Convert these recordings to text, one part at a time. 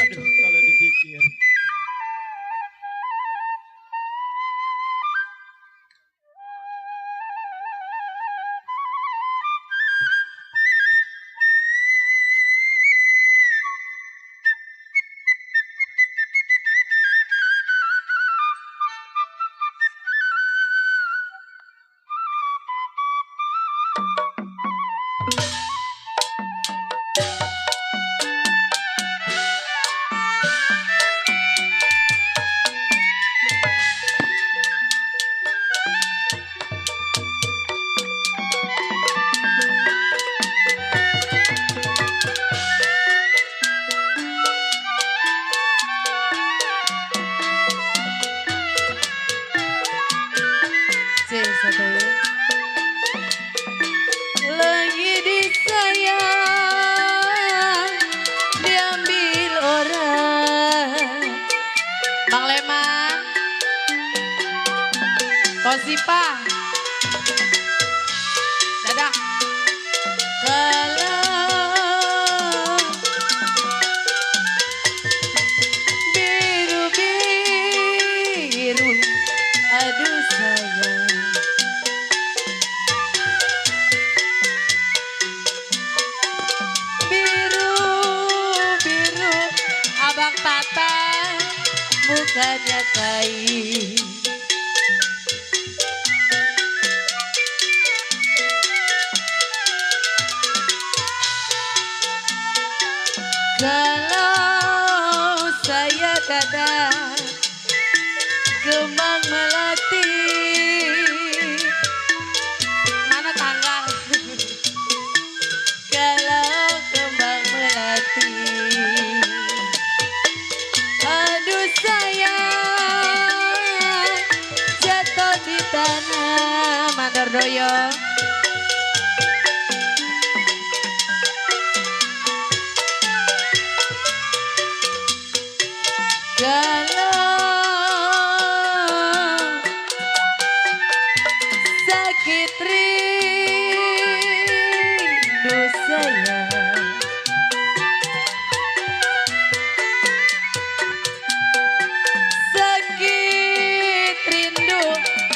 Aduh, kalau dipikir. C satu. Lagi disayang, diambil orang. Bang Leman, Kosipa, dadah. Kalau biru-biru, aduh sayang. Biru-biru, abang Tata, bukannya kain. Kalau saya dadah kembang melati, mana tanggal? Kalau kembang melati, aduh sayang, jatuh di tanah. Mandor doyo. Kalau sakit rindu sayang, sakit rindu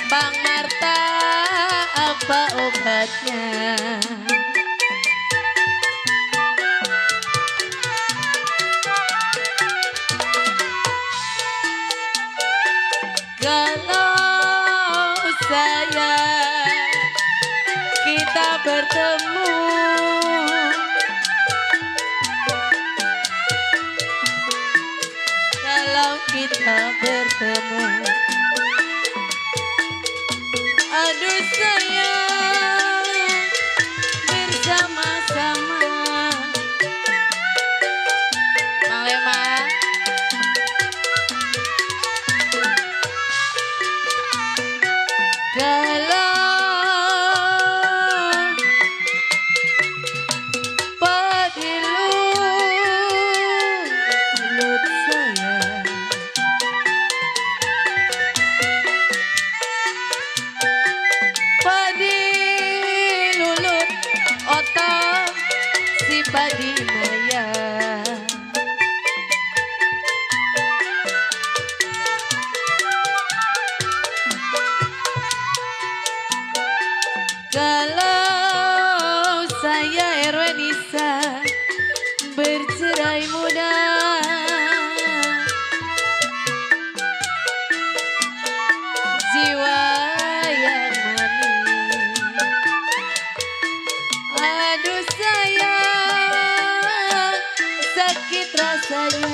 Bang Marta, apa obatnya? Kalau sayang kita bertemu, kalau kita bertemu, aduh sayang, bersama-sama. Bang Leman, kalau padilut sayang, padilulut otot si padi maya. Kalau saya Erwenisa bercerai muda, jiwa yang manis, aduh sayang, sakit rasanya.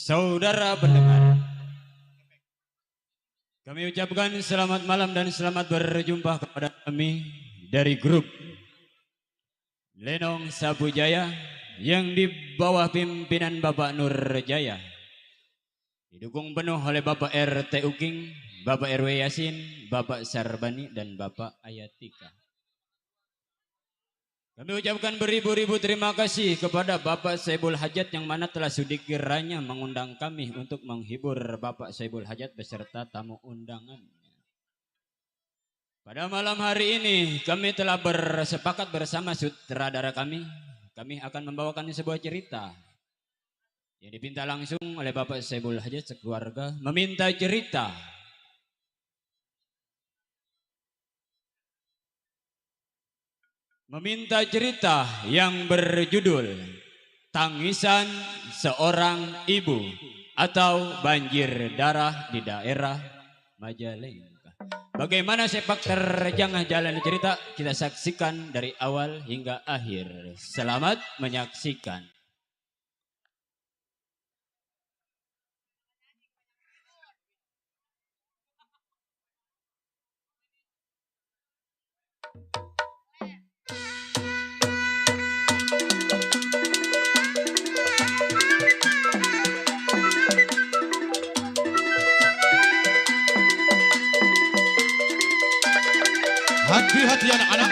Saudara pendengar, kami ucapkan selamat malam dan selamat berjumpa kepada kami dari grup Lenong Sapu Jaya yang di bawah pimpinan Bapak Nur Jaya, didukung penuh oleh Bapak RT Uking, Bapak RW Yasin, Bapak Sarbani dan Bapak Ayatika. Kami ucapkan beribu-ribu terima kasih kepada Bapak Saibul Hajat yang mana telah sudi kiranya mengundang kami untuk menghibur Bapak Saibul Hajat beserta tamu undangan. Pada malam hari ini kami telah bersepakat bersama sutradara kami. Kami akan membawakan sebuah cerita yang dipinta langsung oleh Bapak Saibul Hajat sekeluarga meminta cerita. Meminta cerita yang berjudul Tangisan Seorang Ibu atau Banjir Darah di Daerah Majalengka. Bagaimana sepak terjang jalan cerita kita saksikan dari awal hingga akhir. Selamat menyaksikan. Hati-hati anak-anak.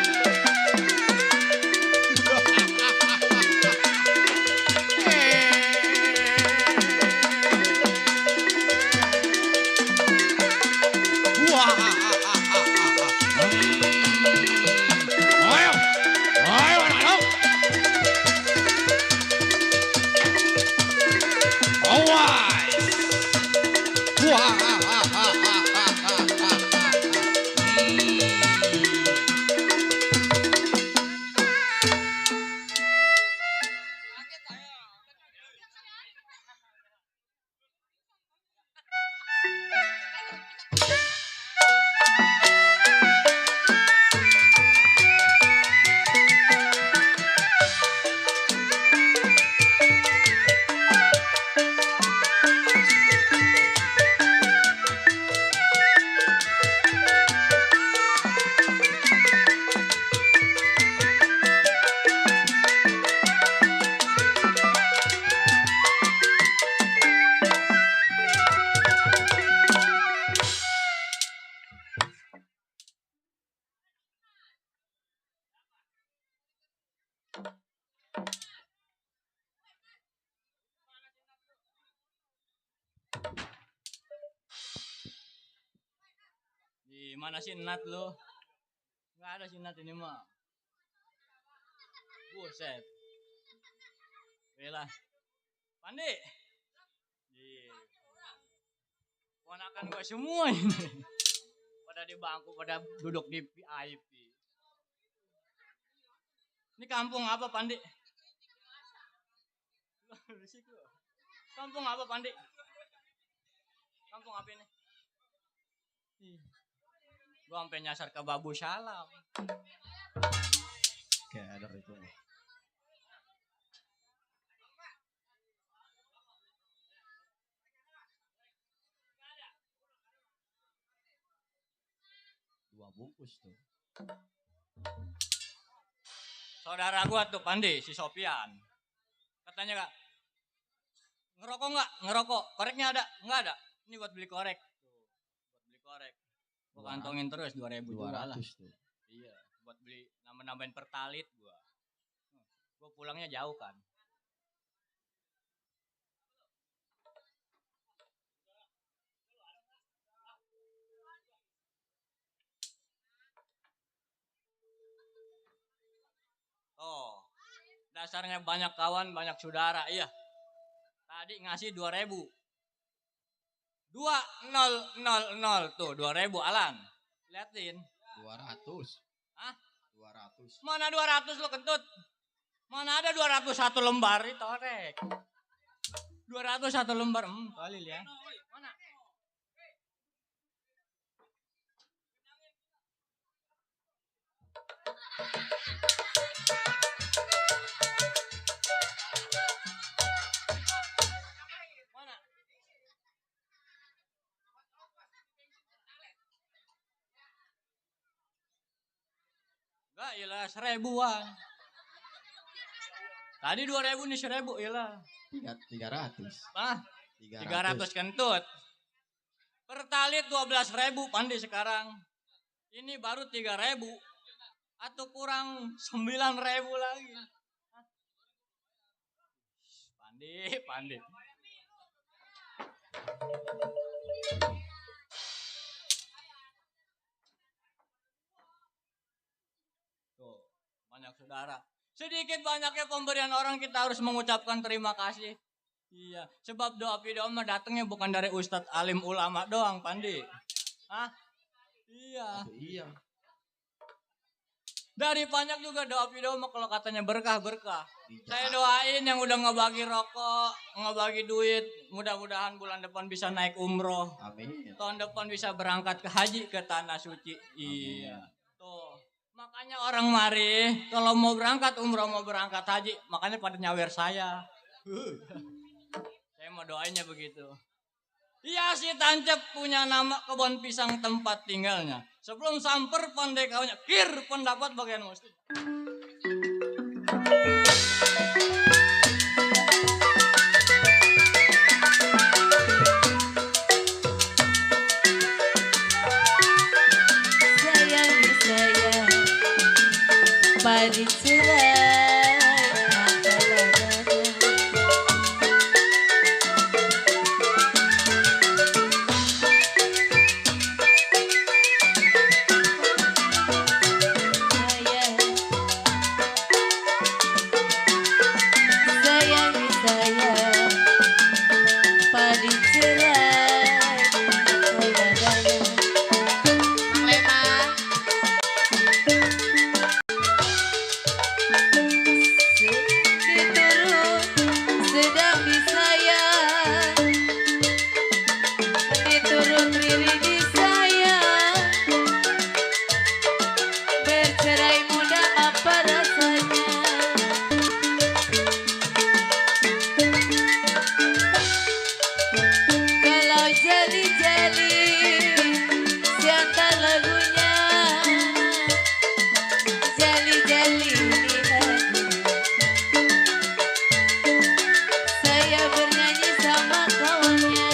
Wah. Ayo, ayo anak-anak. Awas. Wah. Di mana sih Nat lo? Nggak ada sih Nat ini mah. Buset. Bela. Pandi. Iya. Ponakan gua semua ini. Pada di bangku, pada duduk di VIP. Ini kampung apa Pandi? Kampung apa Pandi? Kampung apa ini? Gua sampai nyasar ke Babu Salam. Kayak ada itu. Dua bungkus tuh. Saudara gua tuh Pandi, si Sopian. Katanya Kak, ngerokok nggak? Ngerokok. Koreknya ada? Nggak ada. Ini buat beli korek. Tuh, buat beli korek. Gua kantongin terus 2.000 juga lah. Tuh. Iya, buat beli nambah-nambahin pertalit gua. Gua pulangnya jauh kan. Oh, dasarnya banyak kawan, banyak saudara. Iya. Tadi ngasih 2.000. 2000 tuh 2.000 Alan. Liatin. 200. Hah? 200. Mana 200 lo kentut? Mana ada 201 lembar itu orek. 201 lembar. Kali ya. Mana? Mana? Enggak, iyalah 1000-an. Tadi 2.000 nih 1.000 iyalah. 300. Ah, 300 kentut. Pertalit 12.000 Pandi sekarang. Ini baru 3.000. Atau kurang 9.000 lagi. Hah? Pandi. Tuh, banyak saudara. Sedikit banyaknya pemberian orang kita harus mengucapkan terima kasih. Iya, sebab doa video mah datangnya bukan dari ustadz alim ulama doang, Pandi. Hah? Iya. Aduh, iya. Dari banyak juga doa video mah kalau katanya berkah. Bijak. Saya doain yang udah ngebagi rokok, ngebagi duit, mudah-mudahan bulan depan bisa naik umroh. Amin. Tahun depan bisa berangkat ke haji ke tanah suci. Iya. Tuh. Makanya orang mari kalau mau berangkat umroh, mau berangkat haji, makanya pada nyawer saya. Saya mau doainnya begitu. Iya si Tancep punya nama kebun pisang tempat tinggalnya. Sebelum samper pandai kaunya, kir pendapat bagian mesti. Sayang saya padi cerai sayang saya padi cerai Mang Lema diturut sedang disayang diturut diri disayang bercerai muda apa rasanya kalau jali-jali siantar lagunya jali-jali di hati saya bernyanyi sama kawannya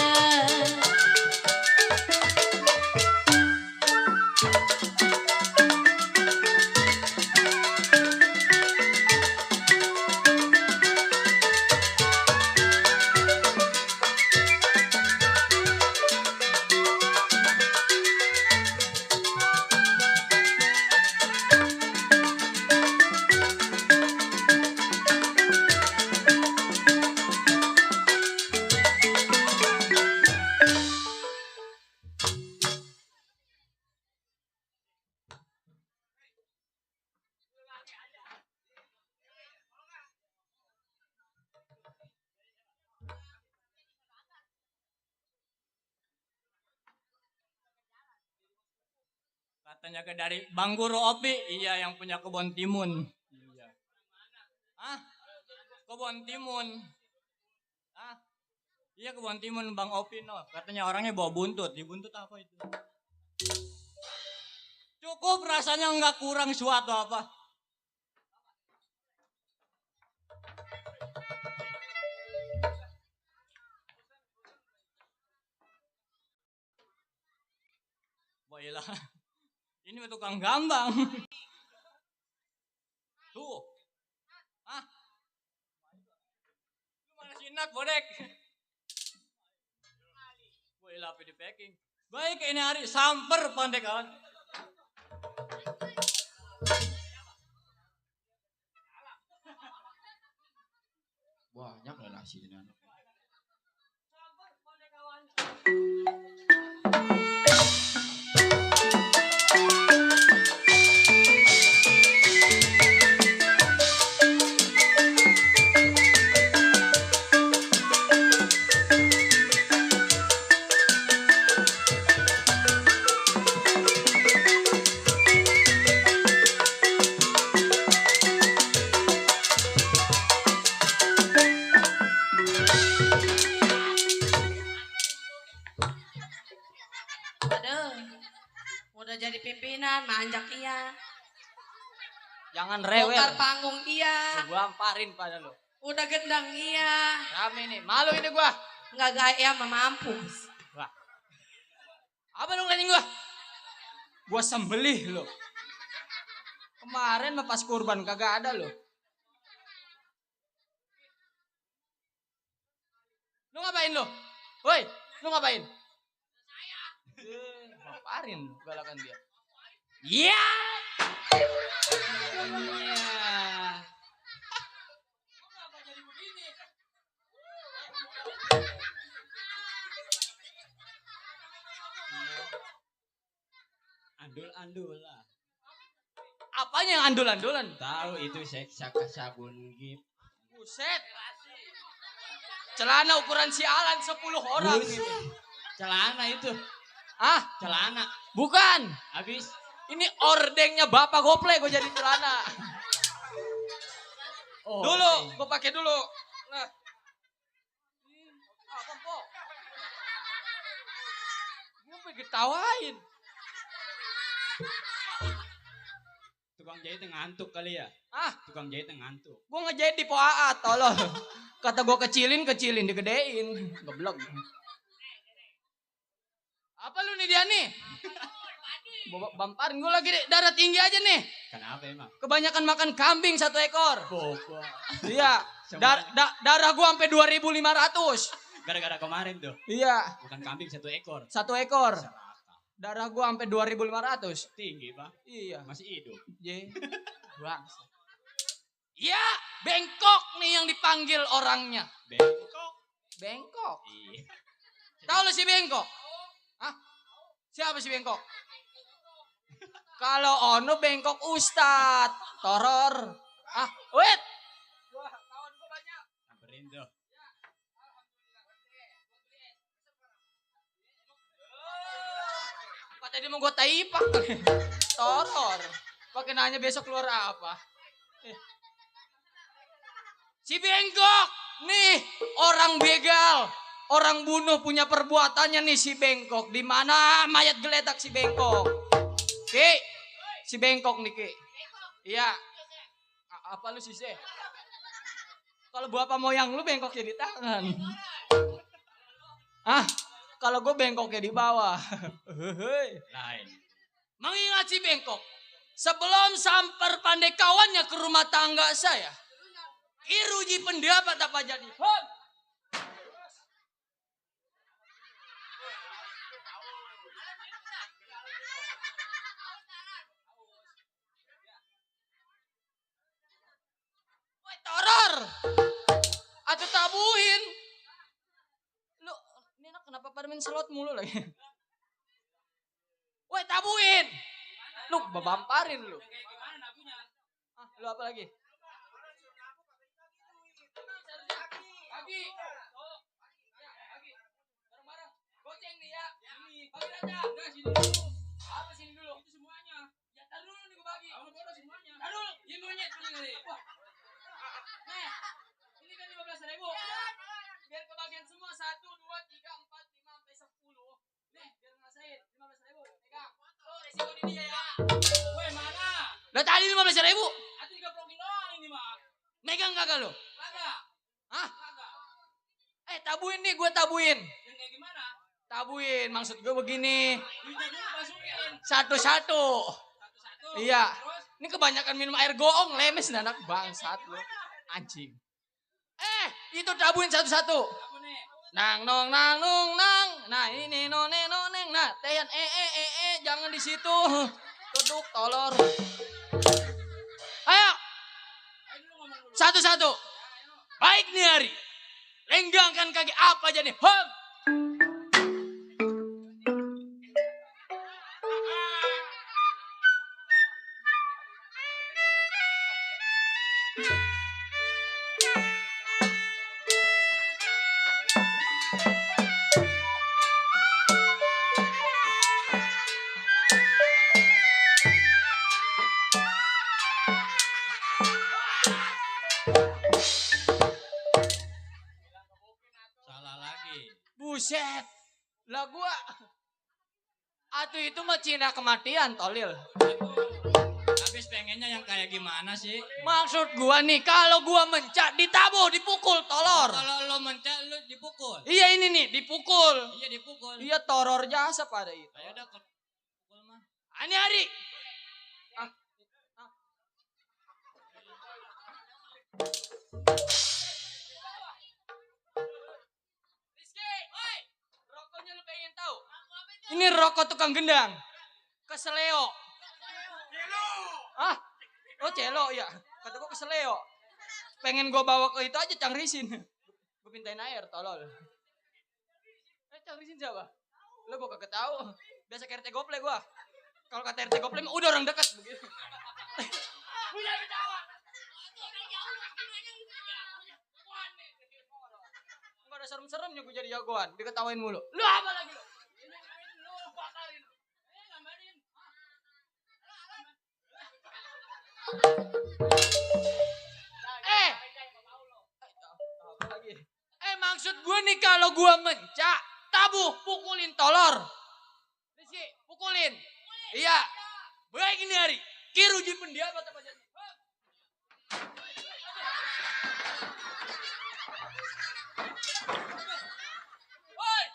Katanya ke dari Bang Guru Opi, iya yang punya kebun timun. Iya. Ah, kebun timun. Ah, iya kebun timun Bang Opi no. Katanya orangnya bawa buntut. Di buntut apa itu? Cukup rasanya nggak kurang suatu apa. Baiklah. Ini mah tukang gambang. Tuh. Ah. Lu mana sinat bodek? Baiklah di packing. Baik ini hari samper pandai kawan. Banyak lah nasi ini. Samper pandai kawan. aduh udah jadi pimpinan manjak iya Jangan rewel. bongkar panggung iya Gua amparin pada lu. udah gendang iya Rame nih, malu ini gua. nggak gaya mah mampus Wah. Apa lu ngeliatin gua? Gua sembelih lu. Kemarin mah pas kurban kagak ada loh. Lu ngapain lu? Woi, lu ngapain? Baparin lu, galakan dia. Iya. Andul-andul lah. Apanya yang andul-andulan? Tahu itu seksa sabun gip. Buset. Celana ukuran sialan 10 orang Buset. ini. Celana itu. Ah, Celana. bukan. Habis. Ini ordengnya Bapak Gople gue jadi celana. Oh, Dulu, gue pakai dulu. Nah. Apa, Po? Gue pengen ketawain. Tukang jahit yang ngantuk kali ya. Ah, Tukang jahit yang ngantuk. gue ngejahit di Poa, tolong. Kata gue kecilin, digedein. Geblok. Apa lu nih dia nih? Bamparin gue lagi darah tinggi aja nih. Kenapa emang? Kebanyakan makan kambing 1 ekor. Bobo. Iya. Darah gue sampai 2.500. Gara-gara kemarin tuh. Iya. Bukan kambing 1 ekor. 1 ekor. Seraka. Darah gue sampai 2.500. Tinggi pak. Iya. Masih hidup. Ye. Bangsa. Iya, bengkok nih yang dipanggil orangnya. Bengkok. Bengkok. Iya. Tahu lu si bengkok? Hah? Siapa si bengkok? Kalau ono bengkok ustad, toror. Ah, wait. Wah, kawan gue banyak. Samperin tuh. Tadi mau gue taipak. Toror. Pakai nanya besok keluar apa. Si bengkok. Nih, orang begal. Orang bunuh punya perbuatannya nih si bengkok. Di mana mayat geletak si bengkok? Ki, si bengkok nih Ki. Iya. Apa lu sih? Kalau bapak moyang lu bengkoknya di tangan. Ah, kalau gue bengkoknya di bawah. Lain. Mengingat si bengkok. Sebelum samper pandai kawannya ke rumah tangga saya. Iruji pendapat apa jadi? Hop. Toror. Atau tabuhin. Lu, ini anak kenapa pada main slot mulu lagi? Woi, tabuhin. Lu bamparin lu. Ah, lu apa lagi? Bagi. Bagi. Bareng-bareng. Goceng nih ya. Bagi aja. Udah sini dulu. Apa sini dulu? Itu semuanya. Ya, tar dulu nih gue bagi. Kamu bodoh semuanya. Tar dulu. Ini monyet ini kali. Nih, ini kan 15.000. Biar kebagian semua 1, 2, 3, 4, 5 sampai 10. Nih, biar ngerasain 15.000. Pegang. Tuh, resiko di dia ya. Woi, mana? Lah tadi 15.000. Atuh 30 doang ini mah. Megang kagak lo? Kagak. Hah? Kagak. Tabuin nih, gue tabuin. Yang kayak gimana? Tabuin, maksud gue begini. Duitnya dulu masukin. Satu-satu. Satu-satu. Iya. Terus? Ini kebanyakan minum air goong, lemes nih anak bangsat lo. Anjing. Itu tabuin satu-satu. Nang nong nang nung nang. Nah ini none noneng. Nah teyan jangan di situ. Duduk tolor. Ayo. Satu-satu. Baik nih hari. Lenggangkan kaki apa jadi? Hop. Salah lagi. Buset. Lah gua. Atuh itu mah Cina kematian tolil. Habis pengennya yang kayak gimana sih? Maksud gua nih kalau gua mencak ditabuh dipukul tolor. Kalau lo mencet lo dipukul. Iya ini nih dipukul. Iya dipukul. Iya toror jasa pada itu. Ayo dah pukul mah. Ani hari. Rizky, oi, rokoknya lu pengen tahu? Ini rokok tukang gendang. Keseleo. Ah, oh celo ya. Kata gua keseleo. Pengen gua bawa ke itu aja cangrisin. Gua pintain air, tolol. Cangrisin siapa? Lo gua kagak tahu. Biasa ke RT Gople gua. Kalau kata RT Gople mah udah orang dekat begitu. Enggak ada serem-seremnya gue jadi jagoan, diketawain mulu. Lu apa lagi lu? Lu bakarin. Gambarin. Apa lagi? Maksud gue nih kalau gue mencak, tabuh, pukulin tolor. Rizky, pukulin. Iya. Baik ini hari. Kiruji pendiamat apa jadi? Woi.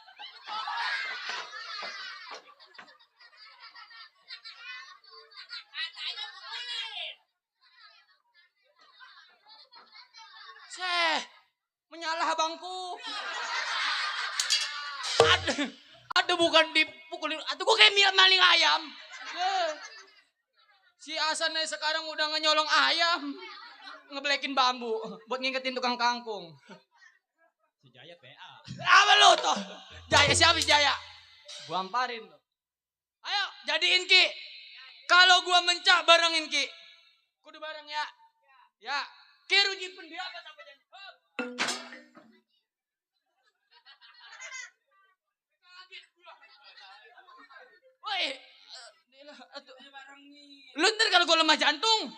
Menyalah abangku. Ada bukan dipukulin. Atau gue kayak maling ayam. Si Hasan sekarang udah ngenyolong ayam. Ngebelekin bambu. Buat ngingetin tukang kangkung. Si Jaya PA. Apa lu tuh? Jaya siapa si Jaya? Gua amparin lu. Ayo jadiin Ki. Kalau gua mencak barengin Ki. Kudu bareng ya. Ya. Ki ruji pendiamat apa jadi? Woi. Lu ntar kalau gua lemah jantung.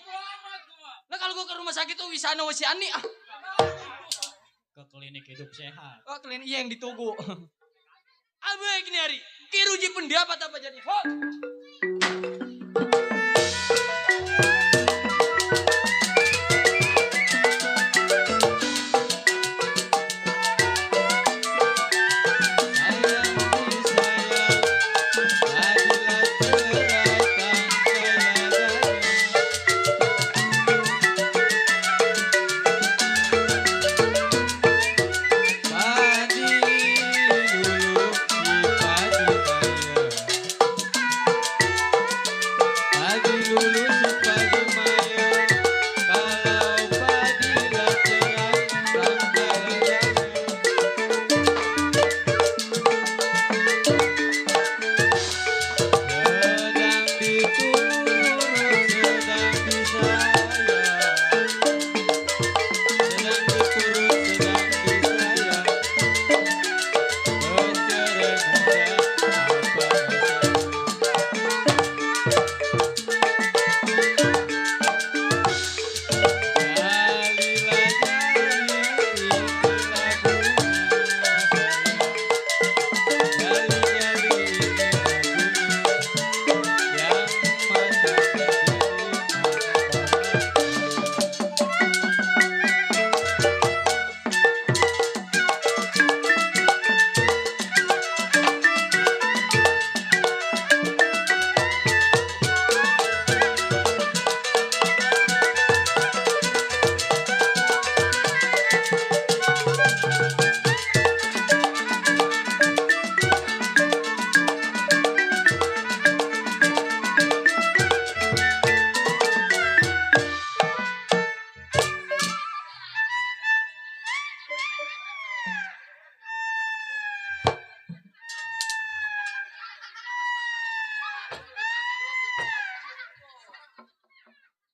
Nah kalau gua ke rumah sakit tuh Wisana Wasiani. Ke klinik hidup sehat. Oh klinik iya yang ditugu. Apa gini hari? Kiruji pendapat apa jadi? Hop.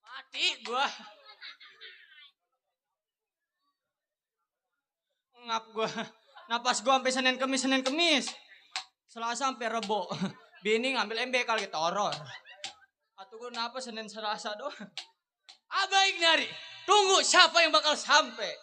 Mati gua. Ngap gua. Napas gua sampai Senin Kemis. Selasa sampai Rebo. Bini ngambil MB kali toror. Atau gua napas Senin Selasa doang. Baik nyari. Tunggu siapa yang bakal sampai.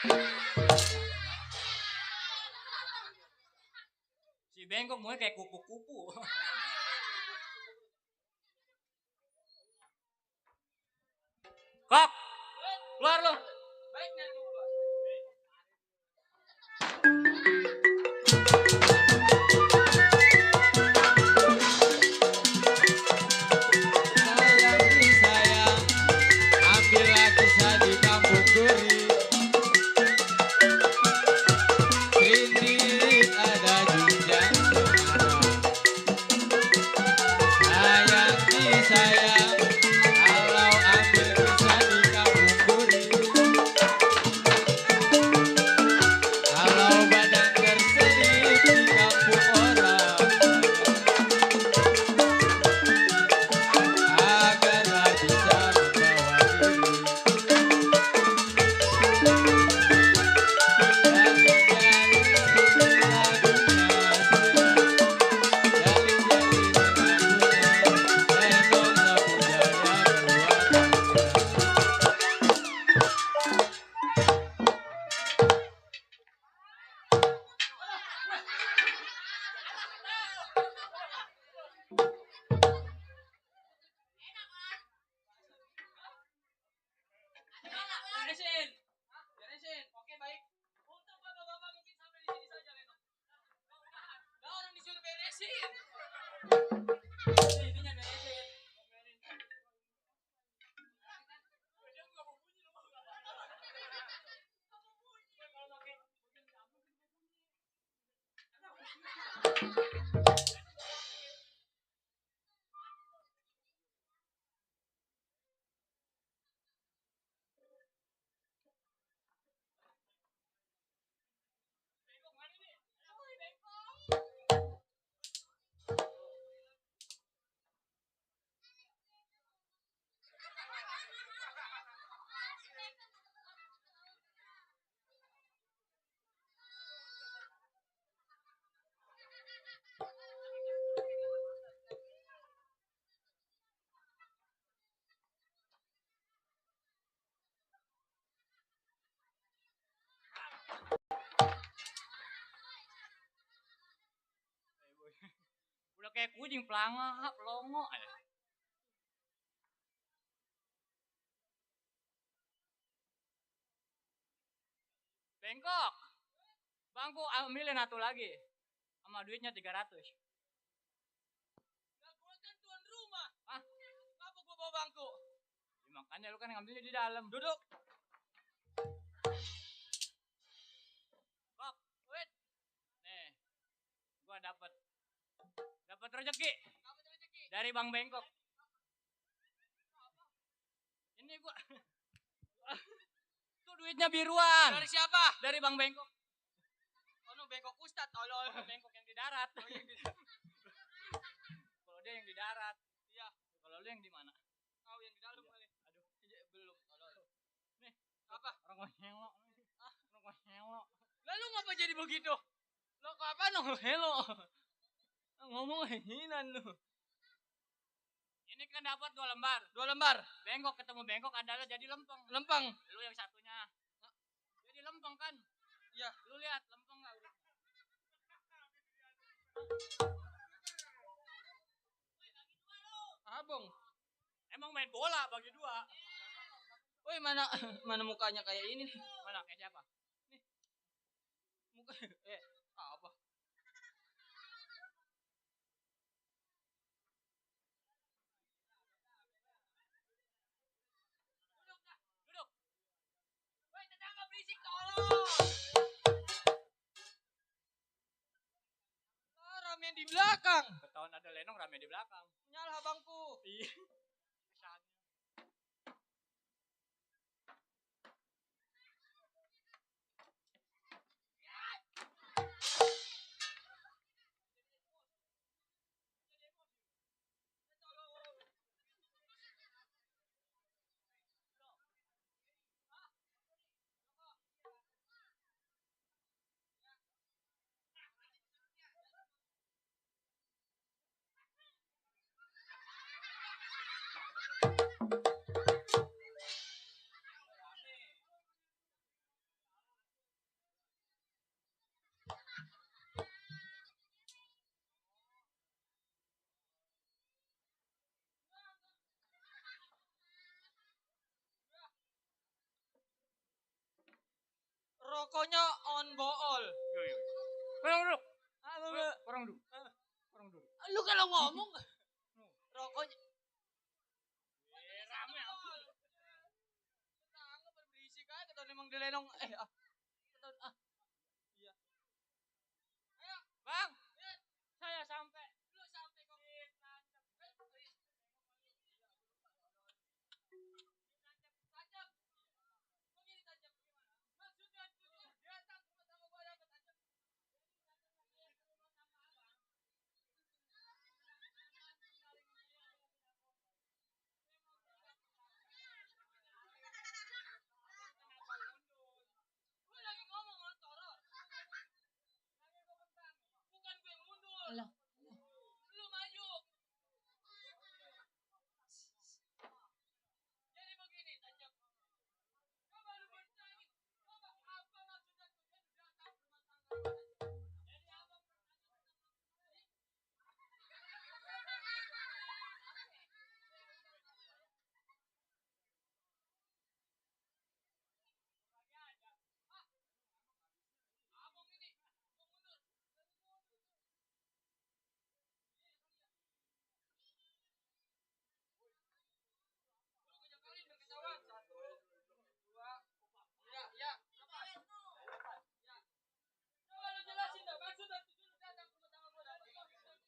Si bengkok mulai kayak kupu-kupu. Kok, keluar lu. Baik nih gua. Sayang disayang, ambillah kisah di kampung duri. Rindik ada junjang cemara. Sayang disayang, kalau ambil kisah di kampung duri. Kalau badan terselip di kampung orang, agarlah bisa membawa diri. Jalin-jalin lagunya sudah, jalin-jalin lagunya, Lenong Sapu Jaya keluarga. Beresin. Beresin. Oke, baik. Untuk bapak-bapak mungkin sampai di sini saja, Leno. Nah, orang disuruh beresin. Ininya beresin. Dia nggak mau bunyi loh. Bengkok mana nih? Woi, bengkok. Udah kayak kucing pelangap, pelongo. Bengkok. Bangku ambilin satu lagi. Sama duitnya 300. Nah, gua kan tuan rumah. Hah? Kenapa gua bawa bangku? Ya, makanya lu kan ngambilnya di dalam. Duduk. Kok, wait. Nih, gua dapat rezeki Apa rezeki? dari Bang Bengkok. Ini gua tuh duitnya biruan. Dari siapa? Dari Bang Bengkok. Oh, no, bengkok Ustad. Tolol. Bengkok yang di darat. Kalau dia yang di darat. Iya. Kalau lu yang di mana? Kau yang di dalam kali. Aduh, Iya, belum. Tolol. nih, Apa? orang hello. Orang hello. Lalu ngapa jadi begitu? Lo kok apa no hello? Ngomong hinan lu. Ini kan dapat 2 lembar. 2 lembar. Bengkok ketemu bengkok adalah jadi lempeng. Lempeng. Lu yang satunya. Jadi lempeng kan? Iya. Lu lihat lempeng enggak udah. Abang. Emang main bola bagi 2. Woi, mana mana mukanya kayak ini nih? Mana kayak siapa? Muka apa? Duduk. Woi, tetangga berisik tolong. Rame di belakang. Ketahuan ada Lenong rame di belakang. Nyalah bangku. Iya. Rokoknya on bool. Kurang duduk. Kurang duduk. Kurang duduk. Lu kalau ngomong rokoknya rame tetangga berisik aja keton emang dilenong iya. Ayo, Bang. Saya sampai. Lu sampai kok. Tancap. Begini tancap gimana? Maksudnya datang ke rumah gua dapat tancap. Gue lagi ngomong motor. Bukan gue mundur. Lu maju. Jadi begini, tancap. Coba lu bertanya. Coba apa maksudnya tujuan datang rumah tangga? Jadi apa? Abang ini, gua mundur. Lu kejakalin berketahuan. 1, 2, ya. Ya. Coba lu jelasin dah maksud dan tujuan lu datang ke rumah tangga gua dapat.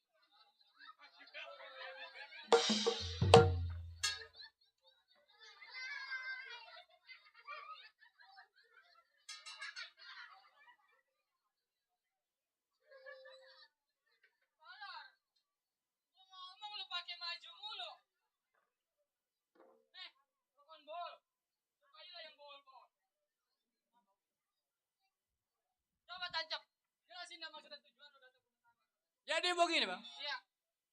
Salah. Gua ngomong lu pakai maju mulu. Rokok bol. Sukailah yang bol. Coba tancap. Jelasin dah maksud dan tujuan lu datang ke rumah tangga. Jadi begini bang. Iya.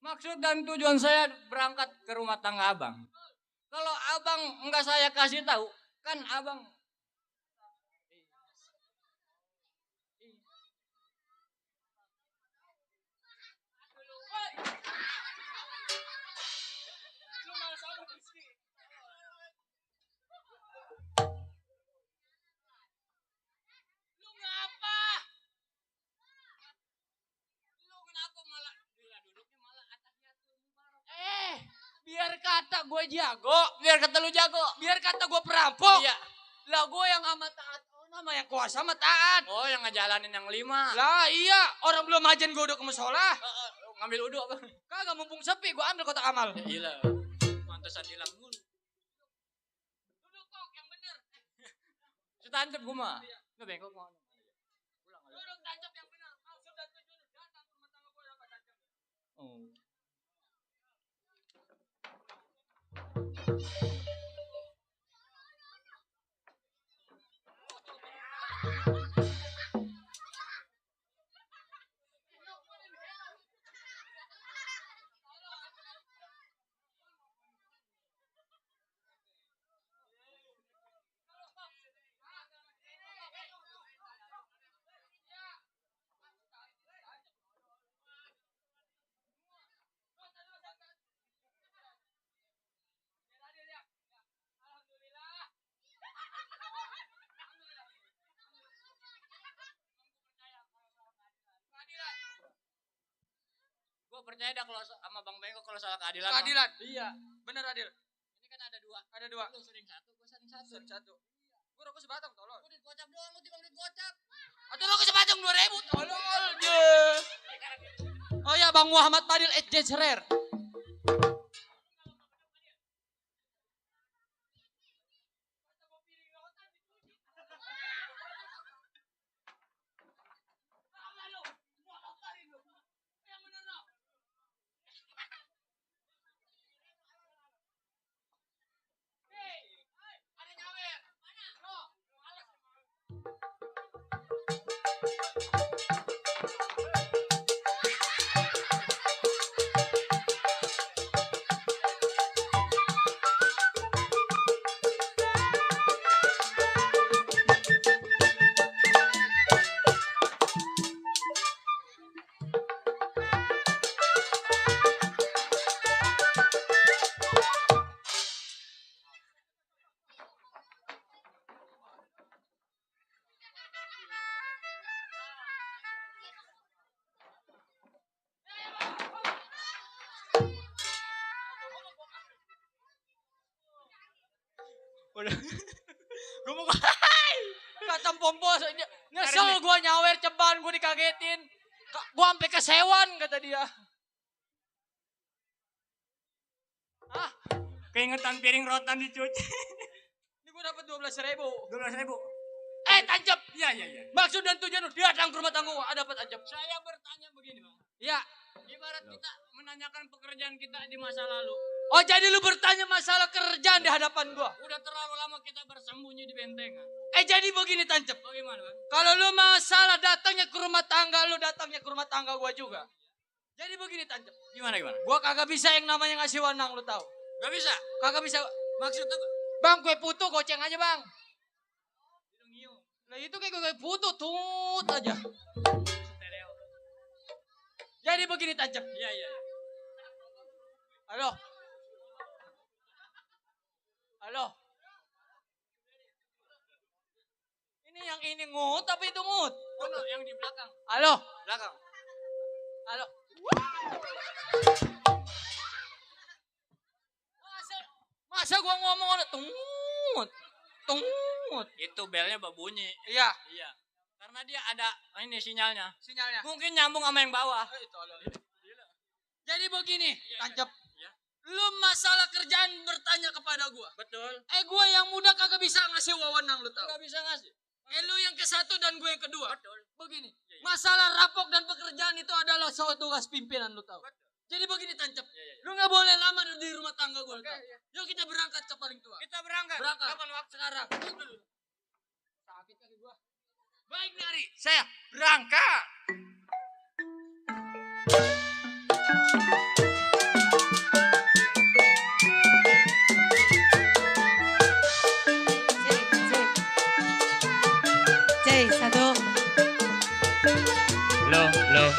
Maksud dan tujuan saya berangkat ke rumah tangga abang. Kalau abang enggak saya kasih tahu, kan abang Lu malah sama Rizky. Lu ngapa? lu kenapa malah gila duduknya malah atasnya tuh mubarok. Biar kata gue jago. Biar kata lu jago. Biar kata gue perampok. Iya. Lah gue yang amat taat. Oh, nama yang kuasa amat taat. Oh yang ngejalanin yang 5. Lah iya. Orang belum ajan gue udah ke musola. Ngambil uduk apa? Kagak mumpung sepi. Gue ambil kotak amal. Gila. Mantesan hilang mulu. Duduk kok yang bener. Setancap gua mah. Lu bengkok mau. Pulang aja. Duduk tancap yang bener. Maksud dan tujuan lu datang ke rumah tangga gue dapat tancap. Oh. Alhamdulillah. Keadilan. Gua percaya dah kalau sama Bang Bengkok kalau soal keadilan. Keadilan. Iya. Bener Adil. Ini kan ada 2. Ada 2. Lu sering 1, gua sering 1. Satu. Gue rokok sebatang tolol. Gua duit gocap doang, lu timbang duit gocap. Atau rokok sebatang 2.000 tolol. Oh ya Bang Muhammad Fadil @Jezrer. Udah. Gue mau Kacang pompos aja. Nyesel gua nyawer ceban, gua dikagetin. Gua sampai kesewan kata dia. keingetan piring rotan dicuci. Ini gua dapat 12.000. 12.000. Tancap. Iya, iya, iya. Maksud dan tujuan lu datang ke rumah tangga gua, dapat tancap. Saya bertanya begini, Bang. Ya. Ibarat kita menanyakan pekerjaan kita di masa lalu. Oh, jadi lu bertanya masalah kerjaan di hadapan gua. Udah terlalu lama kita bersembunyi di bentengan. Jadi begini tancap. Bagaimana, Bang? Kalau lu masalah datangnya ke rumah tangga, lu datangnya ke rumah tangga gua juga. Jadi begini tancap. Gimana, gimana? Gua kagak bisa yang namanya ngasih wanang, lu tahu. Gak bisa. Kagak bisa. Maksudnya Bang, kue putu goceng aja, Bang. hidung nyium. Nah, itu kayak kue putu tut aja. Stereo. Jadi begini tancap. Iya, iya. Halo. Halo. Ini yang ini ngut tapi itu ngut. Benar, yang di belakang. Halo. Belakang. Halo. Masa gua ngomong tungut. Tungut. Itu belnya berbunyi. Iya, Iya. Karena dia ada ini sinyalnya. sinyalnya. Mungkin nyambung sama yang bawah. Jadi begini, tancap. Iya. Lu masalah kerjaan bertanya kepada gua. Betul. Gua yang muda kagak bisa ngasih wewenang, lu tahu. Gak bisa ngasih. Lu yang ke satu dan gue yang kedua. Betul. Begini, Iya, iya. masalah rapok dan pekerjaan itu adalah suatu tugas pimpinan, lu tahu. Betul. Jadi begini tancap. Iya, iya, iya. Lu nggak boleh lama di rumah tangga gue. Oke, iya. Yuk kita berangkat ke paling tua. Kita berangkat. Berangkat. Kapan waktu? Sekarang. Sakit kaki gua. Baik nih Ari. Saya berangkat. Cek, satu. Loh. Loh.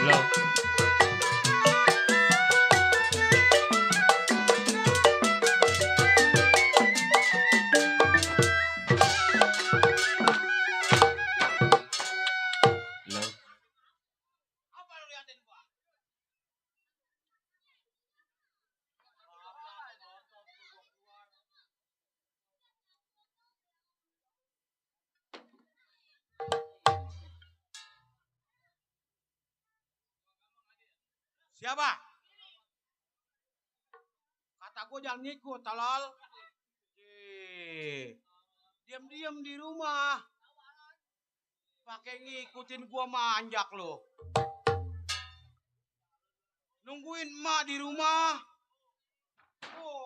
Loh. Apa lu liatin gua? Siapa? Kata gue jangan ngikut, tolol. Diam-diam di rumah. Pakai ngikutin gua manjak lo. Nungguin emak di rumah. Oh.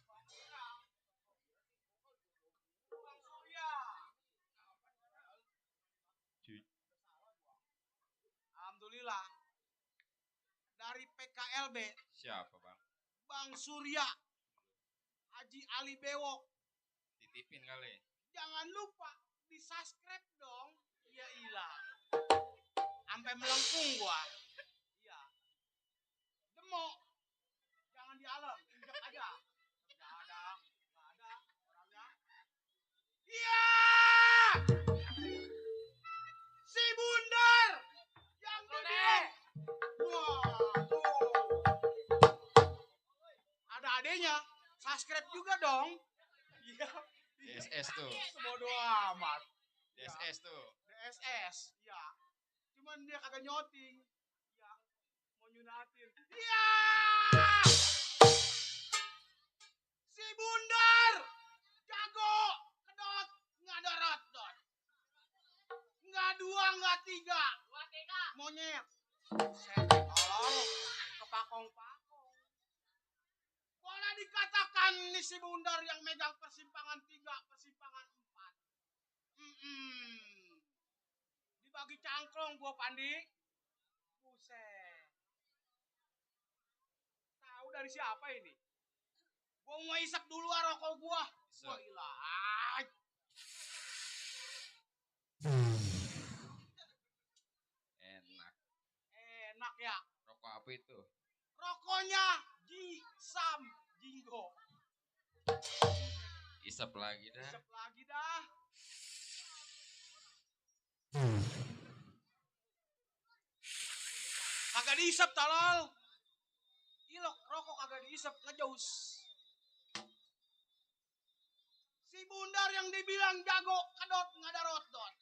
Bang Surya. Alhamdulillah. Dari PKLB. Siapa bang? Bang Surya. Haji Ali Bewok. Titipin kali. Jangan lupa di subscribe dong. Iya ilah. Sampai melengkung gua. Iya. Demo. Jangan di alam, injak aja. Enggak ada orangnya. Iya. Si Bundar yang gede. Wah, tuh. Ada adenya. Subscribe juga dong. Iya. DSS tuh. Bodo amat. DSS tuh. DSS, ya. Cuman dia kagak nyoting. Ya, mau nyunatin. Ya! Si Bundar! Jago! Kedot! Nggak ada dot. Nggak dua, nggak tiga. Monyet. Set, tolong. Kepakong-pakong. Boleh dikatakan nih si Bundar yang megang persimpangan 3, persimpangan 4. Dibagi cangklong gua Pandi. Buset. Tahu dari siapa ini? Gua mau isap dulu rokok gua. Gua ilah. Enak ya. Rokok apa itu? Rokoknya Sam Jinggo. Isap lagi dah. Isap lagi dah. Kagak diisap tolol. kagak diisep ngejus. Si bundar yang dibilang jago kedot ngadarot dot.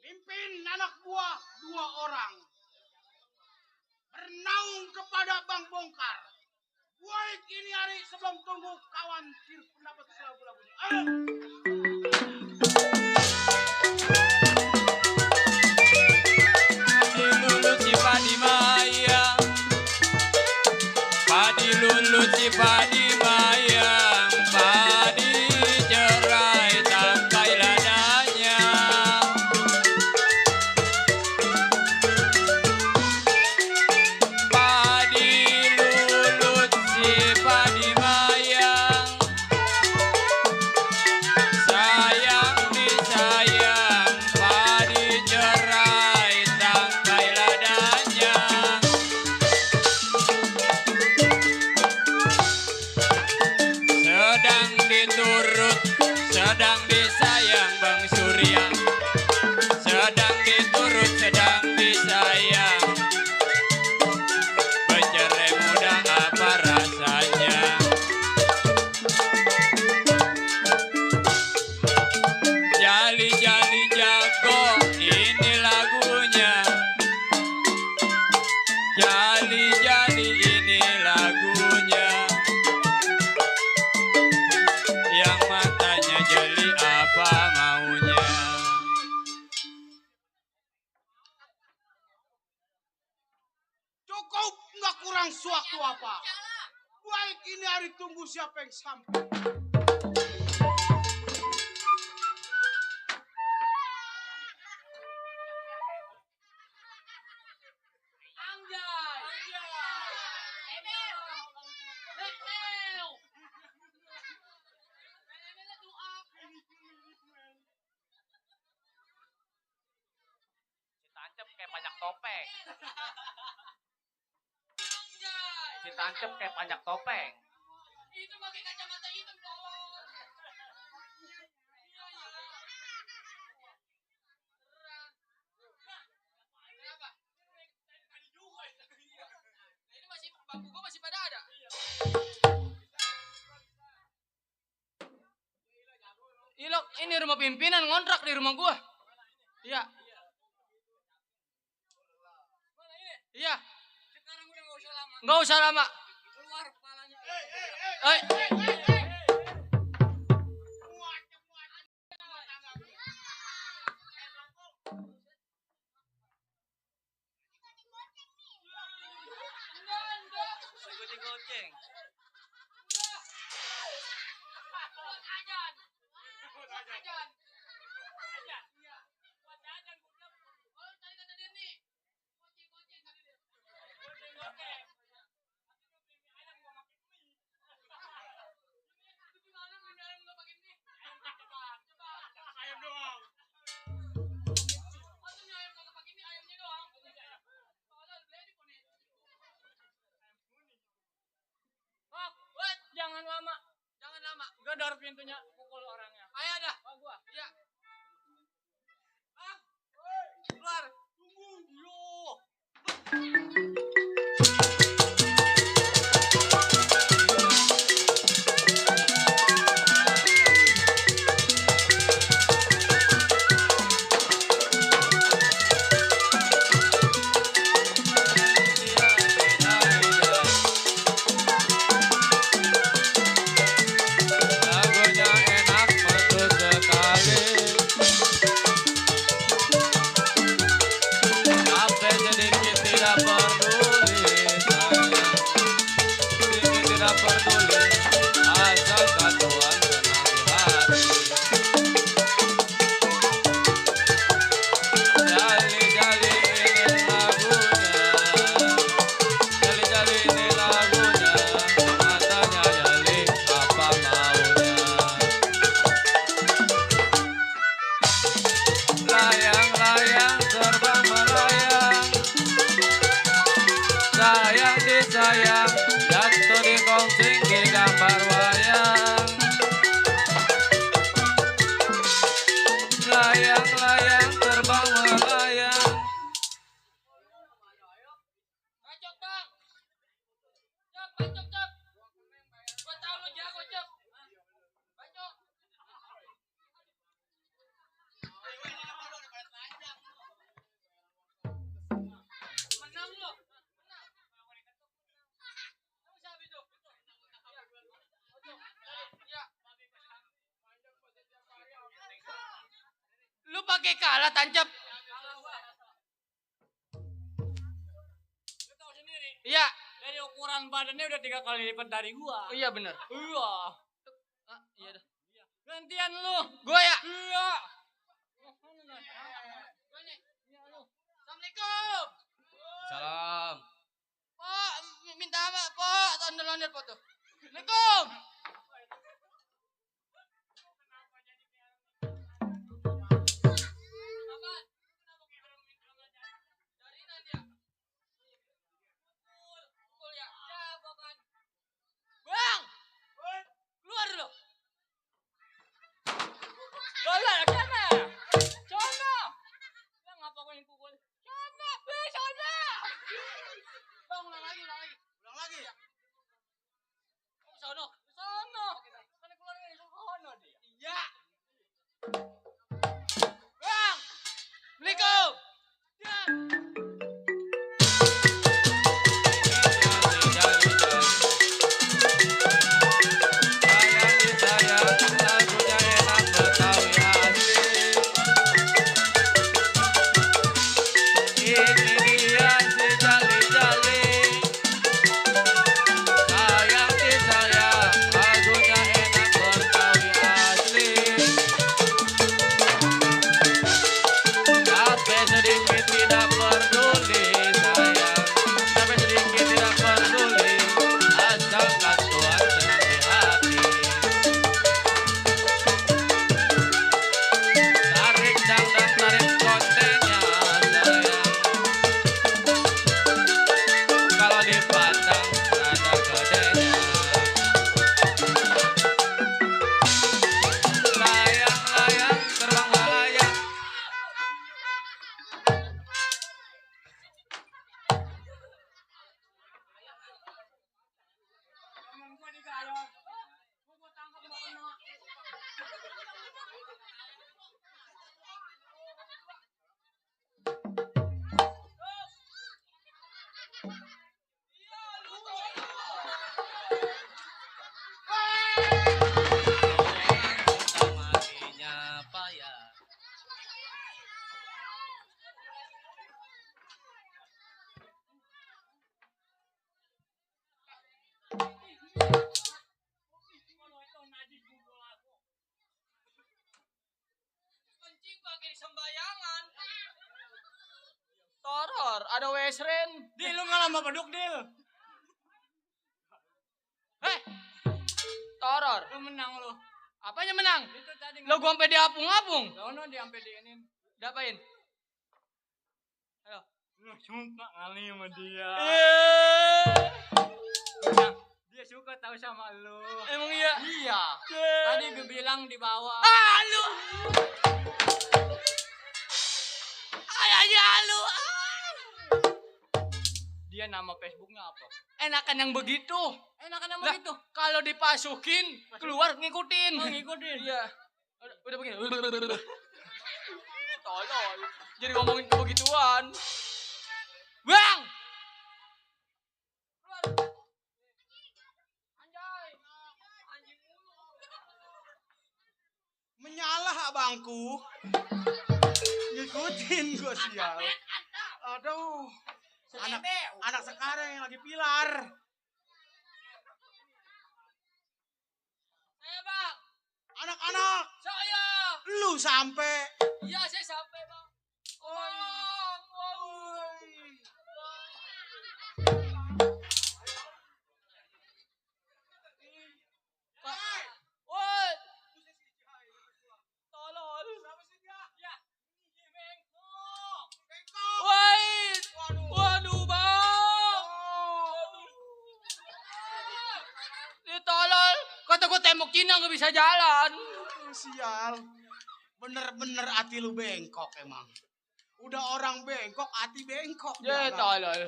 Mimpin anak buah 2 orang. Bernaung kepada Bang Bongkar. Baik ini hari sebelum tunggu kawan kir pendapat selagu-lagunya. Ayo. Padi Maya, padi lulut si padi mayang, padi cerai tangkai ladanya. Padi lulut si padi mayang, sayang disayang, padi cerai tangkai ladanya. Sedang diturut, sedang disayang Bang Surya. Sedang diturut, sedang disayang. Bercerai muda apa rasanya? Jali-jali jago, ini lagunya. Jali-jali ini lagunya. Yang matanya jeli apa maunya? Cukup nggak kurang suatu apa. Baik ini hari tunggu siapa yang sampai. Tancep kayak banyak topeng. Si tancep kayak banyak topeng. Itu pakai kacamata hitam dong. Kenapa? Tadi juga. Ini masih bambu gua masih pada ada. Ilok, ini rumah pimpinan ngontrak di rumah gua. Iya. Iya. Sekarang udah nggak usah lama. Nggak usah lama. Keluar kepalanya. Suku digoceng. Jangan lama. Jangan lama. Gedor pintunya, pukul orangnya. Ayo dah. Oh, gua. Iya. Keluar. Tunggu. Yo. Lagunya enak merdu sekali. Sampai sedikit tidak Lu pakai kalah tancap. Lu tahu sendiri. Iya. Dari ukuran badannya udah 3 kali lipat dari gua. Oh, iya bener. Iya. Iya dah. Gantian lu. Gua ya. Iya. Assalamualaikum. Salam. Pak, minta apa, Pak? Ondel-ondel Pak tuh. Assalamualaikum. Bang! Keluar dulu. Lola, sana. Sana. Lah ngapa gua yang pukul? Sana, sana. Bang, ulang lagi. Ulang lagi. Oh, sono. Sana. Kan keluar dari sono dia. Iya. Bang! Assalamualaikum. Sedikit tidak peduli sayang, sampai sedikit tidak peduli, asalkan Tuhan senang di hati. Tarik dangdang, tarik kontennya sayang, kalau dipandang ada gedenya. Layang-layang terbang layang. Temen gua digayot. Gua tangkap gua kena. Matinya payah. Kencing pakai sembayangan. Toror, ada wesren. Dil, lu ngalah sama beduk, Dil. Toror. Lu menang lu. Apanya menang? Itu tadi Lo gua sampai diapung-apung. Sono dia sampai diinin. Dapain? Lu sumpah ngali sama dia. Eh. Nah, dia suka tahu sama lu. Emang iya? Iya. Tadi gue bilang di bawah. Lu. Ayahnya lu. Dia nama Facebooknya apa? Enakan yang begitu. Enakan nama Lah, gitu. kalau dipasukin, keluar ngikutin. Oh, ngikutin. Iya. Udah begini. Tolol. Jadi ngomongin kebegituan. Bang! Menyalah abangku. Ngikutin gua sial. Aduh. Anak sekarang yang lagi pilar. Saya bang. Anak-anak, Saya. lu sampai. Iya saya sampai bang. Woi. Tolol. Woi. Waduh bang. Ini tolol. Kata gue tembok Cina nggak bisa jalan. Sial. Bener-bener hati lu bengkok emang. Udah orang bengkok, hati bengkok. Ya jangan. tolol.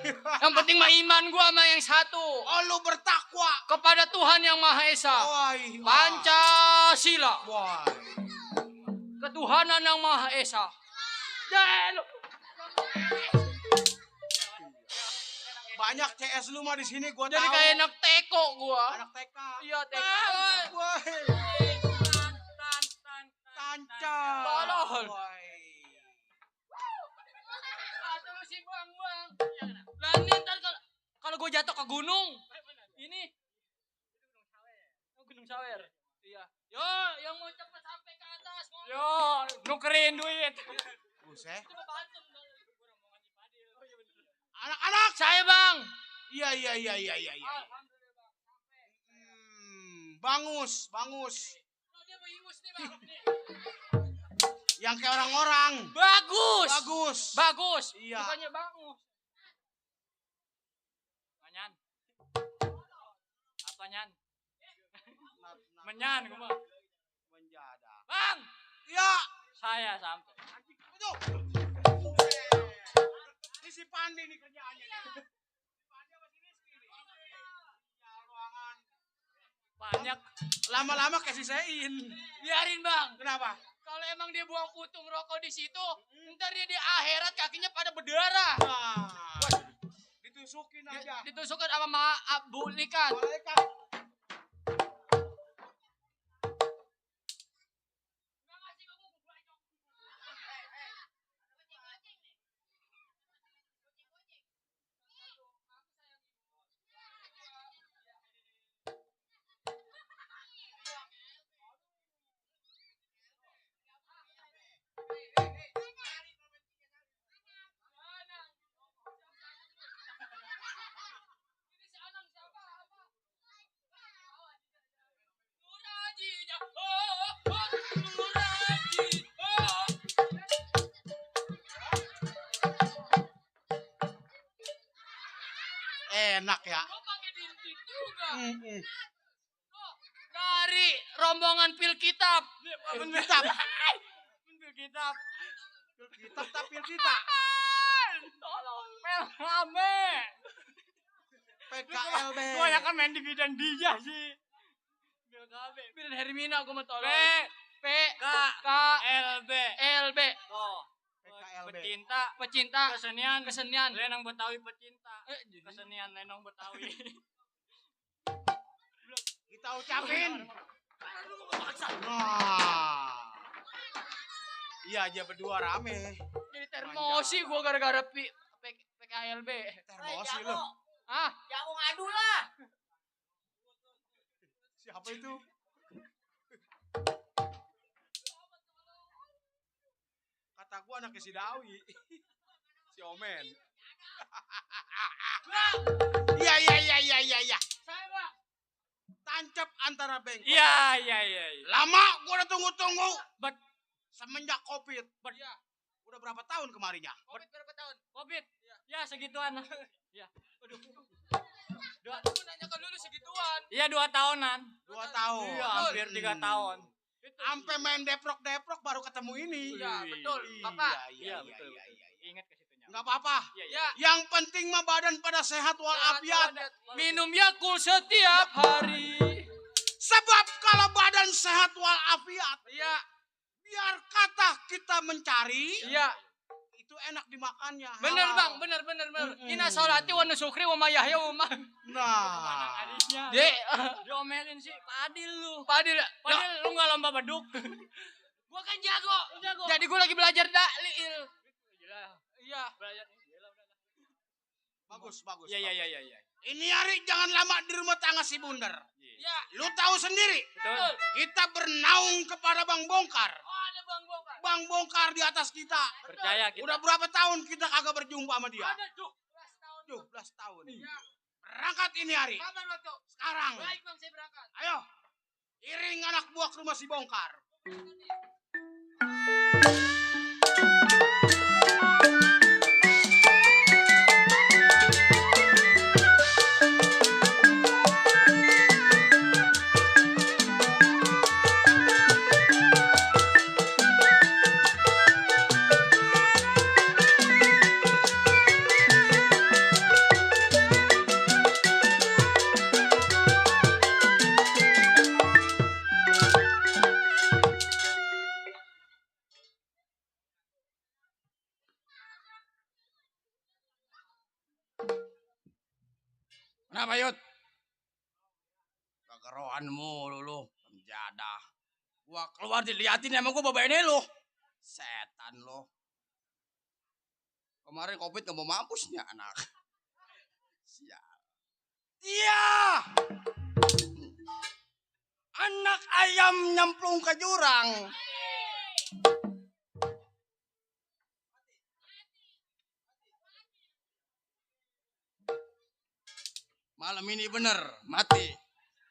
Yang penting mah iman gua sama yang satu. Oh, lu bertakwa. Kepada Tuhan yang Maha Esa. Woi. Pancasila. Woi. Ketuhanan yang Maha Esa. Ya, lu. Banyak CS lu mah di sini gua Jadi tahu. kayak anak teko gua. Anak TK. Iya teko. Woi. Tancap. Tolol. Woi. berani ntar kalau gue jatuh ke gunung. Ini. Gunung Sawer. Iya. Yo, yang mau cepet sampai ke atas. Yo, nukerin duit. Buset. Itu bantu. Anak-anak. Saya bang. Iya. Bangus. Oh, dia mau ingus nih bang. Yang kayak orang-orang. Bagus. Iya. Bukannya bagus. Manyan. Apa nyan? Menyan gua mah. Menjadah. Bang, Iya. saya sampai. Itu. Ini si Pandi nih kerjaannya nih. Si Pandi sama si Rizky nih. Ya ruangan. Banyak. Lama-lama kasih sein. Biarin bang. Kenapa? Kalau emang dia buang putung rokok di situ, ntar dia di akhirat kakinya pada berdarah. Nah. Ditusukin aja. Ditusukkan sama bulikan. Malaikat. Enak ya. Dari rombongan pil kitab. Kitab. Kitab. Kitab tapi kita. Tolong, pelame. PKLB. Gua ya kan main dividen dia sih. PKB. Pil Hermina gue mau tolong. P K LB. LB. Oh. PKLB. Pecinta Pecinta kesenian. Lenong Betawi pecinta. Kesenian Lenong Betawi. Kita ucapin. Nah. Iya aja berdua rame. Jadi termosi gue gara-gara PKLB. Termosi lu. Ah, Jangan ngadu lah. Siapa itu? Kata gua anaknya si Dawi. Si Omen. Iya. saya Pak. Tancap antara bengkok. Iya. Lama gua udah tunggu-tunggu. Bet- Semenjak Covid. Iya. Udah berapa tahun kemarinya? Covid berapa tahun? Covid. Ya segituan. Ya. Aduh. Aku nanya ke dulu segituan. Iya 2 tahunan. 2 tahun. Iya, hampir 3 tahun. Sampai main deprok-deprok baru ketemu ini. Iya, betul. Bapak. Iya, betul. iya. Ingat ke situnya. Enggak apa-apa. Ya, Yang penting mah badan pada sehat walafiat. minum Yakult setiap hari. Sebab kalau badan sehat walafiat, Iya, biar kata kita mencari, iya. itu enak dimakannya. Bener halal. bang, bener. Ina sholati wa nusukri wa mayahya wa ma. Nah, Adisnya. Dek, Diomelin sih, Pak Adil lu. Padil. Padahal lu nggak lomba beduk. Gua kan jago. Jadi gua lagi belajar daklil. Iya. Belajar. bagus. Iya. Ini hari jangan lama di rumah tangga si Bundar. Iya. Lu tahu sendiri, Betul. kita bernaung kepada Bang Bongkar. Oh, ada Bang Bongkar. Bang Bongkar di atas kita. Percaya kita. Udah berapa tahun kita kagak berjumpa sama dia? Ada 12 tahun. 17 tahun. Iya. Berangkat ini hari. Kapan waktu? Sekarang. Baik bang, saya berangkat. Ayo. Iring anak buah ke rumah si Bongkar. Kenapa Yud? Kegerohan mulu lu, penjadah. Gua keluar diliatin emang gua babain lu. Setan lu. Kemarin Covid gak mau mampusnya anak. Sial. Iya. Anak ayam nyemplung ke jurang. Malam ini bener, mati.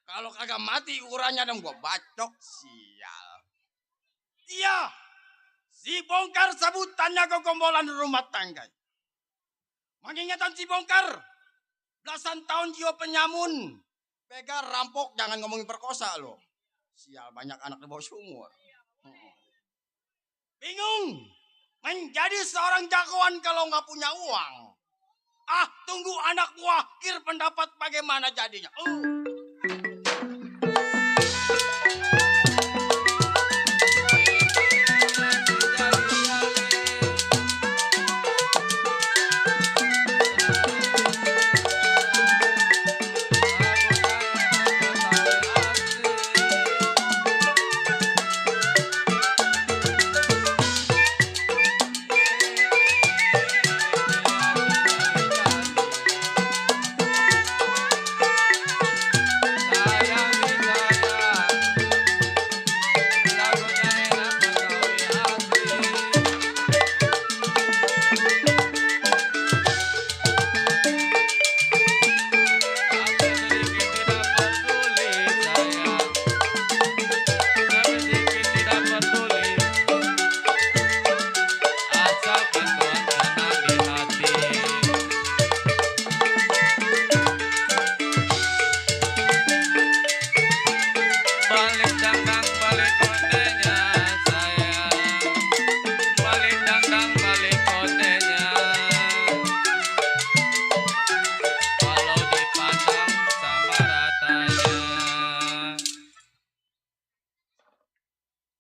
Kalau kagak mati ukurannya dong gua bacok, sial. Iya, si bongkar sebutannya kegombolan rumah tangga. Mengingatkan si bongkar, belasan tahun jiwa penyamun. Pegar, rampok, jangan ngomongin perkosa lo. Sial, banyak anak di bawah umur. Bingung, menjadi seorang jagoan kalau nggak punya uang. Ah, tunggu anak buah, kir pendapat bagaimana jadinya.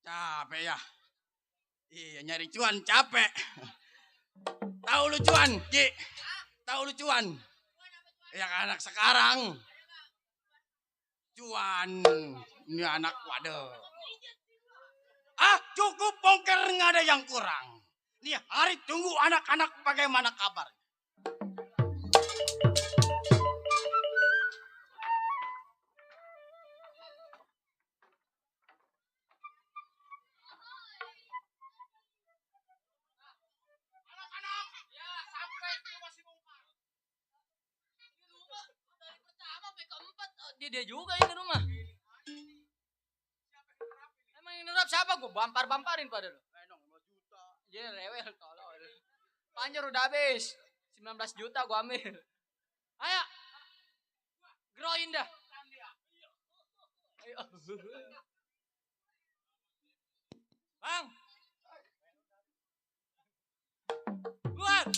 Capek ya. Iya, nyari cuan capek. Tahu lu cuan, Ki? Tahu lu cuan? Ya anak sekarang. Cuan. Ini anak waduh. Ah, cukup bongkar, nggak ada yang kurang. Nih, hari tunggu anak-anak bagaimana kabar. Dia juga ini rumah. Emang yang nerap siapa? Gue bamparin pada lu. 5 juta. Dia rewel tolol. Panjer udah habis. 19 juta gue ambil. Ayo. Groin dah. Ayo. Bang. Keluar.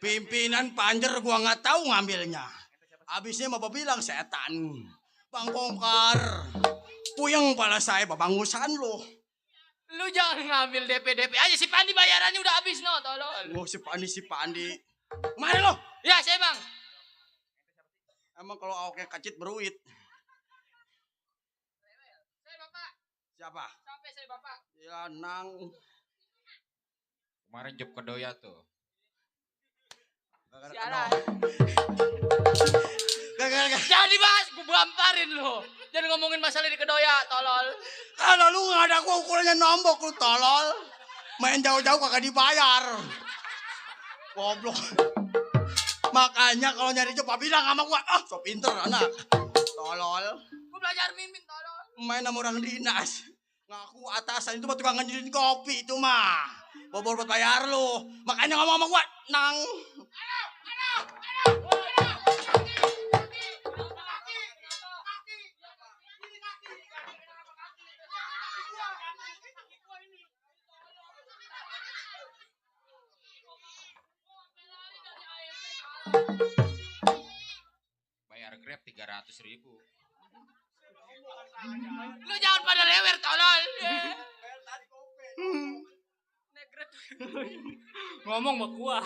Pimpinan panjer gua nggak tahu ngambilnya. Abisnya mau bilang setan. Bang Bongkar. Puyeng pala saya babangusan lo. Lu jangan ngambil DP aja, si Pandi bayarannya udah habis no, tolol. Oh si Pandi. Mari lo. Ya, saya Bang. Emang kalau awaknya kacit beruit. Saya Bapak. Siapa? Sampai saya Bapak. Ya nang. Kemarin job kedoya tuh. Sialan. Gak. Jangan dibahas, gue bamparin lo. Jangan ngomongin masalah di kedoya, tolol. Kalau lu nggak ada gua ukurannya nombok lu tolol. Main jauh-jauh kagak dibayar. Goblok. Makanya kalau nyari coba bilang sama gua, so pinter anak. Tolol. Gue belajar mimin, tolol. Main sama orang dinas. Ngaku atasan itu mah tukang nganjurin kopi itu mah. Bobor buat bayar lu. Makanya ngomong sama gua, nang. Bayar Grab 300.000. Lu jangan pada lewer, tolol. Negret. Ngomong sama gua.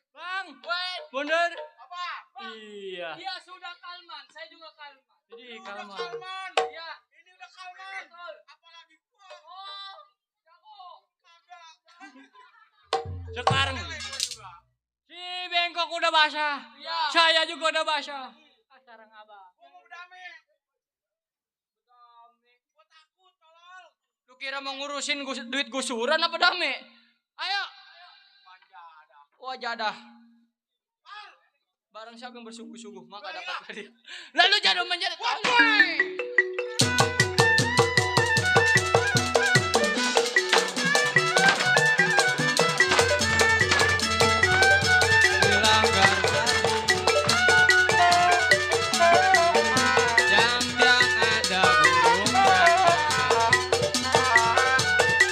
Bang, Wait, bener. apa? Iya. Dia sudah kalman, saya juga kalman. Jadi kalman. Iya, Ini udah kalman. betul. Apalagi gua. Oh, jago. Kagak. Sekarang si bengkok udah basah. Iya. Saya juga udah basah. Sekarang abang. Gua mau berdamai. Gua takut tolol. Lu kira mau ngurusin duit gusuran apa dame? Ayo. Wajah dah. Barang siapa yang bersungguh-sungguh maka dapat hadiah. Lalu jangan menjadi Dilanggar jam yang ada burung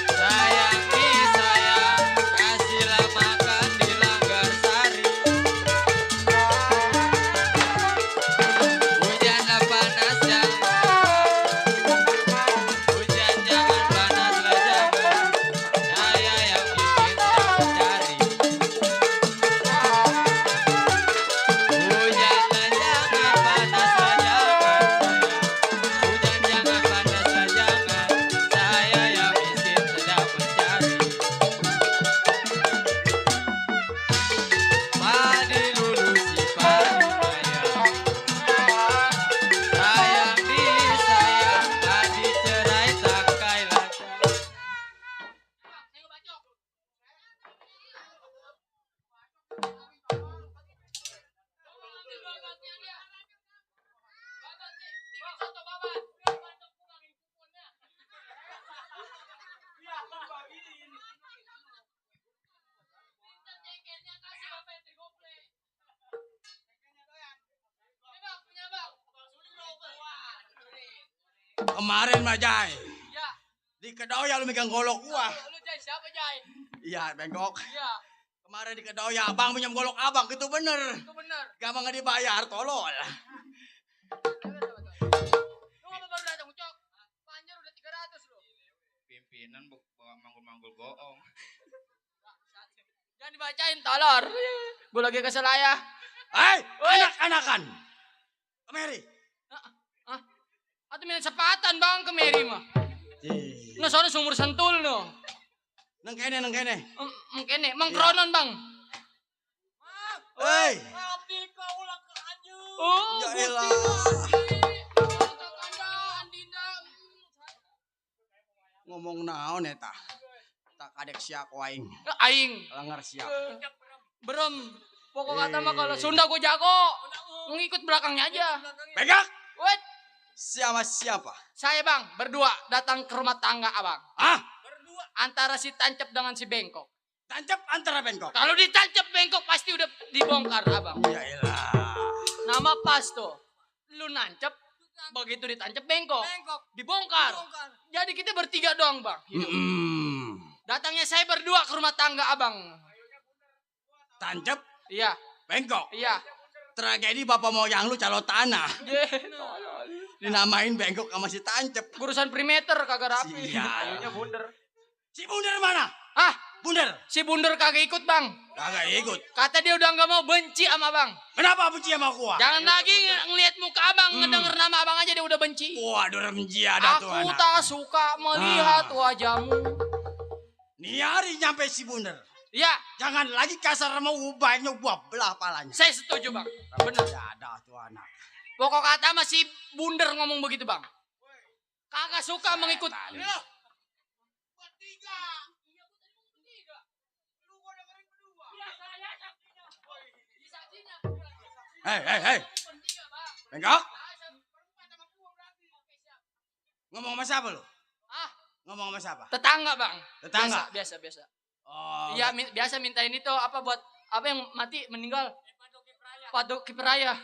sayangi sayang kasihlah makan di Langgar Sari. Hujan panas hujan jangan panaslah jangan saya yang bikin sedang mencari. Hujan jangan panaslah jangan hujan jangan panaslah jangan saya yang miskin sedang mencari. Padi lulusi padi bayar sayang disayang padi cerai tangkai lancar. Kemarin mah Jai. Ya, Di Kedoya lu megang golok gua. lu Jai siapa Jai? Iya bengkok. Iya, Kemarin di Kedoya abang pinjam golok abang itu bener. itu benar. Gampang nggak dibayar tolol. Lu apa baru datang, Ucok? Panjer udah 300 lu. Pimpinan bawa manggul-manggul goong. Jangan dibacain, tolor. Gue lagi kesel ya. Hei, anak-anakan. Kemari. Atau main sepatan bang ke Mary mah. Nah soalnya sumur sentul no. Nang kene. Mungkin nih, mengkronon bang. Hei, Abdi kau ulah ke anjing. Oh, ya elah. Ngomong naon eta? Tak kadek siak waing. Aing, Langar siak. berem. Pokok kata mah kalau Sunda gue jago. Ngikut belakangnya aja. Pegak. Wait, Siapa? saya bang berdua datang ke rumah tangga abang. Ah, Antara si tancap dengan si bengkok. tancap antara bengkok. Kalau ditancap bengkok pasti udah dibongkar abang. Ya elah. Nama pas tuh. Lu nancep, begitu ditancap bengkok. Dibongkar. Jadi kita bertiga doang bang. Mm-mm. Datangnya saya berdua ke rumah tangga abang. tancep, Iya, bengkok. iya. Tragedi bapak moyang lu calo tanah. Dinamain bengkok sama si tancep. Gurusan perimeter kagak rapi. Sial. Ayunya bunder. Si Bunder mana? Ah, Bunder. si bunder kagak ikut, Bang. Kagak ikut. Kata dia udah nggak mau, benci sama Bang. Kenapa benci sama gua? Jangan lagi ngelihat muka Abang, ngedenger nama Abang aja dia udah benci. Waduh remji ada tuh Aku anak. tak suka melihat wajahmu. Nih hari nyampe si Bunder. Ya, Jangan lagi kasar sama ubahnya gua belah palanya. saya setuju, Bang. Bener. Ya ada tuh anak. Pokok kata masih bunder ngomong begitu, Bang. Kagak suka mengikut. Bertiga. Lu gua dengerin berdua. Hei. Bengkok. Ngomong sama siapa lu? Ah, Ngomong sama siapa? tetangga, Bang. Tetangga? Biasa. Oh. Iya, biasa mintain itu apa buat apa yang mati meninggal? Padok kipraya.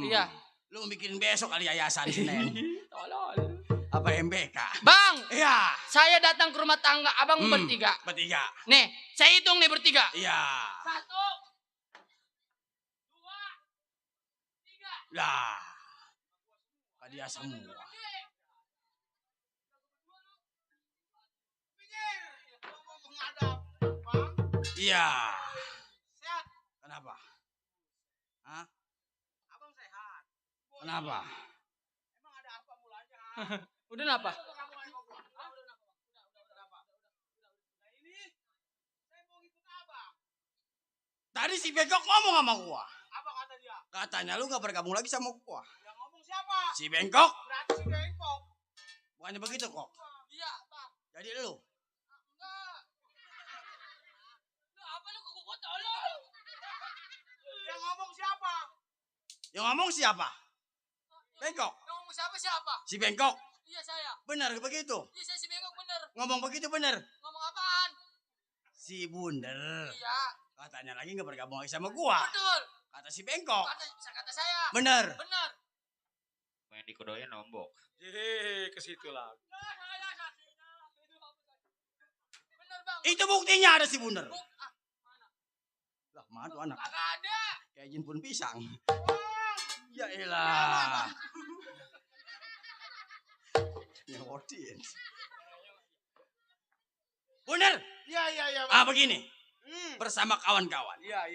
Iya. Lu bikin besok kali yayasan Senin. Tolol. Apa MBK? Bang, Iya. saya datang ke rumah tangga Abang bertiga. Bertiga. Nih, saya hitung nih bertiga. Iya. 1, 2, 3. Lah. Dia semua. Menghadap, Bang. Iya. Sehat. Kenapa? Hah? Abang sehat. Kenapa? Emang ada apa mulanya? Udah kenapa? Nah ini, saya mau ikut abang. Tadi si Bengkok ngomong sama gua. Apa kata dia? Katanya lu gak bergabung lagi sama gua. Yang ngomong siapa? Si Bengkok. Berarti si Bengkok. Bukannya begitu kok. Iya, Bang. Jadi lu. Enggak. Lu apa lu kok gua tolol? Yang ngomong siapa? Yang ngomong siapa? Bengkok. Yang ngomong siapa? Si Bengkok. Iya, saya. Benar begitu. Iya, saya si Bengkok bener. Ngomong begitu benar. Ngomong apaan? Si Bunder. Iya, Katanya lagi gak bergabung lagi sama gua. betul. Kata si Bengkok. Kata saya. Bener. Bener. Main di kodonya nombok. Hehehe, ke situ lah. Bener, Bang. Itu buktinya ada si Bunder. Ah, Lah, mana tuh anak? kagak ada. Kayak jin pun pisang. Ya elah. Nyewotin. Bunder. Iya, Ah begini. Hmm. Bersama kawan-kawan. Iya.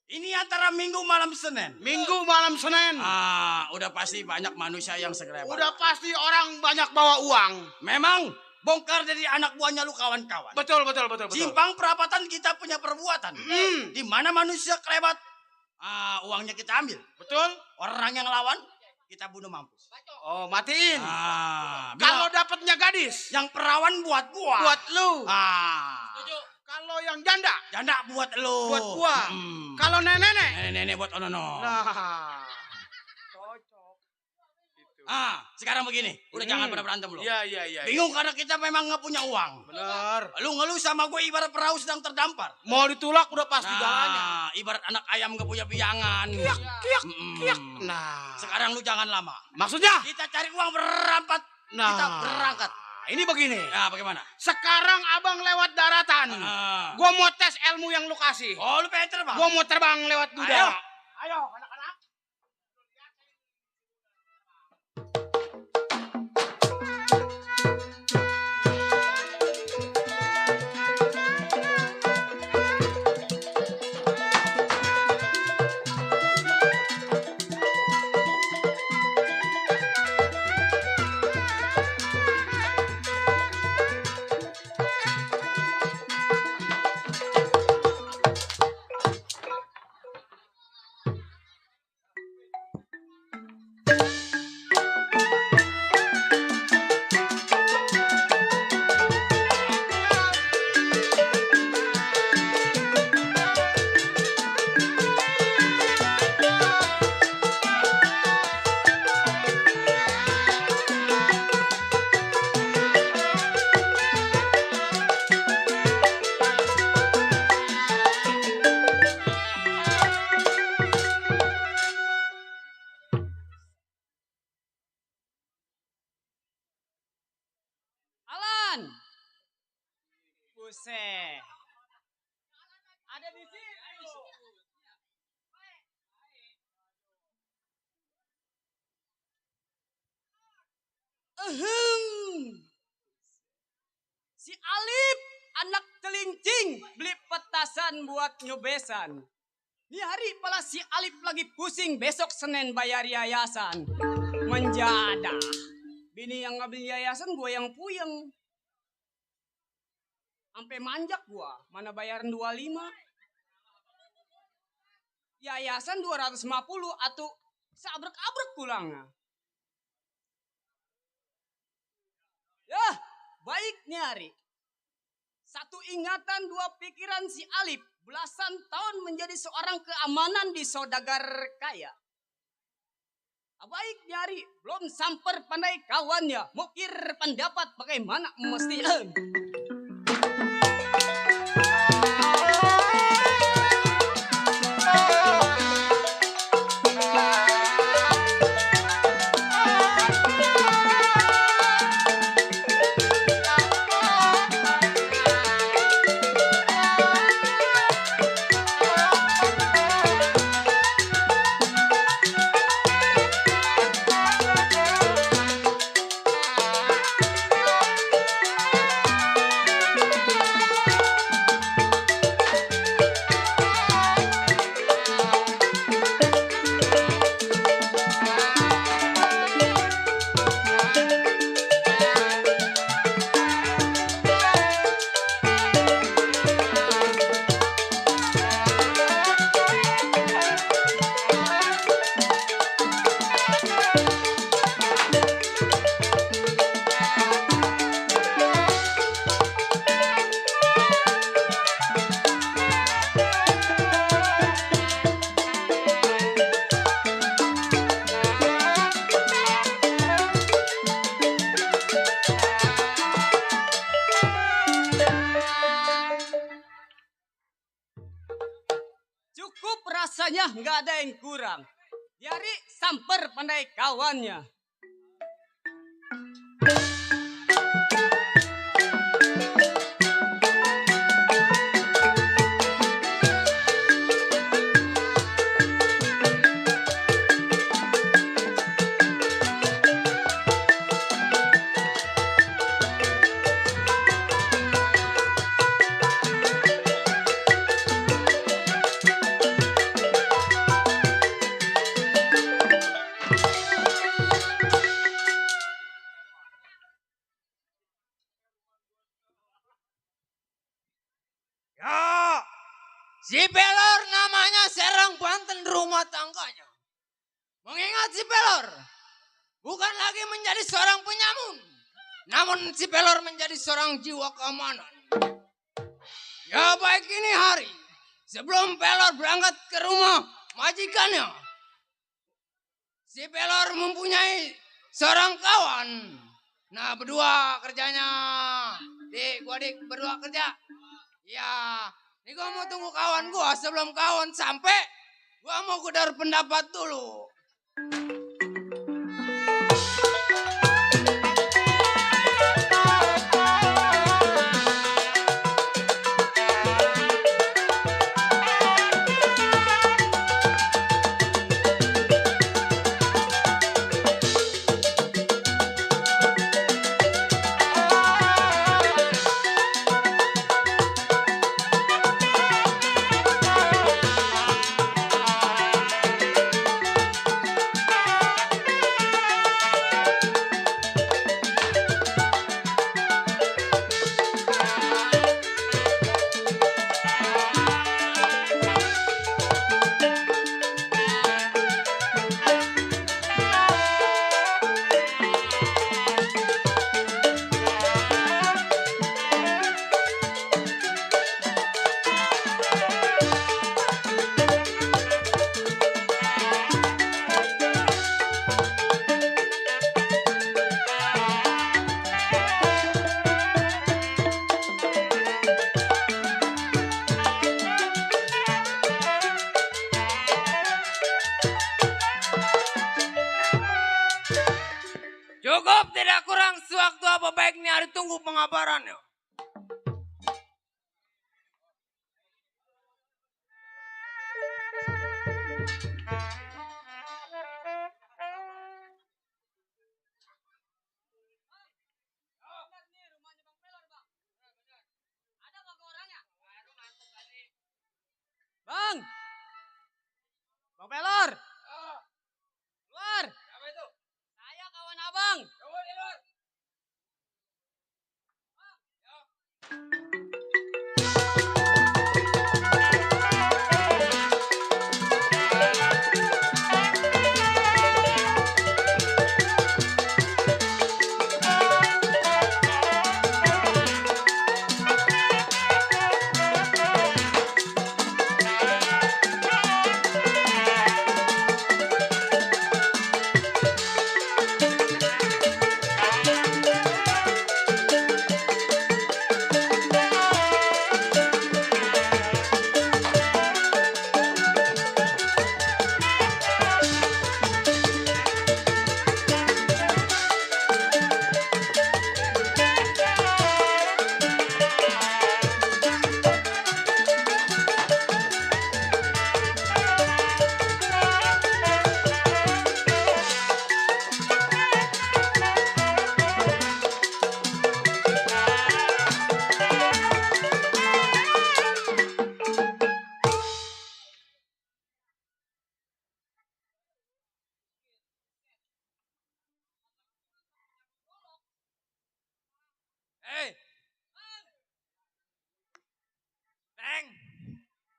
Ini antara Minggu malam Senin. Minggu malam Senin. Ah, udah pasti banyak manusia yang segera. Udah pasti orang banyak bawa uang. Memang bongkar dari anak buahnya lu kawan-kawan. Betul. Simpang perapatan kita punya perbuatan. Di mana manusia kelebat, uangnya kita ambil. Betul. Orang yang lawan kita bunuh mampus. Oh, matiin. Kalau Kalau dapatnya gadis, yang perawan buat gua. buat lu. Setuju. Kalau yang janda, Janda buat lu. buat gua. Kalau nenek. Nenek buat Onono. Nah. Cocok. Gitu. Sekarang begini. Udah jangan pada berantem lu. Iya. Bingung karena kita memang nggak punya uang. Bener. Lu ngeluh sama gue ibarat perahu sedang terdampar. Mau ditulak udah pasti galanya. Ibarat anak ayam nggak punya biangan. Kiak. Nah. Sekarang lu jangan lama. Maksudnya? Kita cari uang berampat. Nah. Kita berangkat. Ini begini. Ya bagaimana? Sekarang abang lewat daratan. Gua mau tes ilmu yang lu kasih. Oh lu pengen terbang? Gua mau terbang lewat udara. Ayo, anak-anak. Alan. Buset. Ada di situ. Si Alip, anak kelincing, beli petasan buat nyobesan. Di hari pala si Alip lagi pusing, besok Senin bayar yayasan. Menjadah. Bini yang ngambil yayasan, gue yang puyeng. Sampai manjak gue, mana bayaran 25. Yayasan 250 atau seabrek-abrek pulang. Ya, baik nyari. Satu ingatan, dua pikiran si Alip. Belasan tahun menjadi seorang keamanan di saudagar kaya. Baik nyari, belum samper pandai kawannya. Mukir pendapat bagaimana mesti. Cukup rasanya, nggak ada yang kurang. Jadi samper pandai kawannya. Ya, si Pelor namanya serang Banten rumah tangganya. Mengingat si Pelor bukan lagi menjadi seorang penyamun, namun si Pelor menjadi seorang jiwa keamanan. Ya baik ini hari, sebelum Pelor berangkat ke rumah majikannya, si Pelor mempunyai seorang kawan. Nah berdua kerjanya, gua berdua kerja. Ya, ini gua mau tunggu kawan gua. Sebelum kawan sampai, gua mau kudar pendapat dulu. Cukup, tidak kurang sewaktu apa baiknya ditunggu pengabarannya. Bang. Eh. Teng.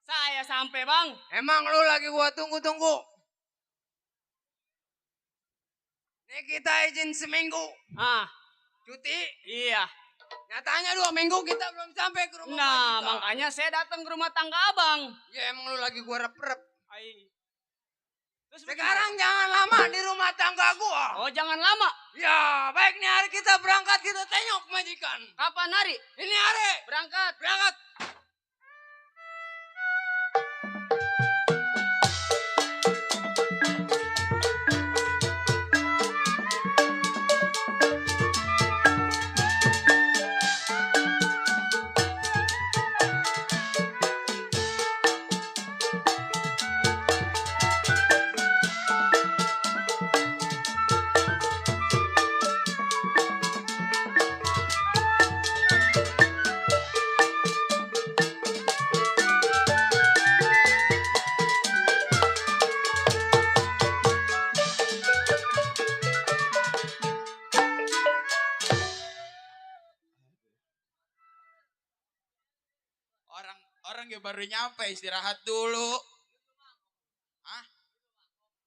Saya sampai, Bang. Emang lu lagi gua tunggu-tunggu. Nih kita izin seminggu. Ah, Cuti. iya. Nyatanya 2 minggu kita belum sampai ke rumah Nah, kita. makanya saya datang ke rumah tangga Abang. Ya emang lu lagi gua rep-rep. Ai. Terus Sekarang jangan lama di rumah tangga gua. Oh, jangan lama. Ya, baik nih hari kita berangkat kita tengok majikan. Kapan hari? Ini hari. Berangkat. Berangkat. Orang yang baru nyampe istirahat dulu. Hah?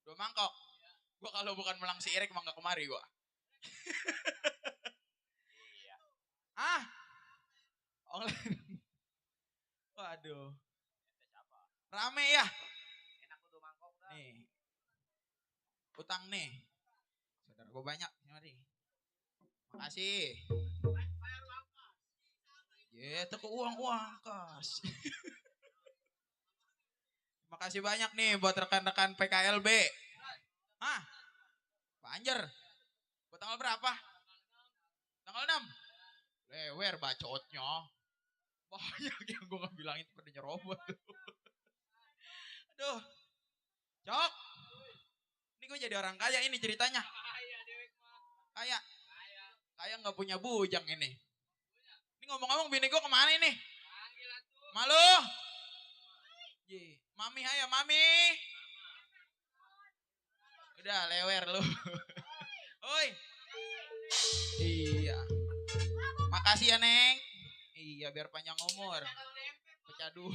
2 mangkok. Gua kalau bukan melang si Erik mah gak kemari gua. Iya. Ah? Waduh. Rame ya? Nih. Utang nih. Saudara gua banyak. Mari. Makasih. Ya, itu ke uang kas. Makasih banyak nih buat rekan-rekan PKLB. Hah? Pak Anjer. Buat tanggal berapa? Tanggal 6. Lewer bacotnya. Banyak yang gue gak bilangin pada nyerobot. Aduh. Cok. Ini gue jadi orang kaya ini ceritanya. Kaya. Kaya gak punya bujang ini. Ini ngomong-ngomong bini gue kemana ini? Malu. Mami ayo mami. Udah lewer lu. Oi. Iya. Makasih ya Neng. Iya biar panjang umur. Pecah dua.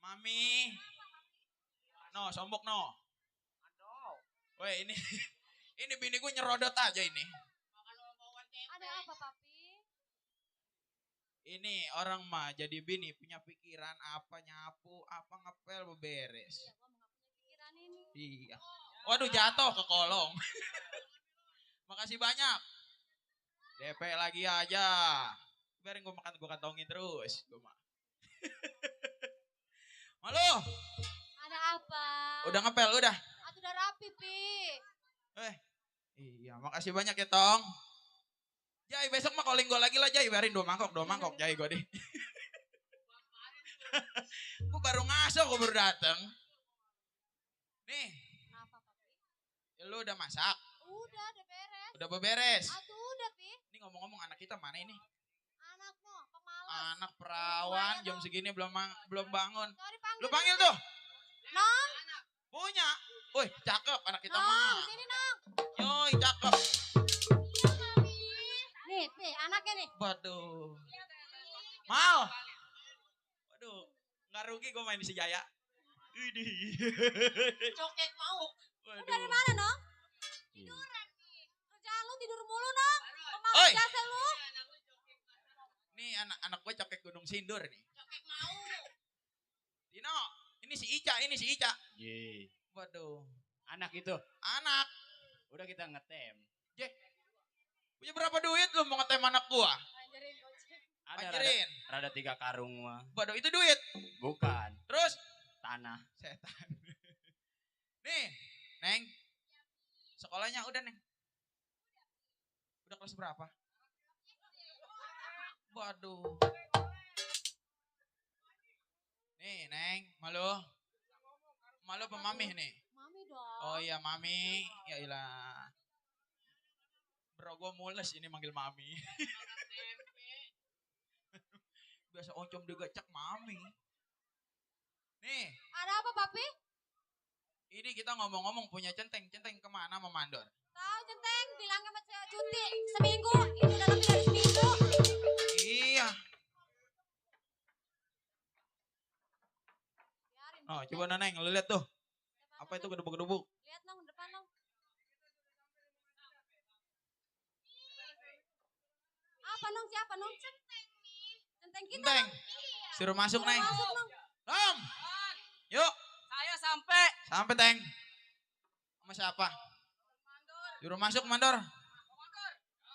Mami. No sombok no. Woi ini bini gue nyerodot aja ini. Ada apa, Papi? Ini orang mah jadi bini punya pikiran apa nyapu, apa ngepel beberes. Iya, gua nggak punya pikiran ini. Iya. Waduh jatuh ke kolong. Makasih banyak. DP lagi aja. Biarin gue makan, gue kantongin terus. Gue mah. Malu. Ada apa? Udah ngepel, udah. Atuh udah rapi, Pi. Iya, makasih banyak ya Tong. Jai besok mah calling gue lagi lah Jai. Biarin 2 mangkok Jai gue deh. Gue baru ngaso, gue baru dateng. Nih. Apa, Papi? Ya, lu udah masak? Udah beres. Udah beberes? Atuh udah, Pi. Ini ngomong-ngomong anak kita mana ini? Anak no, pemalas. Anak perawan jam segini belum bangun. Sorry, panggil. Lu panggil tuh. Nong. Punya. Woi, cakep anak kita Nong, mah. sini Nong. Yoi, cakep. Nih, anaknya nih. Waduh. Mal. Waduh, nggak rugi gue main di Sejaya. Widih. Coket mau. Lu dari mana Nong? Tiduran nih. Kerjaan lu tidur mulu Nong. Oi. Pemalas jasa lu. Nih anak gue cokek Gunung Sindur nih. Coket mau. Dino, ini si Ica, ini si Ica. Ye. Waduh, Anak itu. anak. Udah kita ngetem. Punya berapa duit lu mau ngetem anak gua? Ada Anjirin. rada 3 karung mah. Waduh, itu duit. Bukan. Terus, Tanah. setan. Nih, Neng. Sekolahnya udah, Neng. Udah kelas berapa? Waduh. Nih, Neng, malu. Malu apa Mami nih? Mami dong. Oh iya, Mami. Ya ilah. Bro, gue mules ini manggil Mami. Biasa oncom juga cek Mami. Nih, Ada apa Papi? ini kita ngomong-ngomong punya centeng. Centeng kemana sama Mandor? Tahu centeng, bilangnya sama cewek cuti seminggu. Ini udah lebih dari seminggu. Iya. Biarin. Oh, coba Neng, lu lihat tuh. Apa itu gedubuk-gedubuk? Lihat Nong, depan Nong. Apa Nong? Siapa Nong? Centeng nih. Centeng kita. Centeng. Nong. Suruh masuk, Suruh Neng. masuk Nong. Nom. Yuk, Saya sampai. sampai, Teng. Sama siapa? Suruh masuk, Mandor.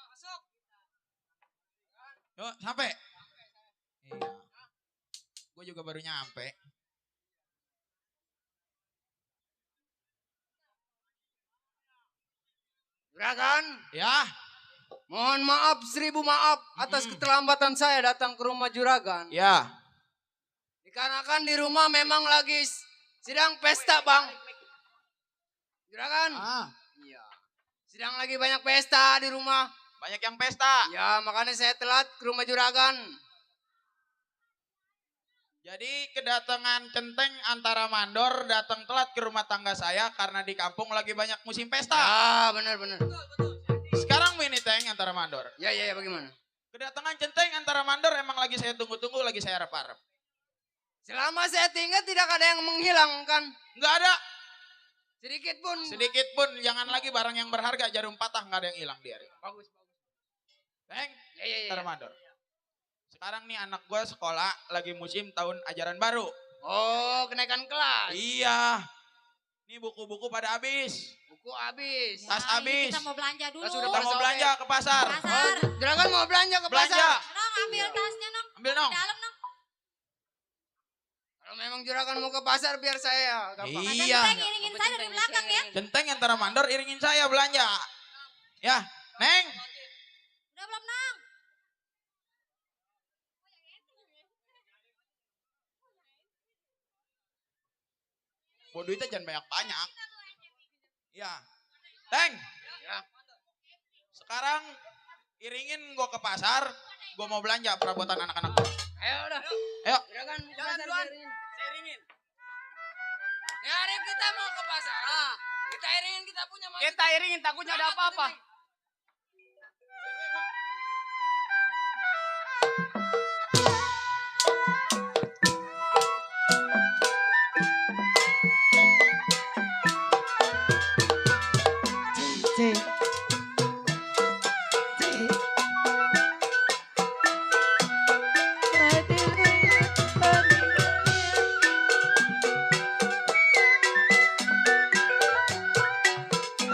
Masuk. Yuk, sampai. Iya. Gue juga baru nyampe. Juragan, Ya, mohon maaf 1000 maaf atas keterlambatan saya datang ke rumah Juragan. ya. Dikarenakan di rumah memang lagi sedang pesta, Bang. Juragan? Ah, Iya. Sedang lagi banyak pesta di rumah. banyak yang pesta. Ya, makanya saya telat ke rumah Juragan. Jadi kedatangan centeng antara Mandor datang telat ke rumah tangga saya karena di kampung lagi banyak musim pesta. Ah, benar. Sekarang mini Teng antara Mandor. Ya, bagaimana? Kedatangan centeng antara Mandor emang lagi saya tunggu-tunggu, lagi saya harap-harap. Selama saya tinggal tidak ada yang menghilangkan. Nggak ada, Sedikit pun. sedikit pun, jangan lagi barang yang berharga, jarum patah nggak ada yang hilang dia. Bagus. Teng, Ya. antara Mandor. Sekarang nih anak gue sekolah lagi musim tahun ajaran baru. Oh, kenaikan kelas. Iya. Nih buku-buku pada habis. Buku habis. Tas Nah, ini habis. Kita mau belanja dulu. Tas udah Kita mau belanja ke pasar. Pasar. Juragan mau belanja ke Belanja. pasar. Nong, ambil tasnya Nong. Ambil dong. Dalam Nong. Kalau memang Juragan mau ke pasar biar saya gampang. Iya. Centeng iringin saya dari belakang ya. Centeng antara Mandor iringin saya belanja. Ya, Neng. Udah belum Nong? Bawa duitnya jangan banyak-banyak. Ya. Teng. Ya. Sekarang iringin gua ke pasar. Gua mau belanja perabotan anak-anak gua. Ayo udah. Ayo. Juragan mau ke Jalan pasar duluan. biar ini. Saya ringin. Ya, Arif kita mau ke pasar. Kita iringin kita punya mobil. Kita iringin takutnya ada apa-apa.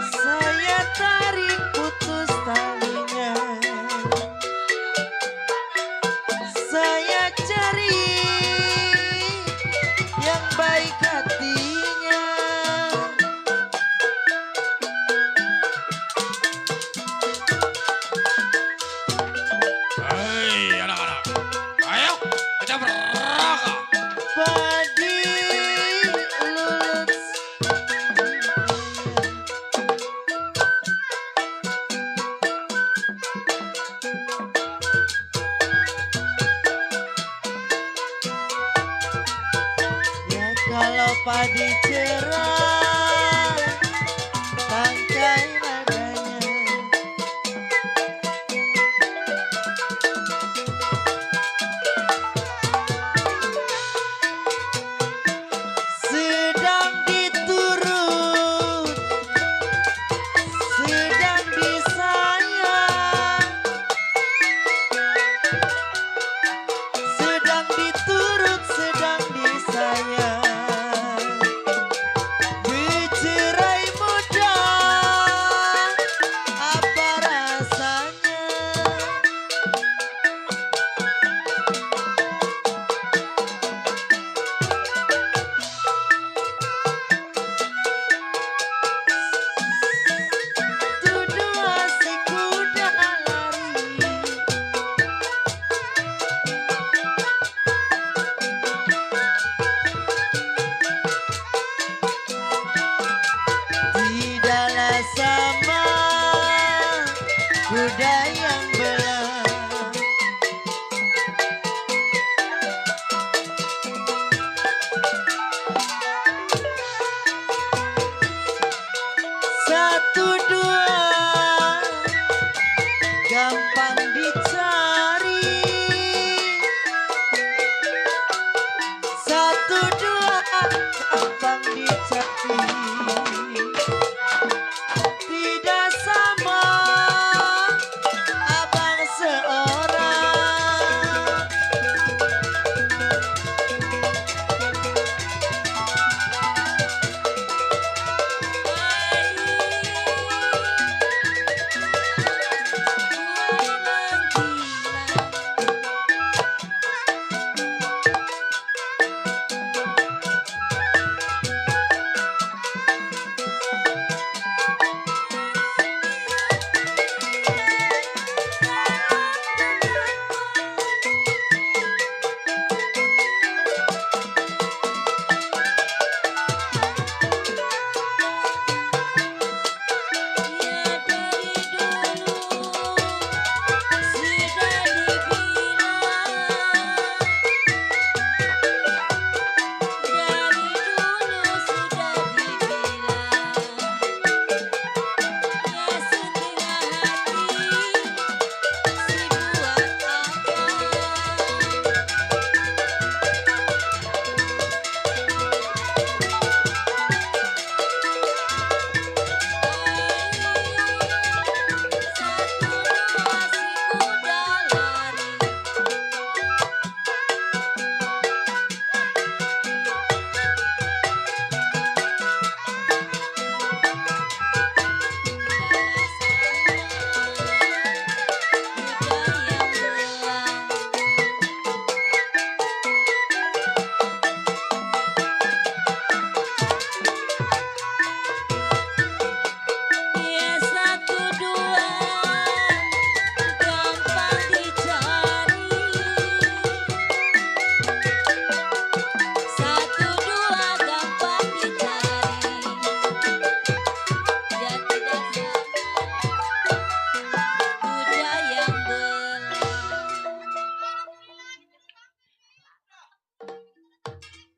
Saya tarik putus talinya, saya cari yang baik hatinya. Hei anak-anak, ayo kita berangkat. Padi lulus. Ya kalau padi cerah Satu dua gampang dicari. Satu dua gampang dicari. Tidak sama abang seorang.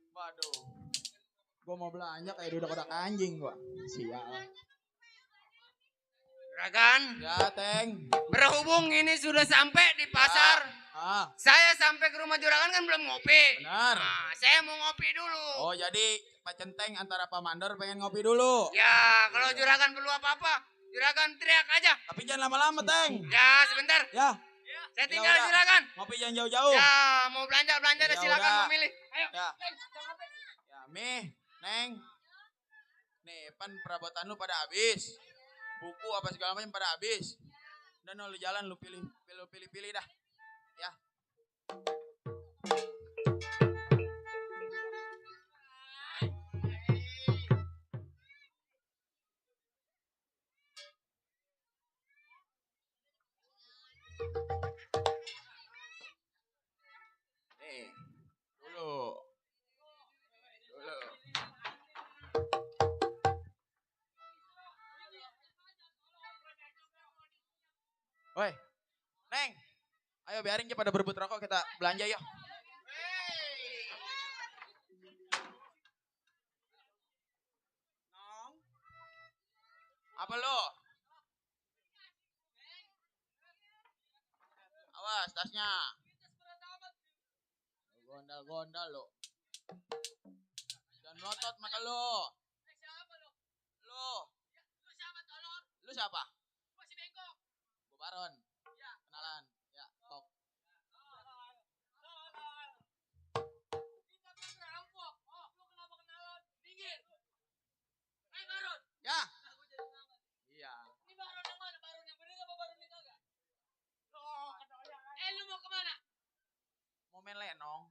Waduh. Gua mau belanja kayak dudak-dudak anjing gua. Sial. Juragan, Ya, Teng. berhubung ini sudah sampai di pasar. Saya sampai ke rumah Juragan kan belum ngopi. Benar. Nah, saya mau ngopi dulu. Oh, jadi Pak Centeng antara Pak Mandor pengen ngopi dulu. Ya, kalau Juragan perlu apa-apa, Juragan teriak aja. Tapi jangan lama-lama, Teng. Ya, sebentar. Ya. Saya tinggal udah. Juragan. Ngopi jangan jauh-jauh. Ya, mau belanja-belanja Ya deh silakan udah. mau milih. Ayo. Ya. Neng, jangan ngopi. Ya, Mi, Neng. Nih, pan perabotan lu pada habis. Buku apa segala macam pada habis. Dan lu jalan lu pilih dah. Ya. Nih, dulu. Woi, Neng, ayo biarin dia pada berebut rokok, kita belanja yuk. Apa lo? Awas tasnya. Gondal-gondal lo. Jangan ngotot mata lo. Lu siapa? Gue Baron. Kenalan. Ya, tok. Ya. Iya. Ini Baron yang mana? Baron yang bener apa Baron yang kagak? Lu mau kemana? Mau main lenong.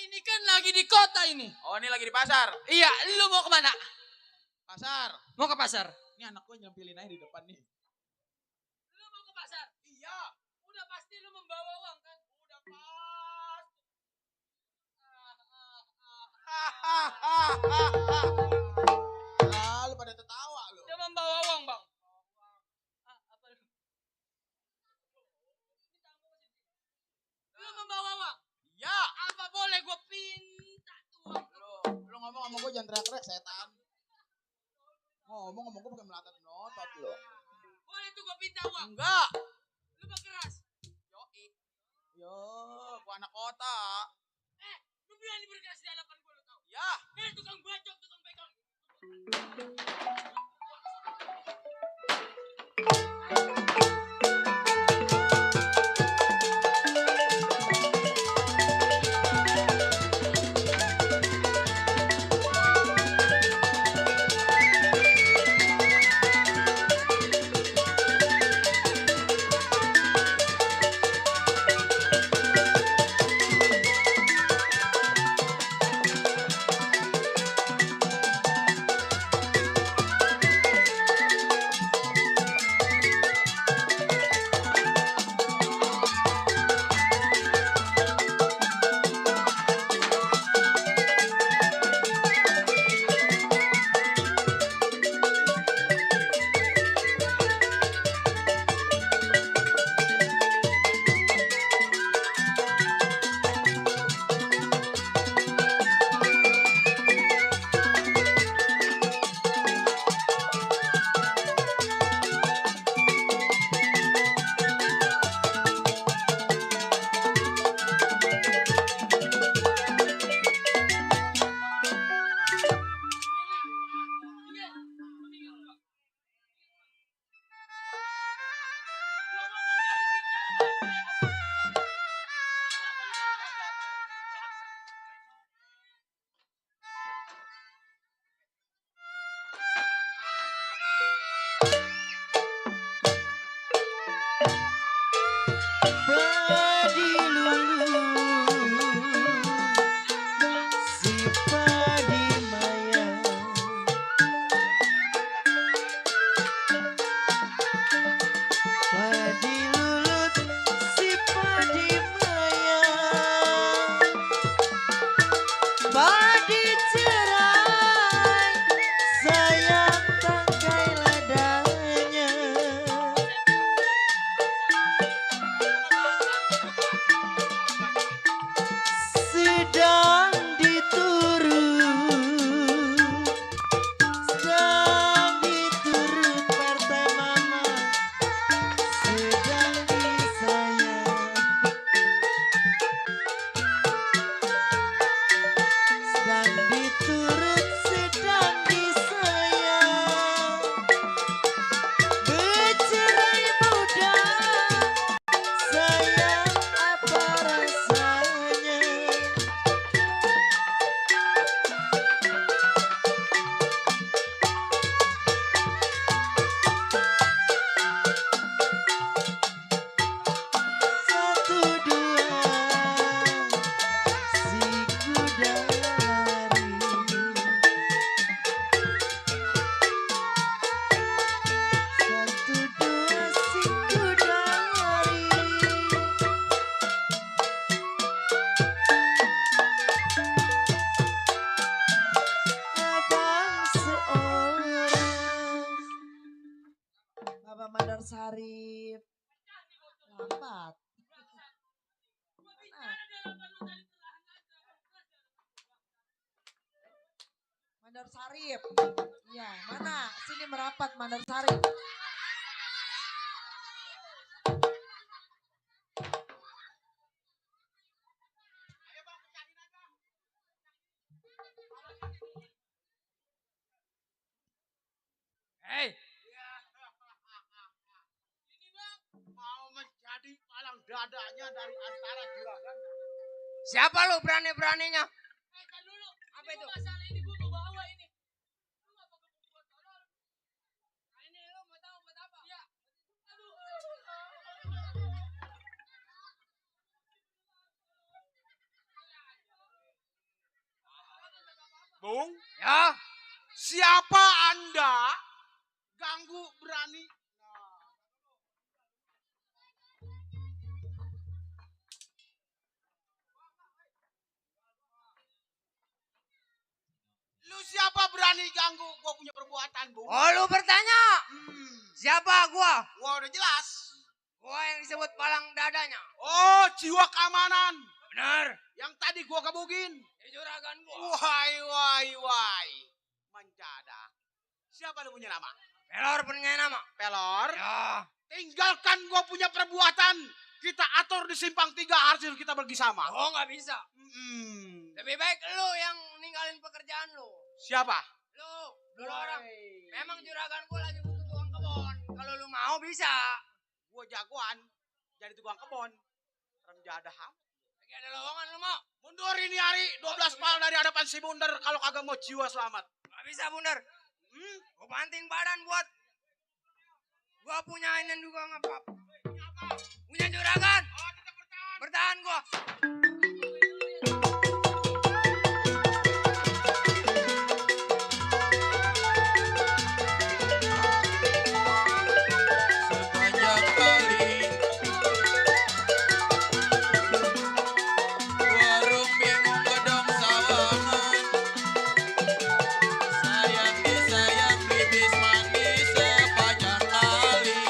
Ini kan lagi di kota ini. Oh, ini lagi di pasar. Iya, lu mau kemana? Pasar. Mau ke pasar? Ini anak gue nyempilin aja di depan nih. Lu mau ke pasar? Iya. Udah pasti lu membawa uang kan? Udah pas. Ah, lu pada tertawa lu. Udah membawa uang, Bang. Apa lu? Lu membawa uang? Ya. Apa boleh gue pinta tuh uang? Lu sama gue jangan teriak-teriak setan. Ngomong gue pakai melatih notot lo. Boleh tuh gue minta uang. Enggak. Lu berkeras. Yo, gue anak kota. Lu berani berkeras di hadapan gue, lu tau? Ya. Tukang bacok, tukang begal. Sarip. Lambat. Mandor Sarip. Iya, mana? Sini merapat Mandor Sarip. Hei, Mau menjadi palang dadanya dari antara juragan. siapa lu berani-beraninya? Tar dulu. Apa itu? Masalah ini gue mau bawa ini. Lu gak pakai buat tolol. Nah, ini lu mau tahu buat apa? Ya. Aduh. Bung, Ya, siapa Anda ganggu berani? Lu siapa berani ganggu gua punya perbuatan, Bung? oh lu bertanya. Siapa gua? Gua udah jelas. Gua yang disebut palang dadanya. Oh, jiwa keamanan. Benar. Yang tadi gua gebugin. Jadi juragan gua. Wai. Menjadak. Siapa lu punya nama? Pelor punya nama. Pelor? Ya. Tinggalkan gua punya perbuatan. Kita atur di simpang 3 hasil kita pergi sama. Oh nggak bisa. Lebih baik lu yang ninggalin pekerjaan lu. Siapa? Lu orang. Memang juragan gua lagi butuh tukang kebun. Kalau lu mau bisa. Gua jagoan. Jadi tukang kebun. Remjadah amat. Lagi ada lowongan lu mau. Mundur ini hari 12 pal dari hadapan si Bundar kalau kagak mau jiwa selamat. Gak bisa Bundar. Gua banting badan buat. Gua punya ini juga ngapap. Punya juragan. Oh, tetap bertahan. Bertahan gua. Sepanjang kali warung bingung gedong sawangan, sayang disayang bibis manis sepanjang kali.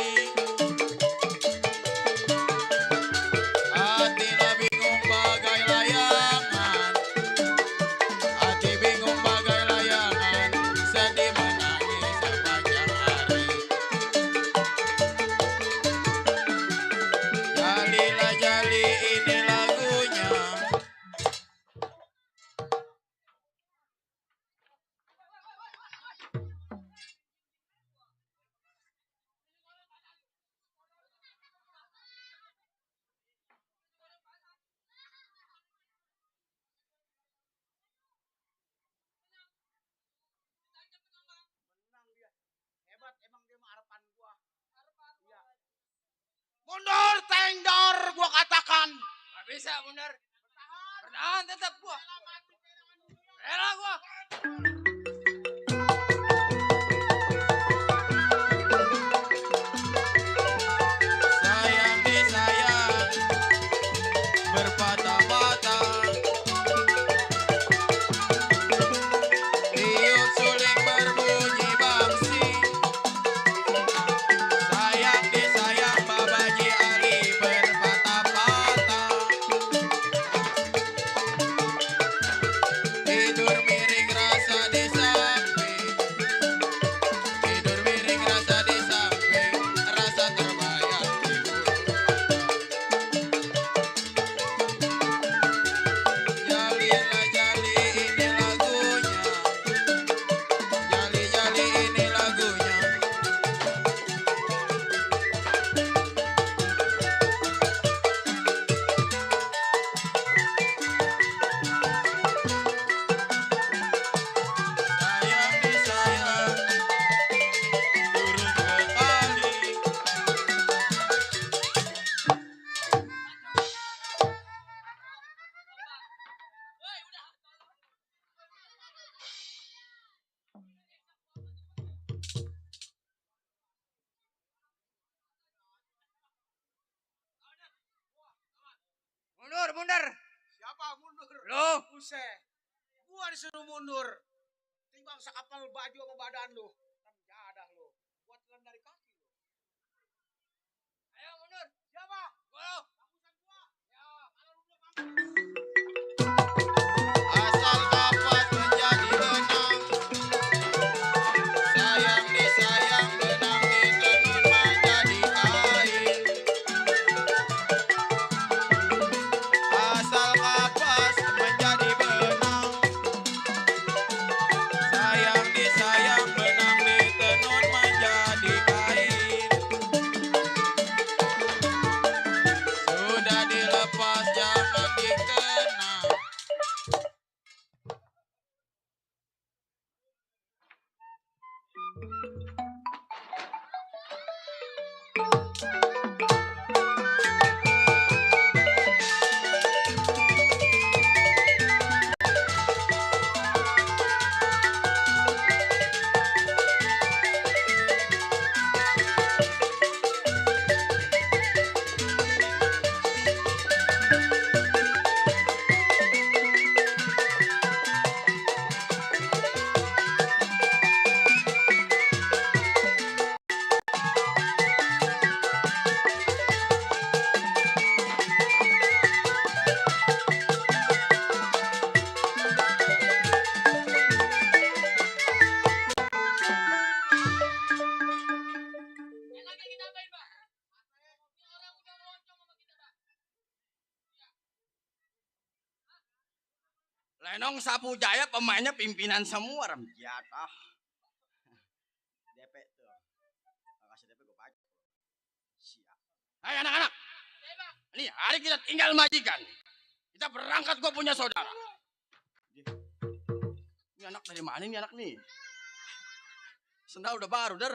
Hatinya bingung bagai layangan, hati bingung bagai layangan, sedih menangis sepanjang hari. Jalilah jali ini lagunya. Hebat emang dia mah harapan gua. Iya. Mundur, tengdor gua katakan. Gak bisa Bundar. Bertahan tetap gua. Rela gua. Sayang disayang berpatah-patah, tiup suling berbunyi bangsi. Sayang disayang babaji Ali berpatah-patah, tidur miring rasa di samping, tidur miring rasa di samping, rasa terbayang di bulu mata. Jalilah jali ini lagunya, jali-jali ini lagunya. Sayang disayang turun ke kali. Mundur Bundar. Siapa mundur? Lu. Buset. Gua disuruh mundur. Timbang sekapal baju sama badan lu. Remjadah lu. Gua telan dari kaki lu. Ayo mundur. Siapa? Gua lu. Kampusan gua. Ya, kalau lu belum mampu. Asal kapas menjadi benang, sayang disayang benang ditenun menjadi kain. Asal kapas menjadi benang, sayang disayang benang ditenun menjadi kain. Sudah dilepas jangan dikenang. Lenong Sapu Jaya pemainnya pimpinan semua Ramjata. DP tuh. Kasih DP gue pajak. Siap. Hai anak-anak. Nih hari kita tinggal majikan. Kita berangkat gue punya saudara. Ini anak dari mana nih anak nih? Sendal udah baru der.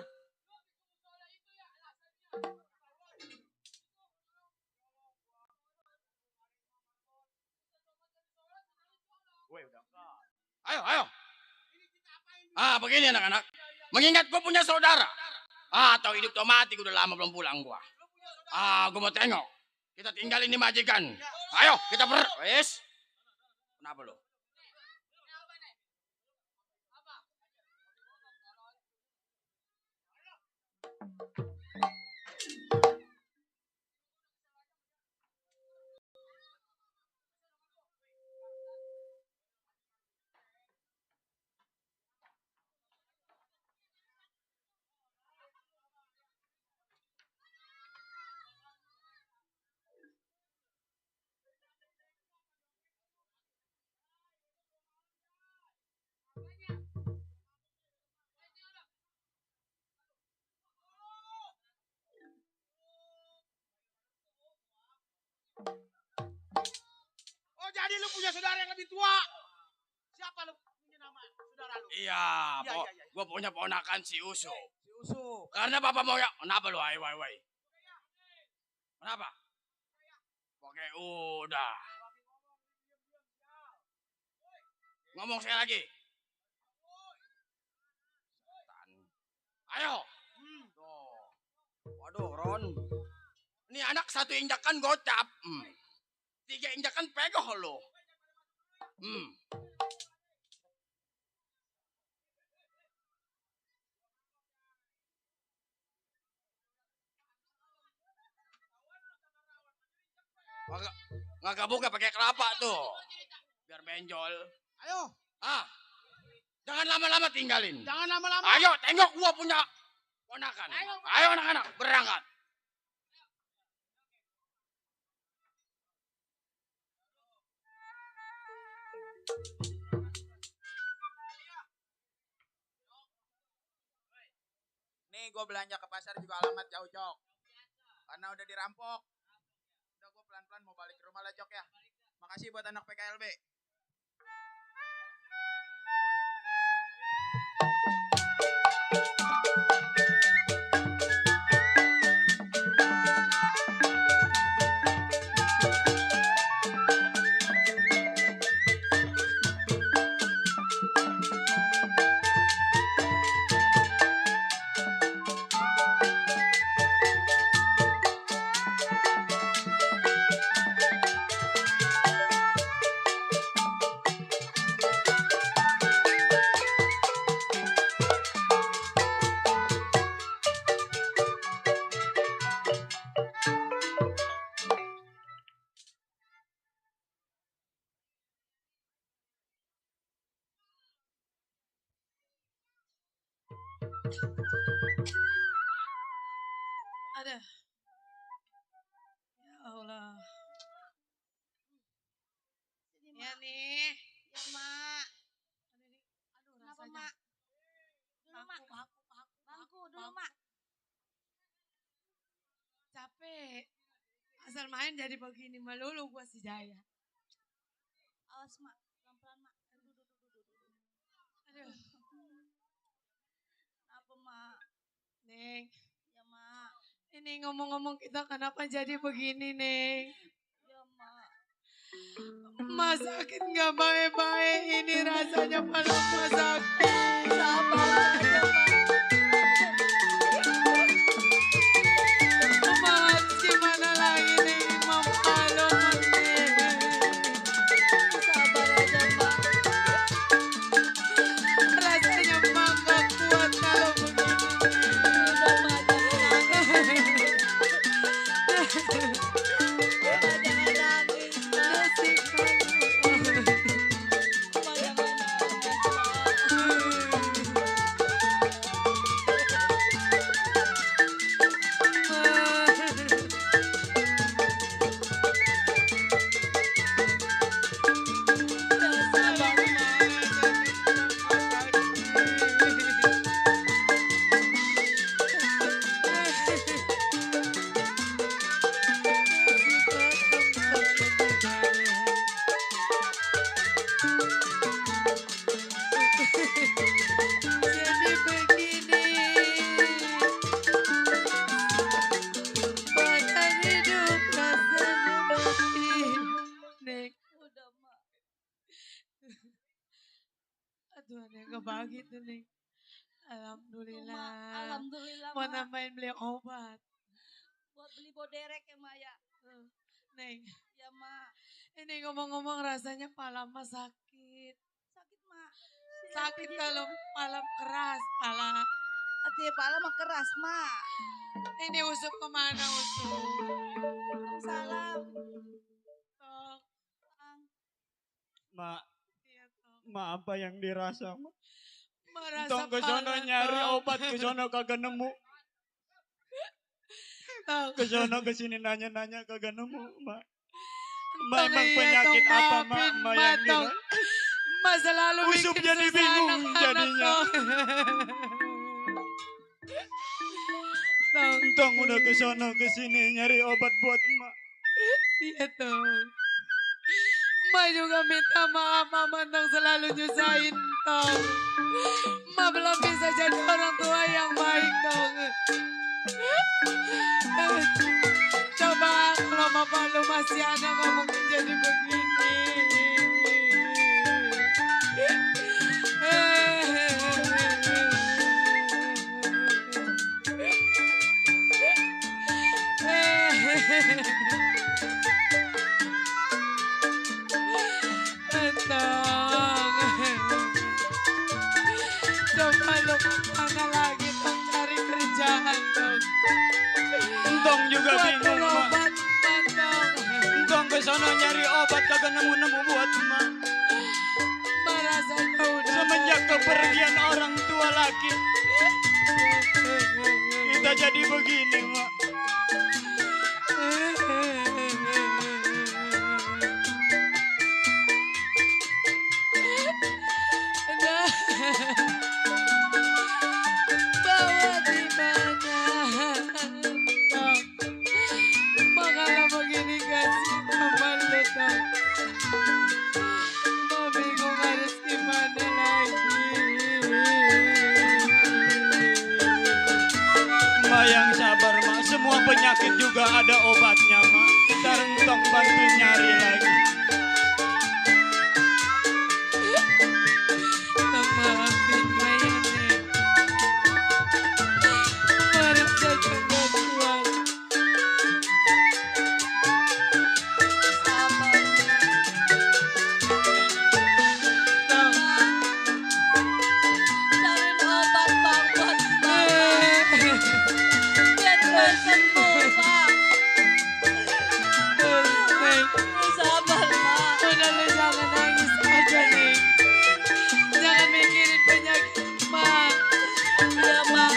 Ayo. Begini anak-anak. Mengingat gue punya saudara. Atau hidup tuh mati, gue udah lama belum pulang gue. Gue mau tengok. Kita tinggal ini majikan. Ayo, kita wes. Kenapa lo? Oh jadi lu punya saudara yang lebih tua? Siapa lu punya nama saudara lu? Iya, gue punya ponakan si Usu. Si Usu. Karena bapak mau ya, kenapa lu? Wai. Kenapa? Pakai udah. Ngomong saya lagi. Ayo. Tuh. Waduh, Ron. Ini anak satu injakan gocap. 3 injakan pegoh lo. Nggak buka pakai kelapa tuh. Biar benjol. Ayo. Jangan lama-lama tinggalin. Jangan lama-lama. Ayo, tengok gua punya ponakan. Ayo anak-anak, berangkat. Nih gue belanja ke pasar juga alamat jauh Cok. Karena udah dirampok. Udah gue pelan-pelan mau balik ke rumah lah Cok ya. Makasih buat anak PKLB. Ada. Ya Allah. Ya nih. Ya, Mak. Aduh, Kenapa, rasanya. Mak? Dulu, Mak. Bangku dulu, Mak. Capek. Asal main jadi begini melulu gua si Jaya. Awas, Mak. Pelan-pelan, Mak. Aduh. Kenapa, Mak? Neng. Ya, Mak. Ini ngomong-ngomong kita kenapa jadi begini, Neng? Ya, Mak. Mas sakit nggak baik-baik, ini rasanya malah mas sakit. Sabar aja, Mak. Mau gimana lagi nih, Imam Alom nih. Sabar aja, Mak. Rasanya Mak nggak kuat kalau begini. Udah, Mak. Jangan nangis. Mak, jangan nangis, Mak. Nasib kamu. Mak, jangan nangis, Mak. gitu nih. Alhamdulillah. Alhamdulillah, Mau Mak. nambahin beli obat. Buat beli boderek ya, Mak ya. Neng, Ya, Mak. ini ngomong-ngomong rasanya pala mah sakit. Sakit, Mak. Sakit kalau pala keras, pala. Hati pala mah keras, Mak. Ini usuk kemana usuk? Waalaikumsalam. Tong, Mak, iya tong. mak apa yang dirasa, mak? Merasa Tong ke sono pala, nyari Tong. obat, ke sono kagak nemu. Tong. Ke sono ke sini nanya-nanya kagak nemu, mak. Tong, Mak emang iya, penyakit Tong, apa, mak? maafin, Mak Mak, yang Tong. dirasa? Masa lalu Usup bikin jadi susah bingung anak-anak, jadinya. Tong. Tong, Tong udah ke sono ke sini nyari obat buat emak. iya Tong. Ma juga minta maaf Mama Tong selalu nyusahin Tong. Ma belum bisa jadi orang tua yang baik Tong. Coba kalau Bapak lu masih ada gak mungkin jadi begini. Coba lu mana lagi Tong cari kerjaan Tong. Entong juga Buat bingung, mak. berobat Tong. Entong ke sono nyari obat kagak nemu-nemu buat emak. Merasanya udah Semenjak kepergian orang tua laki, kita jadi begini, mak. Bawa di mana Tong. Makanya begini kasih sama lu Tong. Ma bingung harus gimana lagi. Mak yang sabar, mak. Semua penyakit juga ada obatnya, mak. Ntar entong bantu nyari lagi. Tong maafin Maya Nek. Marah saja gak kuat. Tong. Cariin obat, Bang, buat Bang. Biar gue sembuh, Bang. Neng, Sabar, Mak. udah lu jangan nangis aja nih. Jangan mikirin penyakit Mak. Iya, Mak.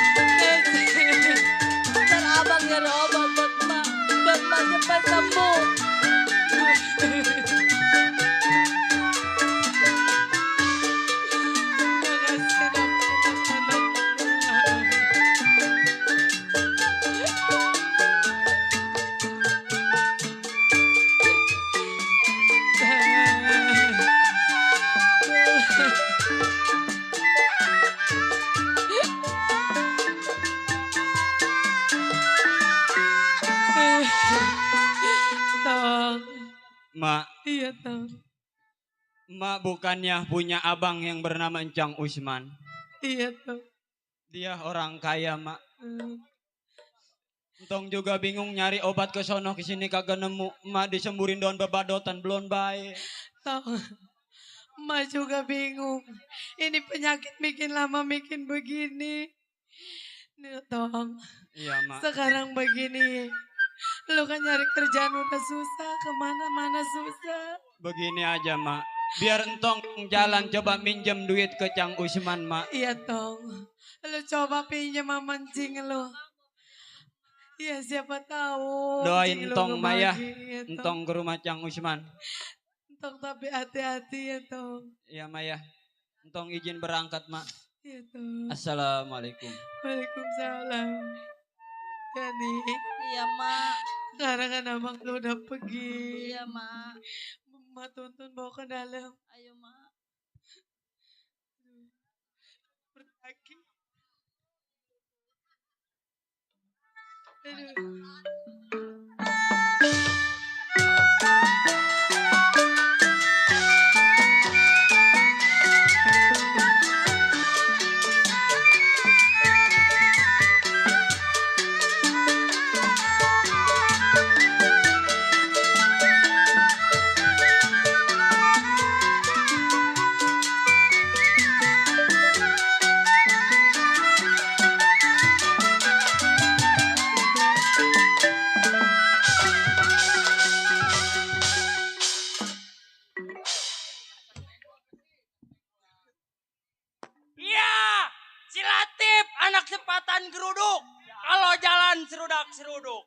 Ntar abang nyari obat buat Mak. Biar Mak cepat sembuh. Makasih Tong, Mak, iya Tong, mak bukannya punya abang yang bernama Encang Usman. iya Tong. Dia orang kaya, mak. Hmm. Entong juga bingung nyari obat ke sono ke sini kagak nemu. Mak disemburin daun bebadotan belum baik. Tong, Ma juga bingung. Ini penyakit bikin lama bikin begini. Nih Tong, Iya, mak. sekarang begini. Lu kan nyari kerjaan udah susah, kemana-mana susah. Begini aja, mak. Biar entong jalan coba minjem duit ke Cang Usman, mak. Iya Tong, lu coba pinjam sama mancing lu. Iya siapa tahu. Doain mancing lu entong, mak ya. ngebagi, iya, Tong. Entong ke rumah Cang Usman. Tong tapi hati-hati ya Tong. Iya, mak ya. Entong izin berangkat, mak. Iya Tong. Assalamualaikum. Waalaikumsalam. Yani, Iya, Mak. sekarang kan abang lu udah pergi. Iya, Mak. Mama tuntun bawa ke dalam. Ayo, Mak. Pergi. Aduh. jalan geruduk. Kalau jalan serudak-seruduk.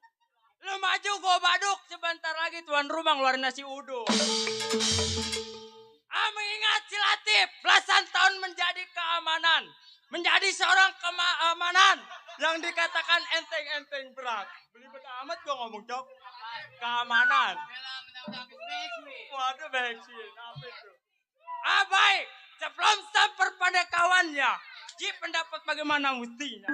Lu maju gua baduk, sebentar lagi tuan rumah ngeluarin nasi uduk. Mengingat si Latif, belasan tahun menjadi keamanan. Menjadi seorang keamanan yang dikatakan enteng-enteng berat. Beli amat gua ngomong cok. Keamanan. Waduh backsin, apa itu? Baik, sebelum samper pada kawannya, Ji pendapat bagaimana mestinya?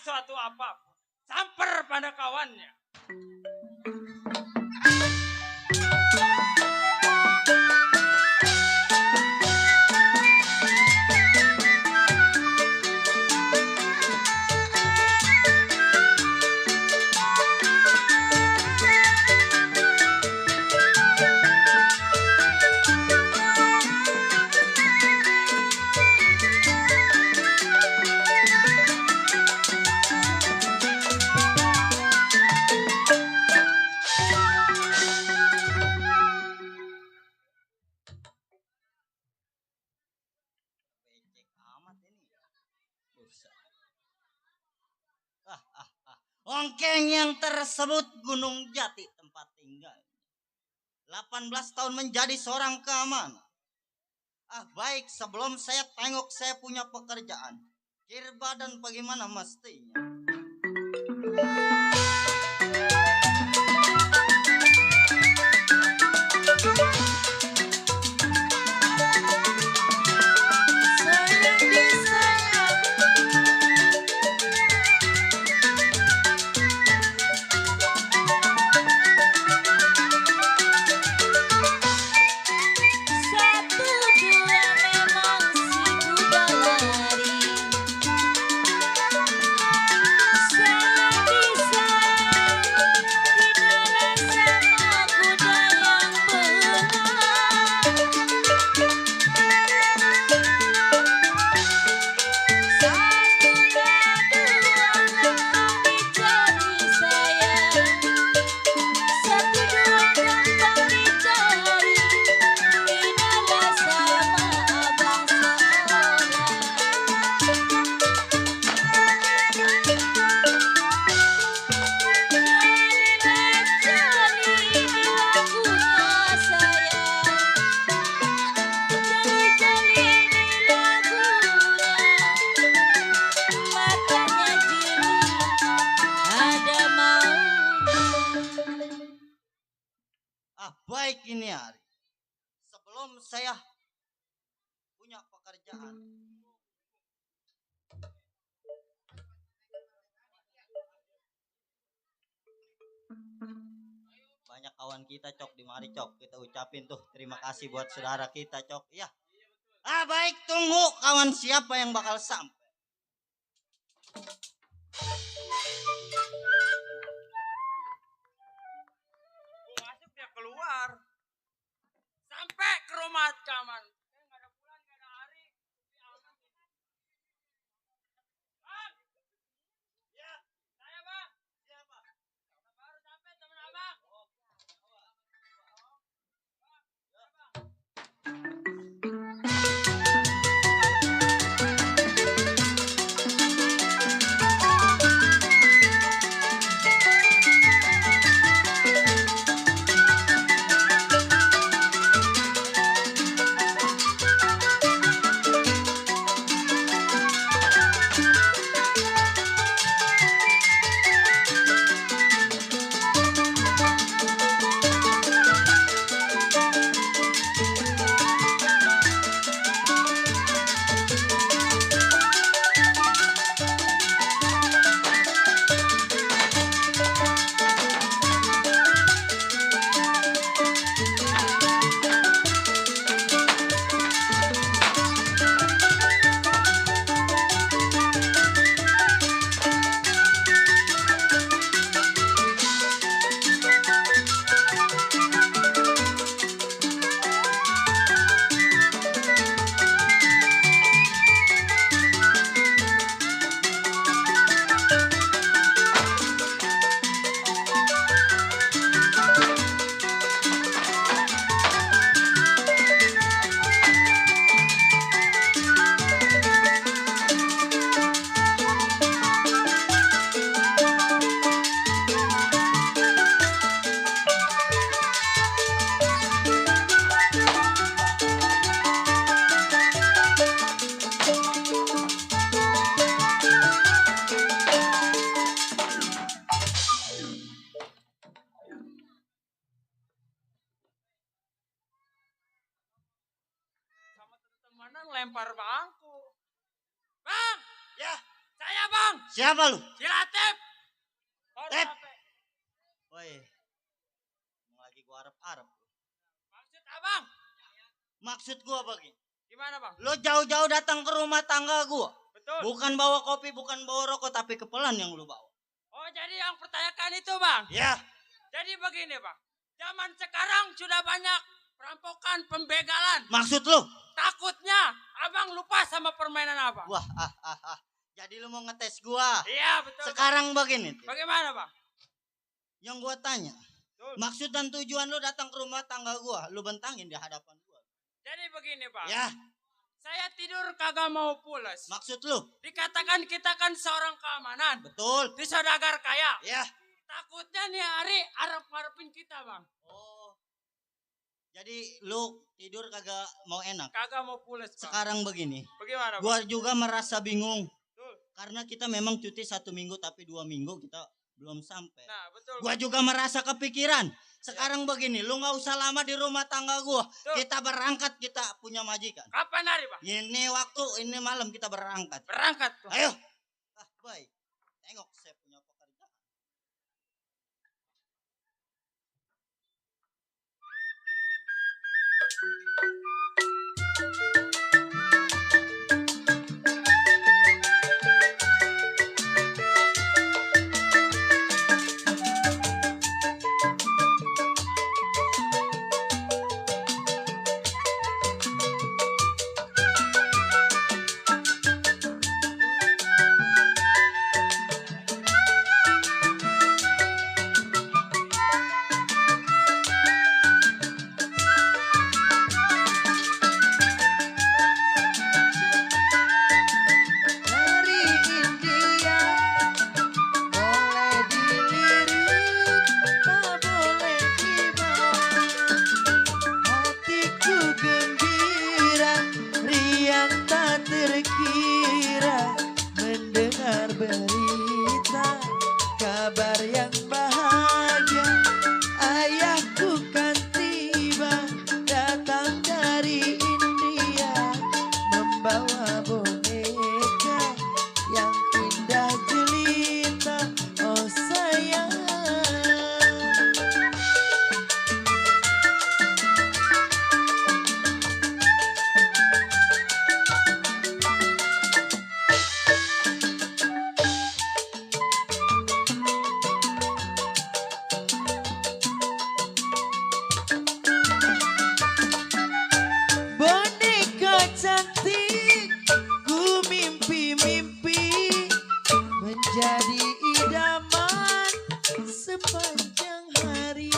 Suatu apapun samper pada kawannya. Ongkeng yang tersebut Gunung Jati tempat tinggal. 18 tahun menjadi seorang keamanan. Baik, sebelum saya tengok saya punya pekerjaan. Kir badan bagaimana mestinya? Baik ini hari. Sebelum saya punya pekerjaan. Banyak kawan kita cok di mari cok. Kita ucapin tuh terima kasih buat saudara kita cok. Ya. Baik, tunggu kawan siapa yang bakal sampai. Masuk dia keluar. Sampai ke rumah kaman. Nggak ada bulan, nggak ada hari. Bang. Ya, saya bang. Siapa? Baru sampai temen abang. lempar bangku. Bang! Ya. Saya bang! Siapa lu? Si Latif! Tep. Woi. Lagi gua arep-arep. Maksud abang? Maksud gua begini. Gimana bang? Lo jauh-jauh datang ke rumah tangga gua. Betul. Bukan bawa kopi, bukan bawa rokok, tapi kepelan yang lu bawa. Oh jadi yang pertanyakan itu bang? Ya. Jadi begini bang. Zaman sekarang sudah banyak perampokan, pembegalan. Maksud lu? Takutnya abang lupa sama permainan abang. Wah, Jadi lu mau ngetes gua? Iya betul. Sekarang begini. Bagaimana bang? Yang gua tanya. Betul. Maksud dan tujuan lu datang ke rumah tangga gua, lu bentangin di hadapan gua. Jadi begini bang. Ya. Saya tidur kagak mau pulas. Maksud lu? Dikatakan kita kan seorang keamanan. Betul. Di saudagar kaya. Ya. Takutnya nih hari arep-arepin kita bang. Oh. Jadi lu tidur kagak mau enak. Kagak mau pulas bang. Sekarang begini. Bagaimana bang? Gua juga merasa bingung. Betul. Karena kita memang cuti 1 minggu tapi 2 minggu kita belum sampai. Nah betul. Gua juga merasa kepikiran. Sekarang begini, lu nggak usah lama di rumah tangga gua. Tuh. Kita berangkat, kita punya majikan. Kapan hari bang? Ini waktu, ini malam kita berangkat. Berangkat tuh. Ayo. Baik. Tengok saya punya pekerjaan. Dari India boleh dilirik, tak boleh dibawa. Hatiku gembira, riang tak terkira mendengar berita kabar yang bahagia. Ayahku kan tiba datang dari India membawa boneka yang indah jelita. Oh sayang. Boneka cantik, ku mimpi-mimpi menjadi idaman sepanjang hari.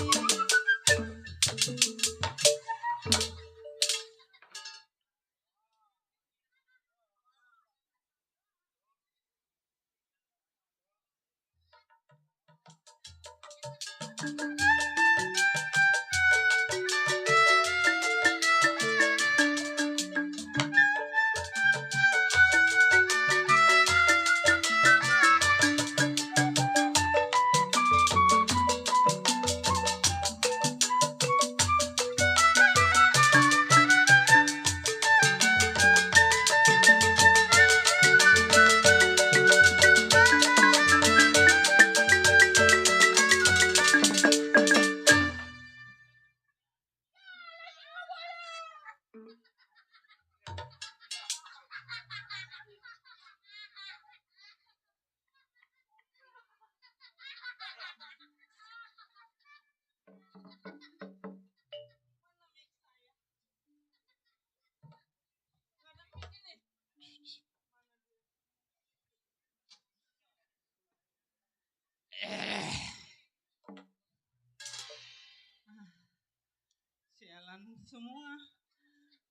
Sialan semua.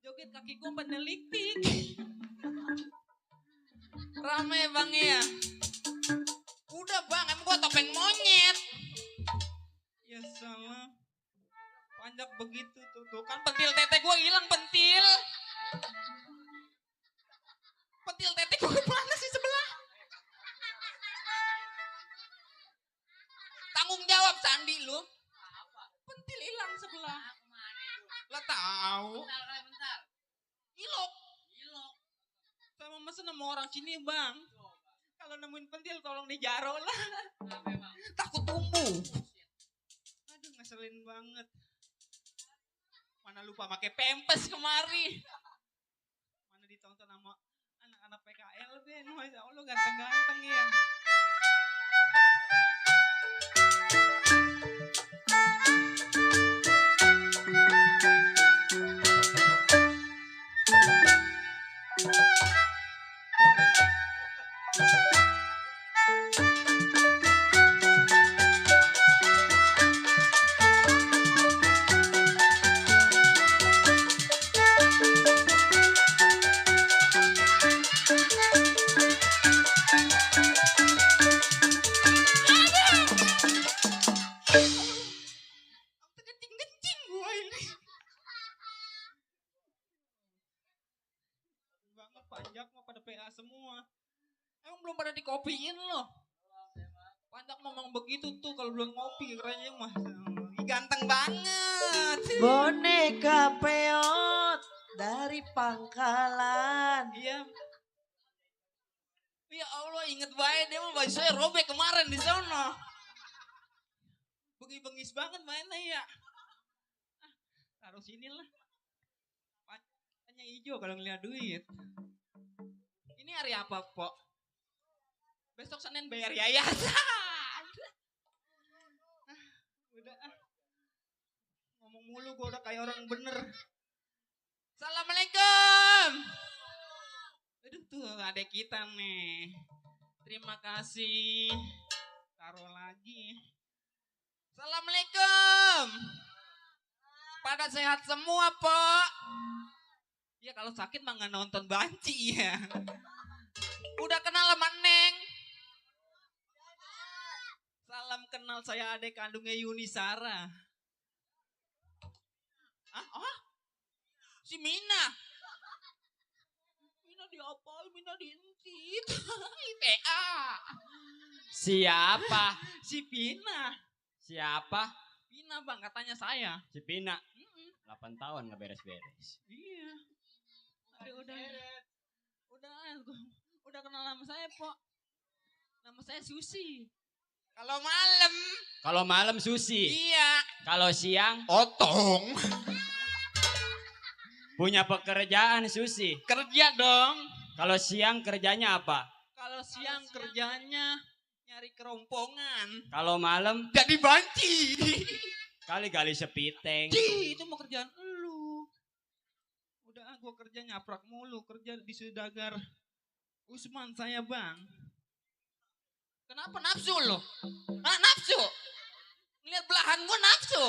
Joget kakiku pendeliktik. Rame bang ya. Udah bang, emang gua topeng monyet. Ya salah. Panjang begitu tuh kan pentil tete gua hilang pentil. Pentil tete gua kemana sih sebelah? Tanggung jawab Sandi lu. Pentil hilang sebelah. Lah tahu. Bentar. Ilok. Masa nemu orang sini bang? Kalau nemuin pentil tolong dijaro lah. Takut tumbuh. Aduh ngeselin banget. Mana lupa pakai pempes kemari. Mana ditonton sama anak-anak PKL Ben. Masya Allah ganteng-ganteng ya. Kencing-kencing gua ini. Banget panjang mah pada PA semua. Emang belum pada dikopiin loh. Panjang memang begitu tuh kalau belum ngopi kerennya mah. Ih, ganteng banget. Boneka peot dari pangkalan. Iya. Ya Allah inget banget dia mah baju saya robek kemarin di sana. Bengis banget mainnya ya. Ah, taruh sini lah. Tanya hijau kalau ngeliat duit. Ini hari apa, Pok? Besok Senin bayar yayasan. Udah ah. Ngomong mulu gue udah kayak orang bener. Assalamualaikum. Aduh tuh adek kita nih. Terima kasih. Taruh lagi. Assalamualaikum. Pada sehat semua, Pok? Ya kalau sakit mah nggak nonton banci ya. Udah kenal sama Neng? Salam kenal, saya adik kandungnya Yuni Sara. Ah, oh? Si Mina. Mina diapain? Mina diintit. IPA. Siapa? Si Pina. Siapa? Pina bang, katanya saya. Si Pina. 8 tahun nggak beres-beres. Iya. Aduh, udah kenal nama saya, Pok. Nama saya Susi. Kalau malam Susi. iya. Kalau siang Otong. punya pekerjaan Susi. Kerja dong. Kalau siang kerjanya apa? Kalau siang kerjanya nyari kerompongan. Kalau malam Jadi banci. kali-kali sepiteng. Itu mau kerjaan lu. Udah gua kerja nyaprak mulu. Kerja di Sudagar Usman saya bang. Kenapa nafsu lo? Hah, nafsu? Lihat belahan gua nafsu.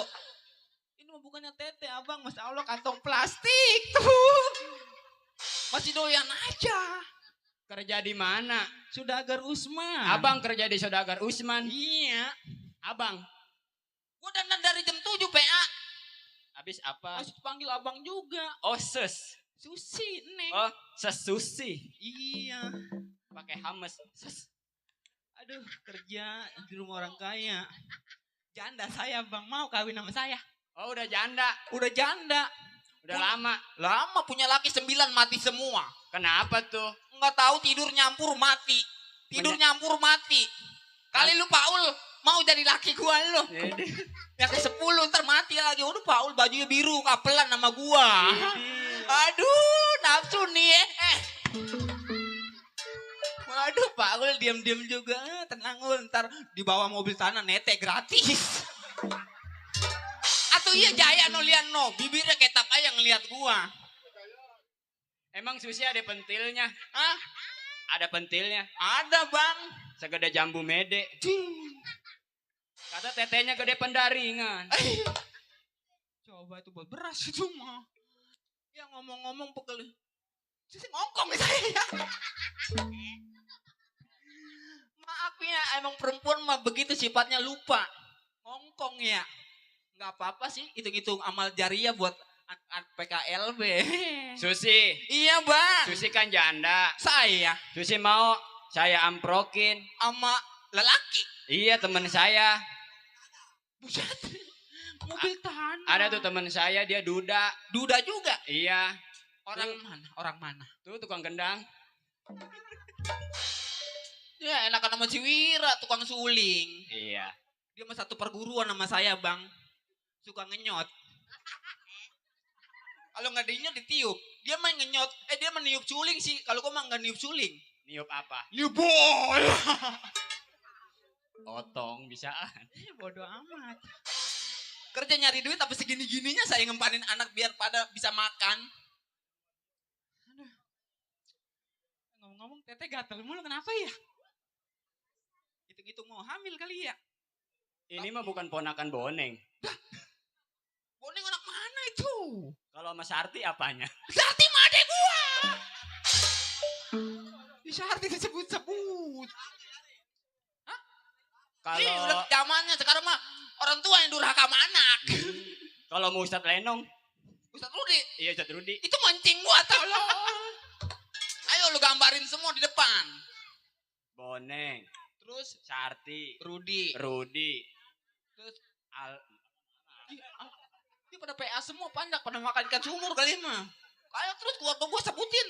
Ini mah bukannya tete abang. Masya Allah kantong plastik tuh. Masih doyan aja. Kerja di mana? Sudagar Usman. Abang kerja di Saudagar Usman. Iya. Abang, Gua dandan dari jam 7 PA. habis apa? Masih panggil abang juga. Oh, Sus. Susi, Neng. Oh, Susi. Iya. Pakai hames. Sus. Aduh, kerja di rumah orang kaya. Janda saya bang, mau kawin sama saya. Oh, udah janda. Udah janda. Udah lama. Lama punya laki 9 mati semua. Kenapa tuh? Nggak tahu tidur nyampur mati. Nyampur mati. Kali lu Paul mau jadi laki gua lu. Yang ke-10 ntar mati lagi. Udah Paul bajunya biru kapelan sama gua. Aduh, nafsu nih Waduh, Paul diam-diam juga. Tenang lu, ntar dibawa mobil tanah nete gratis. Atau iya Jaya no lian no, bibirnya ketak aja ngeliat gua. Emang Susi ada pentilnya? Hah? Ada pentilnya? Ada bang. Segede jambu mede. Kata tetenya gede pendaringan. Coba itu buat beras itu mah. Ya ngomong-ngomong pegel. Susi ngongkong saya ya. Maaf ya, emang perempuan mah begitu sifatnya lupa. Ngongkong ya. Nggak apa-apa sih, hitung-hitung amal jariah buat PKLB. Susi. Iya bang. Susi kan janda. Saya. Susi mau saya amprokin. Sama lelaki. Iya, teman saya. Buset. Mobil tanah. Ada tuh teman saya, dia duda. Duda juga. Iya. Orang mana? Orang mana? Tuh tukang gendang. Ya enakan sama si Wira, tukang suling. Iya. Dia mah satu perguruan sama saya bang. Suka ngenyot. Kalau nggak dinyot ditiup. Dia main ngenyot. Dia meniup suling sih. Kalau gua mah nggak niup suling. Niup apa? Niup bola. Otong bisaan. Bodoh amat. Kerja nyari duit tapi segini-gininya saya ngempanin anak biar pada bisa makan. Aduh. Ngomong-ngomong teteh gatel mulu kenapa ya? Hitung-hitung mau hamil kali ya? Ini mah bukan ponakan Boneng. Boneng anak mana itu? Kalau sama Sarti apanya? Sarti mah adek gua. Sarti disebut-sebut. Hah? Kalau Ih, udah zamannya sekarang mah orang tua yang durhaka sama anak. Kalau mau Ustadz Lenong, Ustadz Rudi. iya Ustadz Rudi. Itu mancing gua tolong. Ayo lu gambarin semua di depan. Boneng, Terus Sarti, Rudi. Terus Dia pada PA semua panjang pada makan ikan sumur kali mah. Kayak terus keluarga gua sebutin.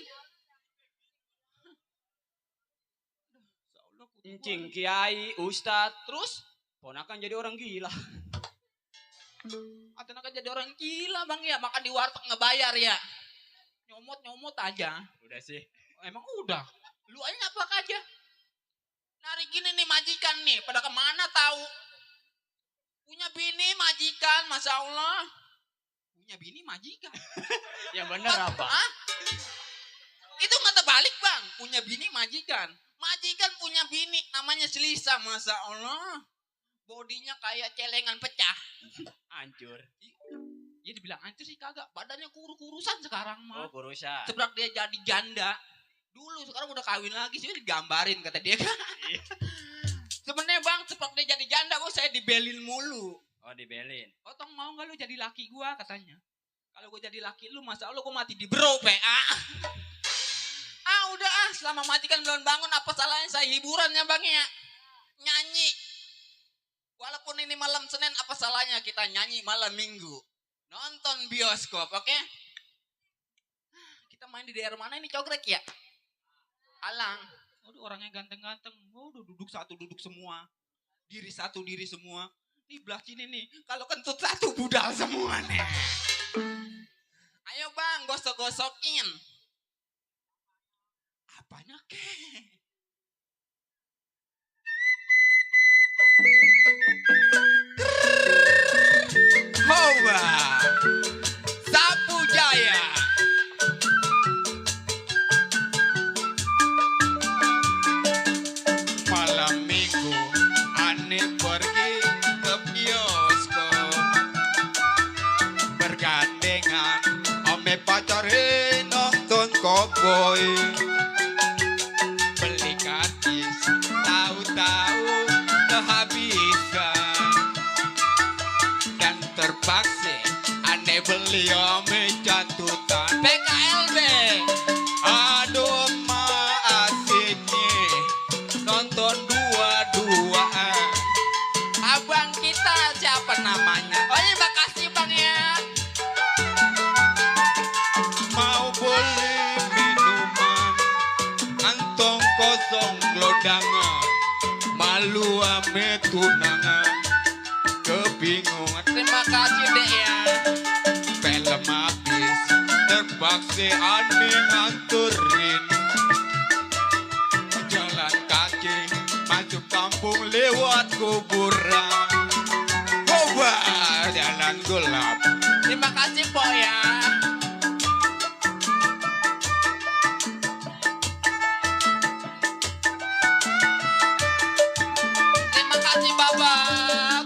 Encing, Kiai, Ustadz. Terus Ponakan jadi orang gila. anak jadi orang gila bang ya, makan di warteg ngebayar ya. Nyomot aja. Udah sih. Emang udah. Lu aja apa aja. Hari gini nih majikan nih, pada kemana tahu? Punya bini majikan, masya Allah. Punya bini majikan. Yang bener apa? Hah? Itu nggak terbalik bang. Punya bini majikan. Majikan punya bini, namanya Selisa, masya Allah. Bodinya kayak celengan pecah. Hancur. Ya dibilang hancur sih kagak. Badannya kurusan sekarang mah. Oh kurusan. Sebelak dia jadi janda. Dulu sekarang udah kawin lagi sih digambarin kata dia kan. Sebenarnya bang sebelak dia jadi janda kok saya dibelin mulu. Oh dibelin. Otong mau gak lu jadi laki gua katanya. Kalau gua jadi laki lu masa Allah gua mati di bro PA. Udah selama mati kan belum bangun apa salahnya saya hiburannya bang ya. Nyanyi. Walaupun ini malam Senin apa salahnya kita nyanyi malam Minggu. Nonton bioskop oke? Kita main di daerah mana ini Cogrek ya? Alang. Waduh orangnya ganteng-ganteng. Waduh duduk satu duduk semua. Diri satu diri semua. Nih belah sini nih. Kalau kentut satu budal semua nih. Ayo bang gosok-gosokin. Apanya kek? Hoba Sapu Jaya. Malam minggu aneh pergi ke bioskop, bergandengan ame pacarin nonton cowboy. Beli kartis tahu-tahu kehabisan, dan terpaksa aneh beli ame catutan PKLB. Aduh ma asiknya nonton dua-duaan. Abang kita siapa namanya? Oh iya makasih bang ya. Mau beli minuman antong kosong gelodangan, malu ame tunangan, kebingungan. Terima kasih dek ya. Film habis terpaksa aneh nganterin, jalan kaki masuk kampung lewat kuburan. Coba jalan gelap. Terima kasih po ya. Terima kasih babak.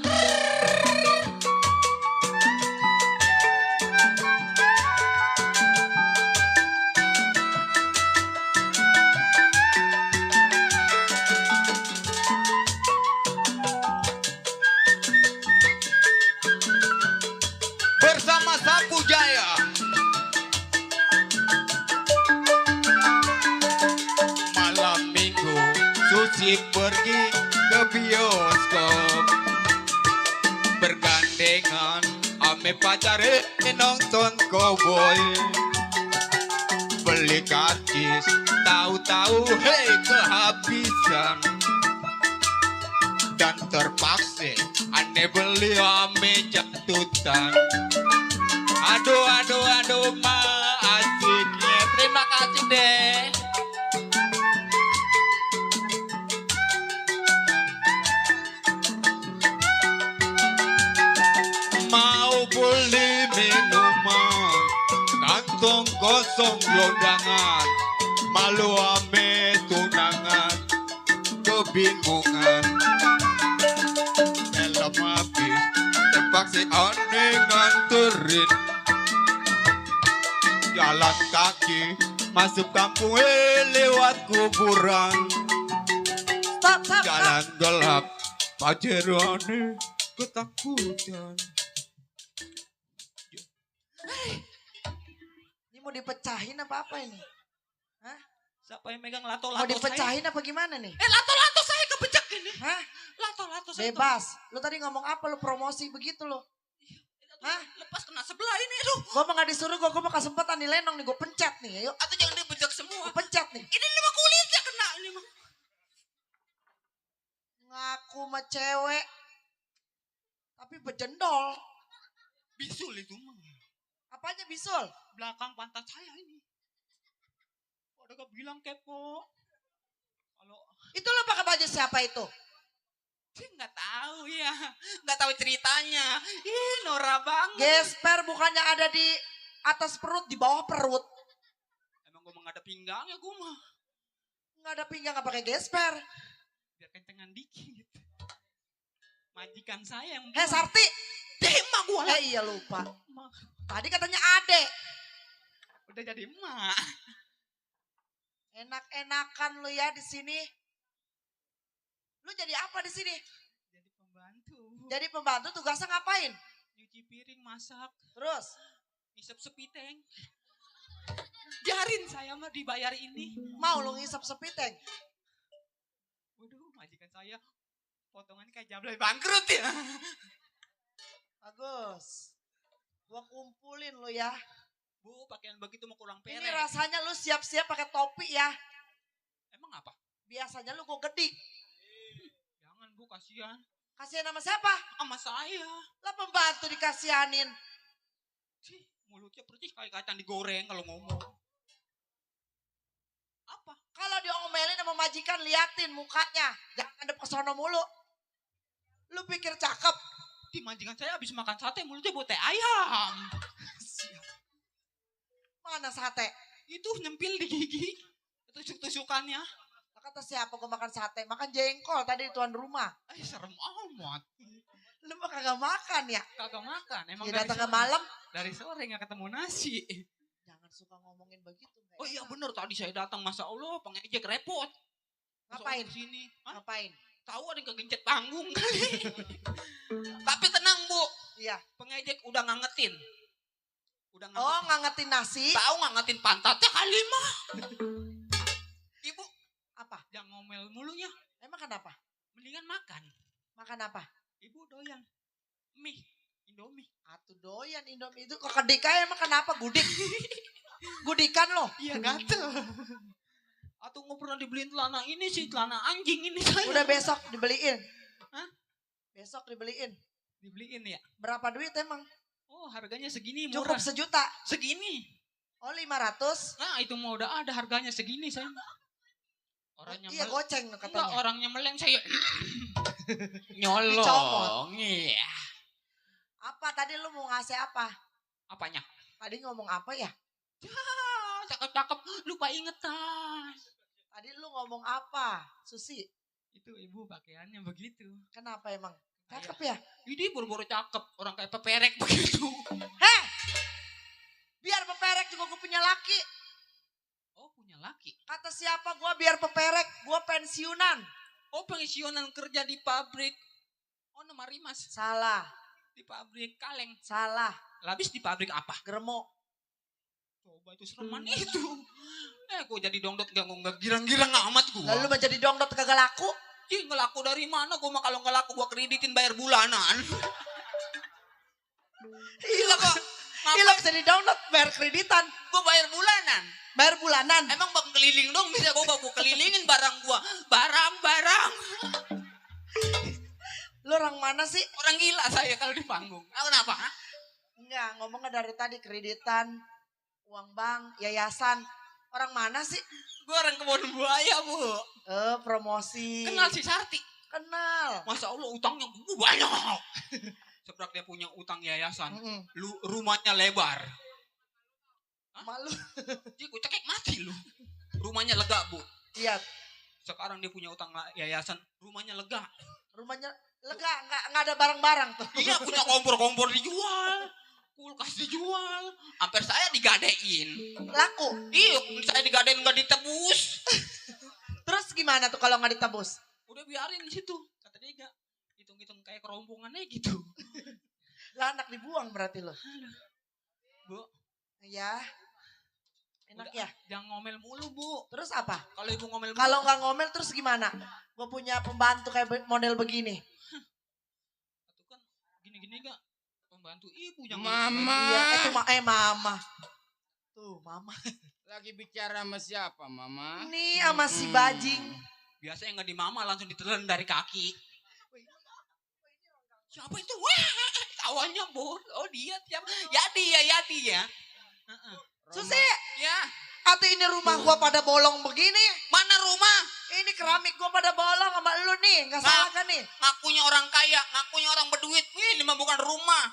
Bersama Sapu Jaya. Malam minggu Susi pergi ke bioskop, bergandengan ame pacare nonton cowboy. beli karcis, tahu-tahu hei kehabisan. Dan terpaksa aneh beli ame jatutan. Aduh, ma asiknya. Terima kasih deh. Mau beli minuman, kantong kosong gelondangan, malu ame tunangan, kebingungan. Helm habis, terpaksa aneh nganterin. Jalan kaki, masuk kampung lewat kuburan. Stop. Jalan gelap, Pajero aneh ketakutan. Ini mau dipecahin apa ini? Hah? Siapa yang megang Mau lato-lato saya? dipecahin apa gimana nih? Lato-lato saya kebejak ini. Hah? Lato-lato saya. Bebas. Lu tadi ngomong apa? Lu promosi begitu lo. Hah? Lepas kena sebelah ini. Aduh. Gue mah gak disuruh, gue mau kesempatan nih lenong nih. Gue pencet nih, ayo. Atau jangan dibejak semua. Gue pencet nih. Ini 5 kulitnya kena ini mah. Ngaku sama cewek. Tapi bejendol. Bisul itu mah. Apanya bisul? Belakang pantat saya ini. Udah gak bilang kepo. Kalau Itu lo pakai baju siapa itu? nggak tahu ya, nggak tahu ceritanya. Ih, Nora banget. Gesper bukannya ada di atas perut, di bawah perut. Emang gue nggak ada pinggangnya gue mah. Nggak ada pinggang, nggak pakai gesper. Biar kencengan dikit. Majikan saya yang Sarti. emak gue lah. Iya lupa. Emak. Tadi katanya ade. Udah jadi emak. Enak-enakan lu ya di sini. Lu jadi apa di sini? Jadi pembantu. Jadi pembantu tugasnya ngapain? Nyuci piring, masak, Terus? ngisep sepiteng. Biarin saya mah dibayar ini. Mau lu ngisap sepiteng? Waduh, majikan saya potongannya kayak jablay bangkrut ya. Bagus. Gua kumpulin lu ya. Bu, pakaian begitu mau kurang Ini perek. rasanya lu siap-siap pakai topi ya. Emang apa? Biasanya lu gua gedik. Jangan bu, kasihan. Kasihan sama siapa? Sama saya. Lah pembantu dikasihanin. Cih, mulutnya percis kayak kacang digoreng kalau ngomong. Apa? Kalau diomelin sama majikan liatin mukanya. Jangan ada pesono mulu. Lu pikir cakep? Di majikan saya habis makan sate mulutnya bau teh ayam. Mana sate? Itu nyempil di gigi. Tusuk-tusukannya. Lah kata siapa gua makan sate? Makan jengkol tadi di tuan rumah. Serem amat. Lu mah kagak makan ya? Kagak makan. Emang Ya datang ke sore. malam. Dari sore gak ketemu nasi. Jangan suka ngomongin begitu. nggak Oh iya enak. bener, tadi saya datang, Masya Allah, pengejek repot. Ngapain? Di sini. Hah? Ngapain? Tahu ada yang kegencet panggung kali. Tapi tenang bu, Iya. pengejek udah ngangetin. Udah Oh ngangetin nasi. Tahu ngangetin pantatnya kali mah. Ibu, Apa? jangan ngomel mulu ya. Emang kenapa? Mendingan makan. Makan apa? Ibu doyan mie, Indomie. Atuh doyan Indomie itu kok kedik aja emang kenapa gudik? Gudikan lo. Iya gatel. Atau nggak pernah dibeliin celana ini sih, celana anjing ini saya. Udah besok dibeliin. Hah? Besok dibeliin. Dibeliin ya. Berapa duit emang? Oh harganya segini Cukup murah. sejuta. Segini. Oh 500. Nah itu mau udah ada harganya segini saya. Orangnya Iya goceng Enggak, katanya. orangnya meleng saya. Dicomot. Nyolong. Iya. Apa tadi lu mau ngasih apa? Apanya? Tadi ngomong apa ya? Cakep-cakep, lupa ingetan. Tadi lu ngomong apa? Susi. Itu ibu pakaiannya begitu. Kenapa emang? Cakep ya? Ini buru-buru cakep, orang kayak peperek begitu. Heh! Biar peperek juga gue punya laki. Oh punya laki. Kata siapa gue biar peperek? Gue pensiunan. Oh pensiunan kerja di pabrik. Oh nama Rimas. Salah. Di pabrik kaleng. Salah. Labis di pabrik apa? Germo. Coba itu sereman itu. Gue jadi dongdot gak girang-girang amat gue. Lalu menjadi dongdot kagak laku? Ih gak laku dari mana? Gue mah kalau gak laku gue kreditin bayar bulanan. Iya kok. Iya lo jadi dongdot bayar kreditan. Gue Gua bayar bulanan. Bayar bulanan. Emang bang keliling dong bisa gua kelilingin barang gua. Barang. Lu orang mana sih? Orang gila saya kalau di panggung. Kenapa? Enggak, ngomongnya dari tadi kreditan, uang bank, yayasan. Orang mana sih? Gua orang Kebon Buaya, Bu. Promosi. Kenal si Sarti? Kenal. Masa Allah utangnya banyak. Sebab dia punya utang yayasan. Rumahnya lebar. Malu. Dia gue cekek mati lu. Rumahnya lega, Bu. Iya. Sekarang dia punya utang yayasan, rumahnya lega. Rumahnya lega, nggak ada barang-barang tuh. Iya, punya kompor-kompor dijual. Kulkas dijual. Hampir saya digadein. Laku? Iya, saya digadein nggak ditebus. Terus gimana tuh kalau nggak ditebus? Udah biarin di situ. Kata dia gak. Hitung-hitung kayak kerompongannya gitu. Lah anak dibuang berarti lo. Bu. Iya. Enak udah, ya? Jangan ngomel mulu, Bu. Terus apa? Kalau ibu ngomel mulu. Kalau nggak ngomel terus gimana? Gue punya pembantu kayak model begini. Itu kan gini-gini gak? Pembantu ibu jangan. Mama. Iya, itu mama. Tuh, mama. Lagi bicara sama siapa, Mama? Nih sama si Bajing. Biasanya nggak di mama langsung ditelan dari kaki. Siapa itu? Wah, tawanya Bu. Oh dia tiap. Ya dia. Susi. Ya. Atau ini rumah gua pada bolong begini? Mana rumah? Ini keramik gua pada bolong sama lu nih. Nggak salah kan nih? Ngakunya orang kaya, ngakunya orang berduit. Ini mah bukan rumah.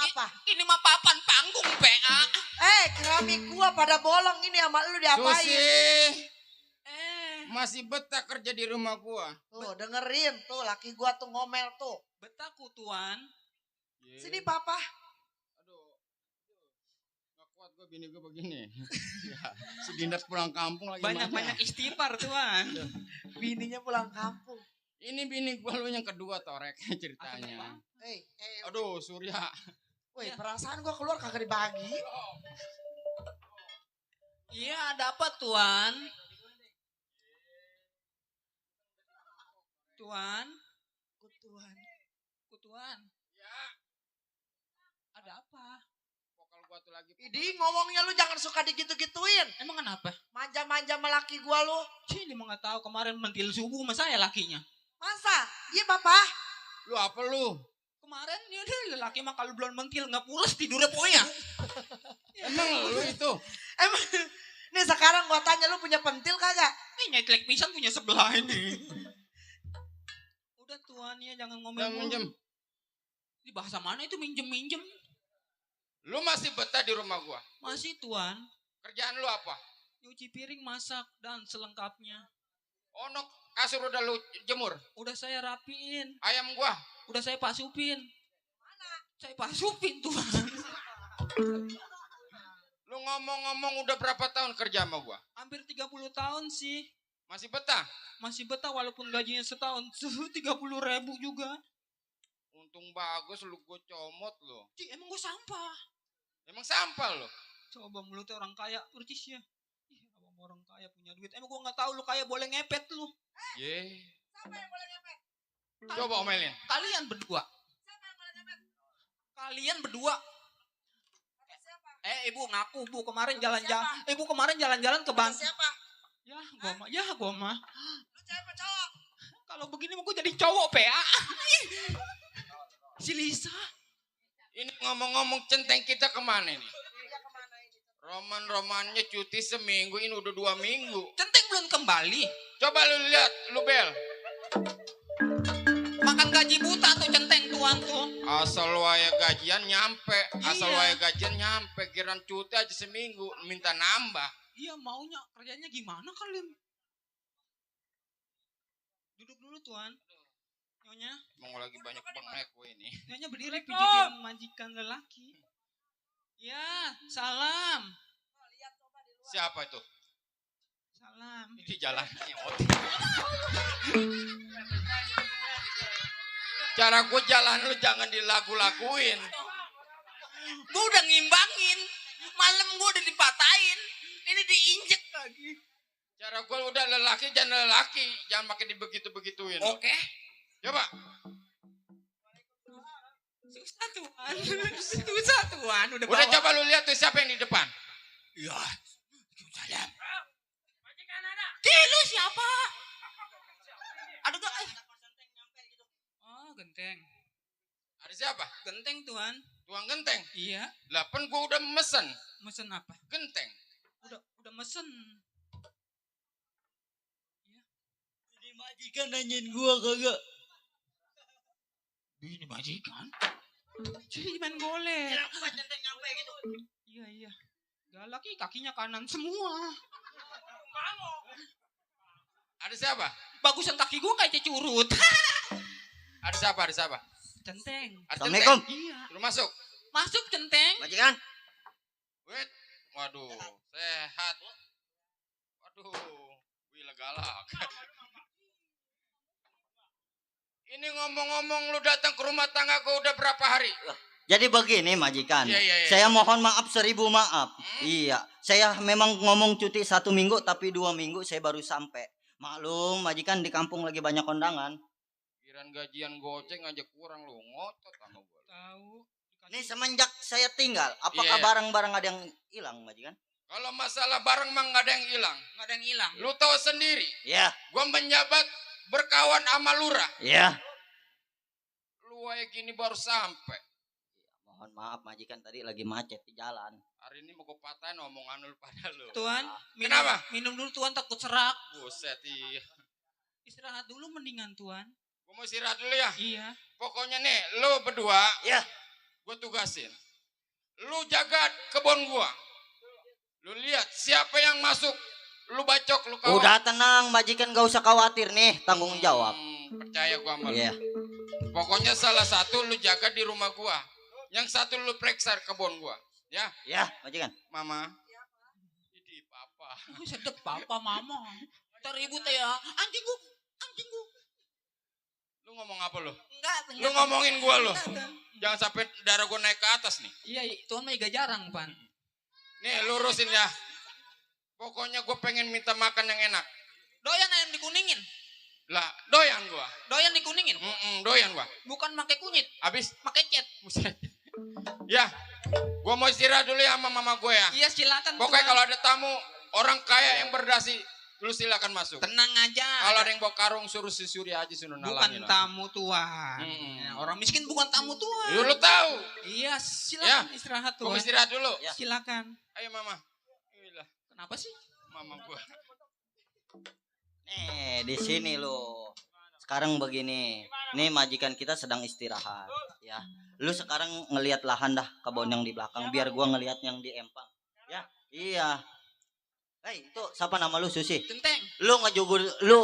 Apa? Ini mah papan panggung, PA. Keramik gua pada bolong ini sama lu diapain? Susi. Masih betah kerja di rumah gua. Tuh dengerin tuh laki gua tuh ngomel tuh. Betahku Tuan. Sini papa. Aduh. Gak kuat gua bini gua begini. Ya, si Dindas pulang kampung lagi. Banyak-banyak istighfar Tuan. Bininya pulang kampung. Ini bini gua lu yang kedua Torek ceritanya. Aduh Surya. Woi perasaan gua keluar kagak dibagi. Iya ada apa Tuan? Kutuan. Ya. Ada apa? Vokal gua tuh lagi. Idi ngomongnya lu jangan suka digitu-gituin. Emang kenapa? Manja-manja sama laki gua lu. Dia mah gak tahu kemarin mentil subuh sama saya lakinya. Masa? Iya papa. Lu apa lu? Kemarin dia laki mah kalau belum mentil nggak pulas tidurnya poya. Emang lu itu? Emang nih sekarang gua tanya lu punya pentil kagak? Nyetlek pisan punya sebelah ini. Udah Tuan ya jangan ngomel minjem. Di bahasa mana itu minjem? Lu masih betah di rumah gua? Masih Tuan. Kerjaan lu apa? Nyuci piring, masak dan selengkapnya. Onok kasur udah lu jemur? Udah saya rapiin. Ayam gua? Udah saya pasupin. Mana? Saya pasupin Tuan. Lu ngomong-ngomong udah berapa tahun kerja sama gua? Hampir 30 tahun sih. Masih betah? Masih betah walaupun gajinya setahun 30.000 juga. Untung bagus lu gua comot lu. Emang gua sampah. Emang sampah lu? Coba mulutnya orang kaya percis ya. Abang orang kaya punya duit. Emang gua nggak tahu lu kaya boleh ngepet lu. Siapa yang boleh ngepet? Coba omelin. Kalian berdua. Siapa yang boleh ngepet? Kalian berdua. Siapa? Ibu ngaku Bu kemarin jalan-jalan. Ibu kemarin jalan-jalan ke Bandung. Siapa? Ya gua mah. Lu cewek apa cowok? Kalau begini mah gua jadi cowok PA. Si Lisa. Ini ngomong-ngomong centeng kita kemana nih? Roman-romannya cuti seminggu, ini udah 2 minggu. Centeng belum kembali. Coba lu lihat, lu Bel. Makan gaji buta tuh centeng Tuan tuh. Asal waya gajian nyampe, Kiran cuti aja seminggu, minta nambah. Iya maunya kerjanya gimana kalian? Duduk dulu Tuan. Nyonya. Mau lagi banyak bengek gue ini. Nyonya berdiri pijitin majikan lelaki. Ya, salam. Siapa itu? Salam. Ini jalannya Cara gue jalan lu jangan dilagu-laguin. Gue udah ngimbangin. Malam gue udah dipatahin. Ini diinjek lagi. Cara gue udah lelaki, jangan pakai dibegitu-begituin. Oke. Coba. Susah Tuan. Udah Coba lu lihat tuh siapa yang di depan. Ya apa? Genteng tuan. Tuang genteng. Iya. Lah kan gua udah mesen. Mesen apa? Genteng. Udah mesen. Ini majikan nanyain gua kagak. Ini majikan. Jadi main golek. Nyampe gitu. Iya. Galak kakinya kanan semua. Ada siapa? Bagusan kaki gua kayak curut. Ada siapa? Centeng. Ada Assalamualaikum. Centeng? Iya. Lu masuk. Masuk centeng. Majikan. Wait. Waduh, sehat. Waduh, wila galak. Ini ngomong-ngomong lu datang ke rumah tangga gua udah berapa hari? Jadi begini majikan, Iya. saya mohon maaf 1000 maaf. Iya, saya memang ngomong cuti 1 minggu tapi 2 minggu saya baru sampai. Maklum majikan di kampung lagi banyak kondangan. Kiran gajian goceng aja kurang lu ngotot sama gua. Tahu. Ini semenjak saya tinggal, apakah Iya. barang-barang ada yang hilang majikan? Kalau masalah barang mah nggak ada yang hilang. Nggak ada yang hilang. Lu tahu sendiri, Iya, gua menjabat berkawan sama lurah. iya. Lu kayak gini baru sampai. Mohon maaf majikan tadi lagi macet di jalan. Hari ini mau gua patahin omongan lu pada lu. Tuan, Kenapa? minum dulu tuan takut serak. Buset, iya. Istirahat dulu mendingan tuan. Gua mau istirahat dulu ya. Iya. Pokoknya nih, lu berdua, Iya. gua tugasin. Lu jaga kebun gua. Lu lihat siapa yang masuk, lu bacok, lu kawal. Udah tenang majikan, gak usah khawatir nih, tanggung jawab. Percaya gua sama lu. Iya. Pokoknya salah satu lu jaga di rumah gua. Yang satu lu periksa kebun gua. Ya, Ya, majikan. Mama. Ini papa. Sedep papa mama. Ntar ribut ya. Anjing gua. Lu ngomong apa lu? Enggak. Lu ngomongin gua lu. Enggak. Jangan sampai darah gua naik ke atas nih. Iya, tuan mah juga jarang, Pan. Nih, lurusin ya. Pokoknya gua pengen minta makan yang enak. Doyan ayam dikuningin. Lah, doyan gua. Doyan dikuningin. Doyan gua. Bukan pakai kunyit, Habis, pakai cat. buset. Ya, gua mau istirahat dulu ya sama mama gue ya. Iya, silakan. Pokoknya Tuan. kalau ada tamu orang kaya yang berdasi, lu silakan masuk. Tenang aja. Kalau ada yang bawa karung suruh si Surya aja suruh bukan nalangin. tamu tuan. Ya, orang miskin bukan tamu tuan. Lu tahu. Iya, silakan istirahat Gua tuan. mau istirahat dulu. Silakan. Ayo mama. Iyalah, Kenapa sih? mama gua. Nih, di sini lo. Sekarang begini. Nih majikan kita sedang istirahat, ya. Lu sekarang ngelihat lahan dah kebun yang di belakang biar gua ngelihat yang di empang. Ya. Iya. Hei, itu siapa nama lu Susi? Centeng. Lu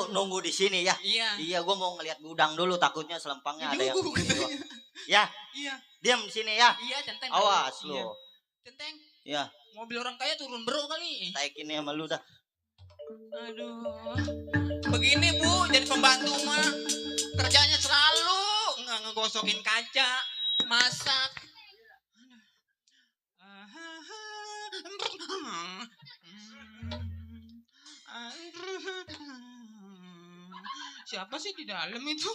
nunggu di sini ya. Iya. Iya, gua mau ngelihat gudang dulu takutnya selempangnya ada yang Nyuguh. ini doang. Ya, Iya. diam di sini ya. Iya, centeng. Awas Iya. lu. Centeng. Ya, Mobil orang kaya turun bro kali. taikin sama lu dah. Aduh. Begini Bu, jadi pembantu mah kerjanya selalu ngegosokin kaca, masak. Siapa sih di dalam itu?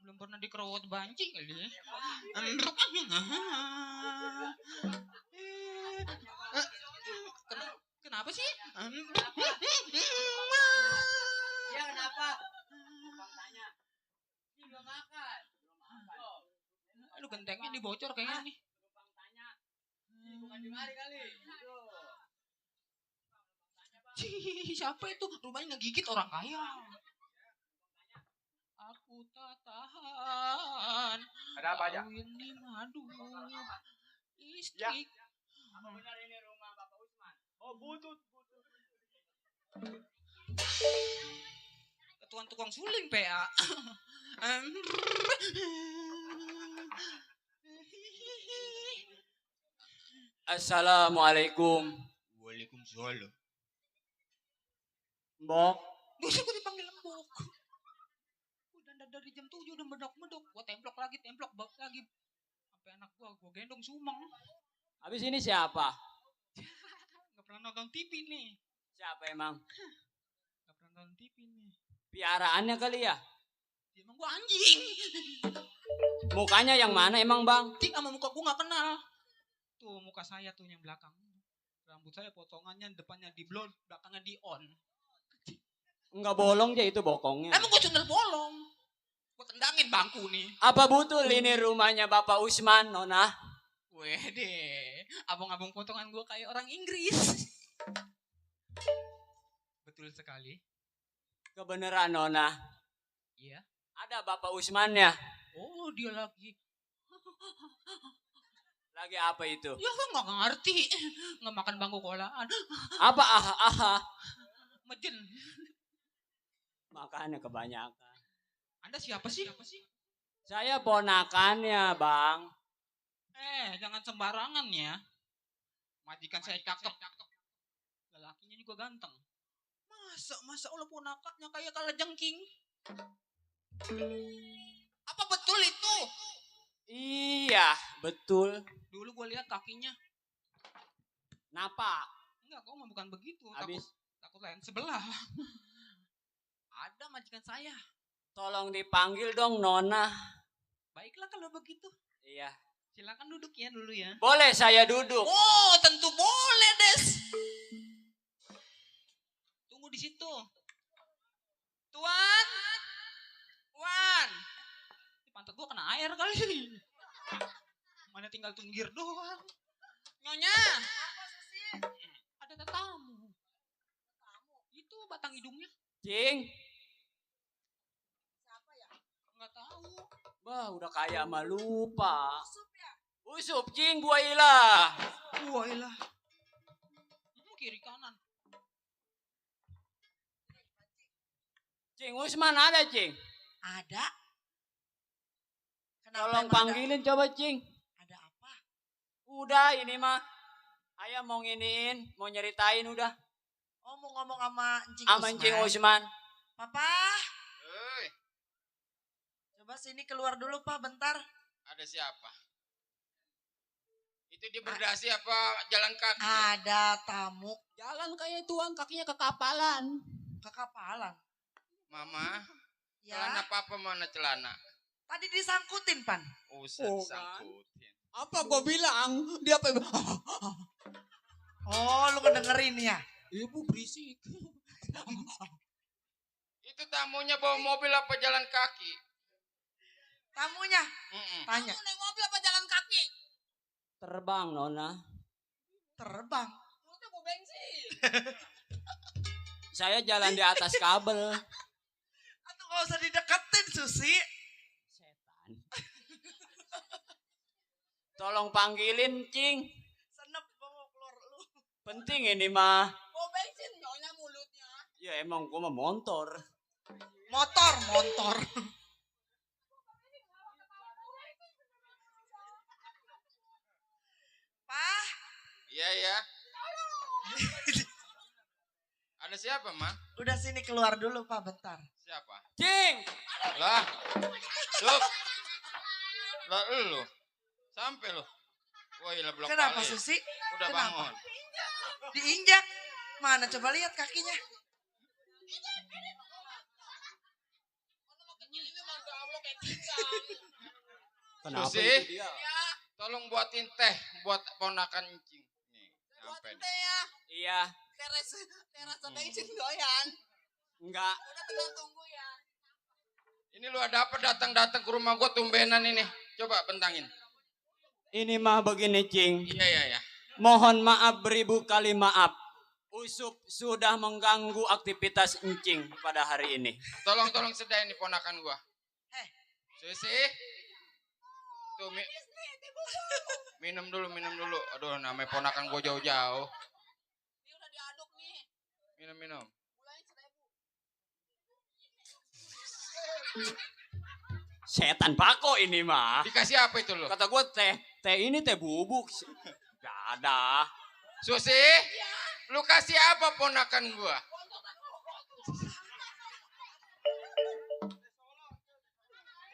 Belum pernah dikerowot banci kali. Kenapa sih? Ya kenapa? Aduh gentengnya dibocor kayaknya nih. Bukan di mari kali. Cih, siapa itu? Rumahnya ngegigit orang kaya. Aku tak tahan. Ada apa aja? Ini madu. Istri. Ya. Apa benar ini rumah Bapak Usman? Oh, butut. Ketuan tukang suling PA. Assalamualaikum. Waalaikumsalam. Mbok. Buset gue dipanggil lembok. Udah dari jam 7 udah medok-medok. Gua templok lagi. Sampai anak gua gendong sumeng. Habis ini siapa? Gak pernah nonton TV nih. Siapa emang? Gak pernah nonton TV nih. Piaraannya kali ya? Emang gua anjing. Mukanya yang mana emang bang? Tik sama muka gua gak kenal. Tuh muka saya tuh yang belakang. Rambut saya potongannya depannya di blond, belakangnya di on. Enggak bolong aja itu bokongnya. Emang gua sundel bolong. Gua tendangin bangku nih. Apa betul ini rumahnya Bapak Usman, Nona? Wede, abang-abang potongan gua kayak orang Inggris. Betul sekali. Kebenaran, Nona. Iya. Ada Bapak Usman ya? Oh, dia lagi. Lagi apa itu? Ya gua nggak ngerti. Nggak makan bangku kolaan. Apa aha? Mejen. Makannya kebanyakan. Anda siapa sih? Saya ponakannya, Bang. Jangan sembarangan ya. Majikan saya cakep. Lelakinya juga ganteng. Masa Allah ponakannya kayak kalajengking. Apa betul itu? Iya, betul. Dulu gue lihat kakinya. Napa? Enggak, kok mah bukan begitu. Habis. Takut lain sebelah. Ada majikan saya. Tolong dipanggil dong, Nona. Baiklah kalau begitu. Iya. Silakan duduk ya dulu ya. Boleh saya duduk? Oh, tentu boleh, Des. Tunggu di situ. Tuan. Di pantat gua kena air kali. Mana tinggal tunggir doang. Nyonya. Ada tetamu. Itu batang hidungnya. Cing. Siapa ya? Enggak tahu. Bah, udah kaya mah lupa. Usup ya? Usup, Cing, gua ilah. Wailah. Kiri kanan. Cing, Usman ada, Cing? Ada. Kenapa Tolong emang panggilin coba, Cing. Ada apa? Udah, ini mah. Ayah mau nginiin, mau nyeritain udah. Oh, mau ngomong sama Encing Sama Usman. Cing Usman. Papa, Hei, coba sini keluar dulu, Pak, bentar. ada siapa? Itu dia berdasi apa jalan kaki? Ada tamu Jalan kayak tuang, kakinya kekapalan. kekapalan. Mama, Ya, celana papa mana celana? tadi disangkutin, Pan. Usah Oh, disangkutin. Apa gua bilang? Dia apa? Oh, lu ngedengerin ya? Ibu berisik. Itu tamunya bawa mobil apa jalan kaki? Tamunya, Mm-mm. tanya. Naik mobil apa jalan kaki? Terbang, Nona. Terbang. Mulutnya bau bensin. Saya jalan di atas kabel. Atau gak usah dideketin, Susi. Setan. Tolong panggilin, Cing. Senep gua mau keluar lu. Penting ini mah. Bau bensin nyonya mulutnya. Ya emang gua mah motor. Motor. Pak, Iya ya. Ada siapa, Ma? udah sini keluar dulu, Pak, bentar. Siapa? Cing! Lah. Sup. Lah lu. Sampai lu. Woi, lah blok Kenapa, balik. Susi? Udah Kenapa? bangun. Diinjak. Mana coba lihat kakinya. Kenapa Susi? itu dia? Tolong buatin teh buat ponakan Encing. Nih, sampai nih. ya. Iya, Teras bensin doyan. enggak. Udah tinggal tunggu ya. Ini lu ada apa datang-datang ke rumah gua tumbenan ini? Coba bentangin. Ini mah begini, Cing. Iya. Mohon maaf beribu kali maaf. Usup sudah mengganggu aktivitas Encing pada hari ini. Tolong sedain nih ponakan gua. Susi. Tuh minum dulu. Aduh, namanya ponakan gua jauh-jauh. Ini udah diaduk nih. Minum. Gulanya 1000. Setan Pako ini mah. Dikasih apa itu lo? Kata gue teh ini teh bubuk. Gak ada. Susi, lu kasih apa ponakan gua?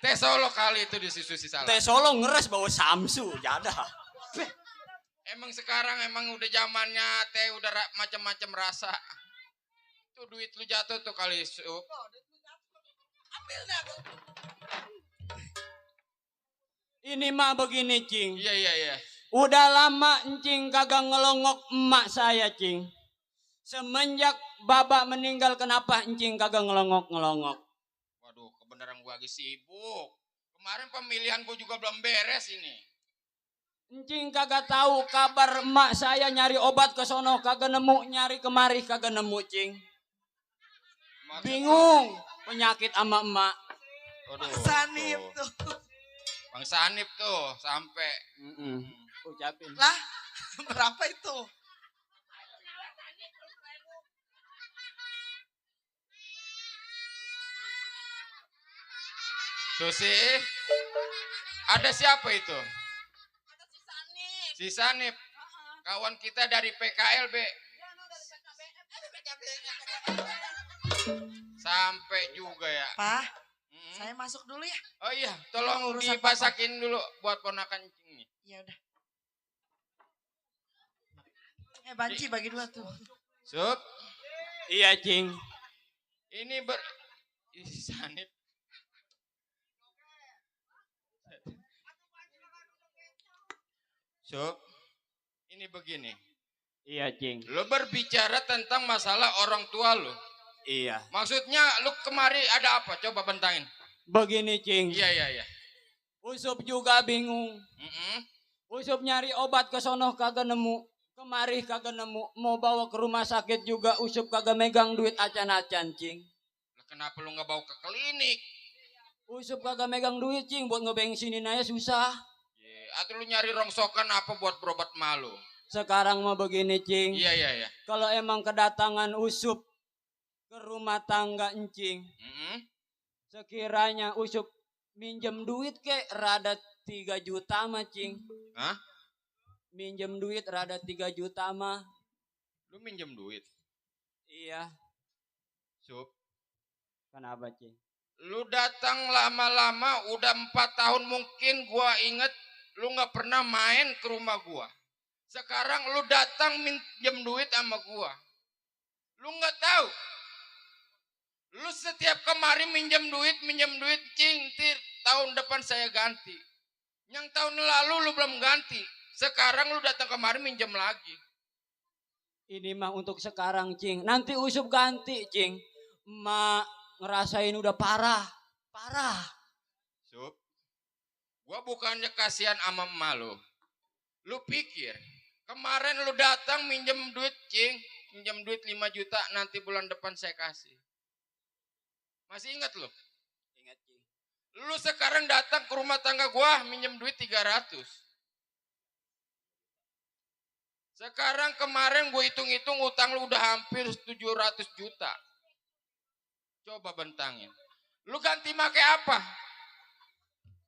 Teh Solo kali itu di Susi salah. Teh Solo ngeres bawa Samsu. Gak ada. Emang sekarang udah zamannya teh udah macam-macam rasa. Tuh duit lu jatuh tuh kali Sup. Ambil dah. Ini mah begini, Cing. Iya. Udah lama Encing kagak ngelongok emak saya, Cing. Semenjak Baba meninggal kenapa Encing kagak ngelongok-ngelongok? Waduh, beneran gua lagi sibuk. Kemarin pemilihan gua juga belum beres ini. Encing kagak tahu kabar emak saya nyari obat ke sono kagak nemu, nyari kemari kagak nemu, Cing. Maksud Bingung penyakit ama emak. Aduh, Sanip tuh. Bang Sanip tuh sampai Ucapin. Lah, berapa itu? Susi, ada siapa itu? Si Sanip. Kawan kita dari PKL, Be. Sampai juga ya. Pak, saya masuk dulu ya. Oh iya, tolong Urusan dipasakin dulu buat ponakan Cing nih. Ya udah. Banci bagi dua tuh. Sup, Iya, Cing. ini Ih, Sanip. Sup, ini begini. Iya, Cing. Lo berbicara tentang masalah orang tua lo. Iya. Maksudnya lu kemari ada apa? Coba bentangin. Begini, Cing. Iya. Usup juga bingung. Usup nyari obat ke sono kagak nemu. Kemari kagak nemu. Mau bawa ke rumah sakit juga Usup kagak megang duit acan-acan, Cing. Kenapa lu nggak bawa ke klinik? Usup kagak megang duit, Cing. Buat ngebensinin aja susah. Atau lu nyari rongsokan apa buat berobat malu? Sekarang mah begini, Cing. Iya. Kalau emang kedatangan Usup ke rumah tangga Encing. Sekiranya Usup minjem duit kek rada 3 juta mah, Cing. Hah? Minjem duit rada 3 juta mah. Lu minjem duit? Iya. Sup. Kenapa, Cing? Lu datang lama-lama udah 4 tahun mungkin gua inget lu nggak pernah main ke rumah gua. Sekarang lu datang minjem duit sama gua. Lu nggak tahu. Lu setiap kemarin minjem duit, Cing, tahun depan saya ganti. Yang tahun lalu lu belum ganti. Sekarang lu datang kemarin minjem lagi. Ini mah untuk sekarang, Cing. Nanti Usup ganti, Cing. Emak ngerasain udah parah. Sup, gua bukannya kasihan sama emak lu. Lu pikir, kemarin lu datang minjem duit, Cing. Minjem duit 5 juta, nanti bulan depan saya kasih. Masih ingat lu? Ingat, Cing. Lu sekarang datang ke rumah tangga gua minjem duit 300. Sekarang kemarin gue hitung-hitung utang lu udah hampir 700 juta. Coba bentangin. Lu ganti make apa?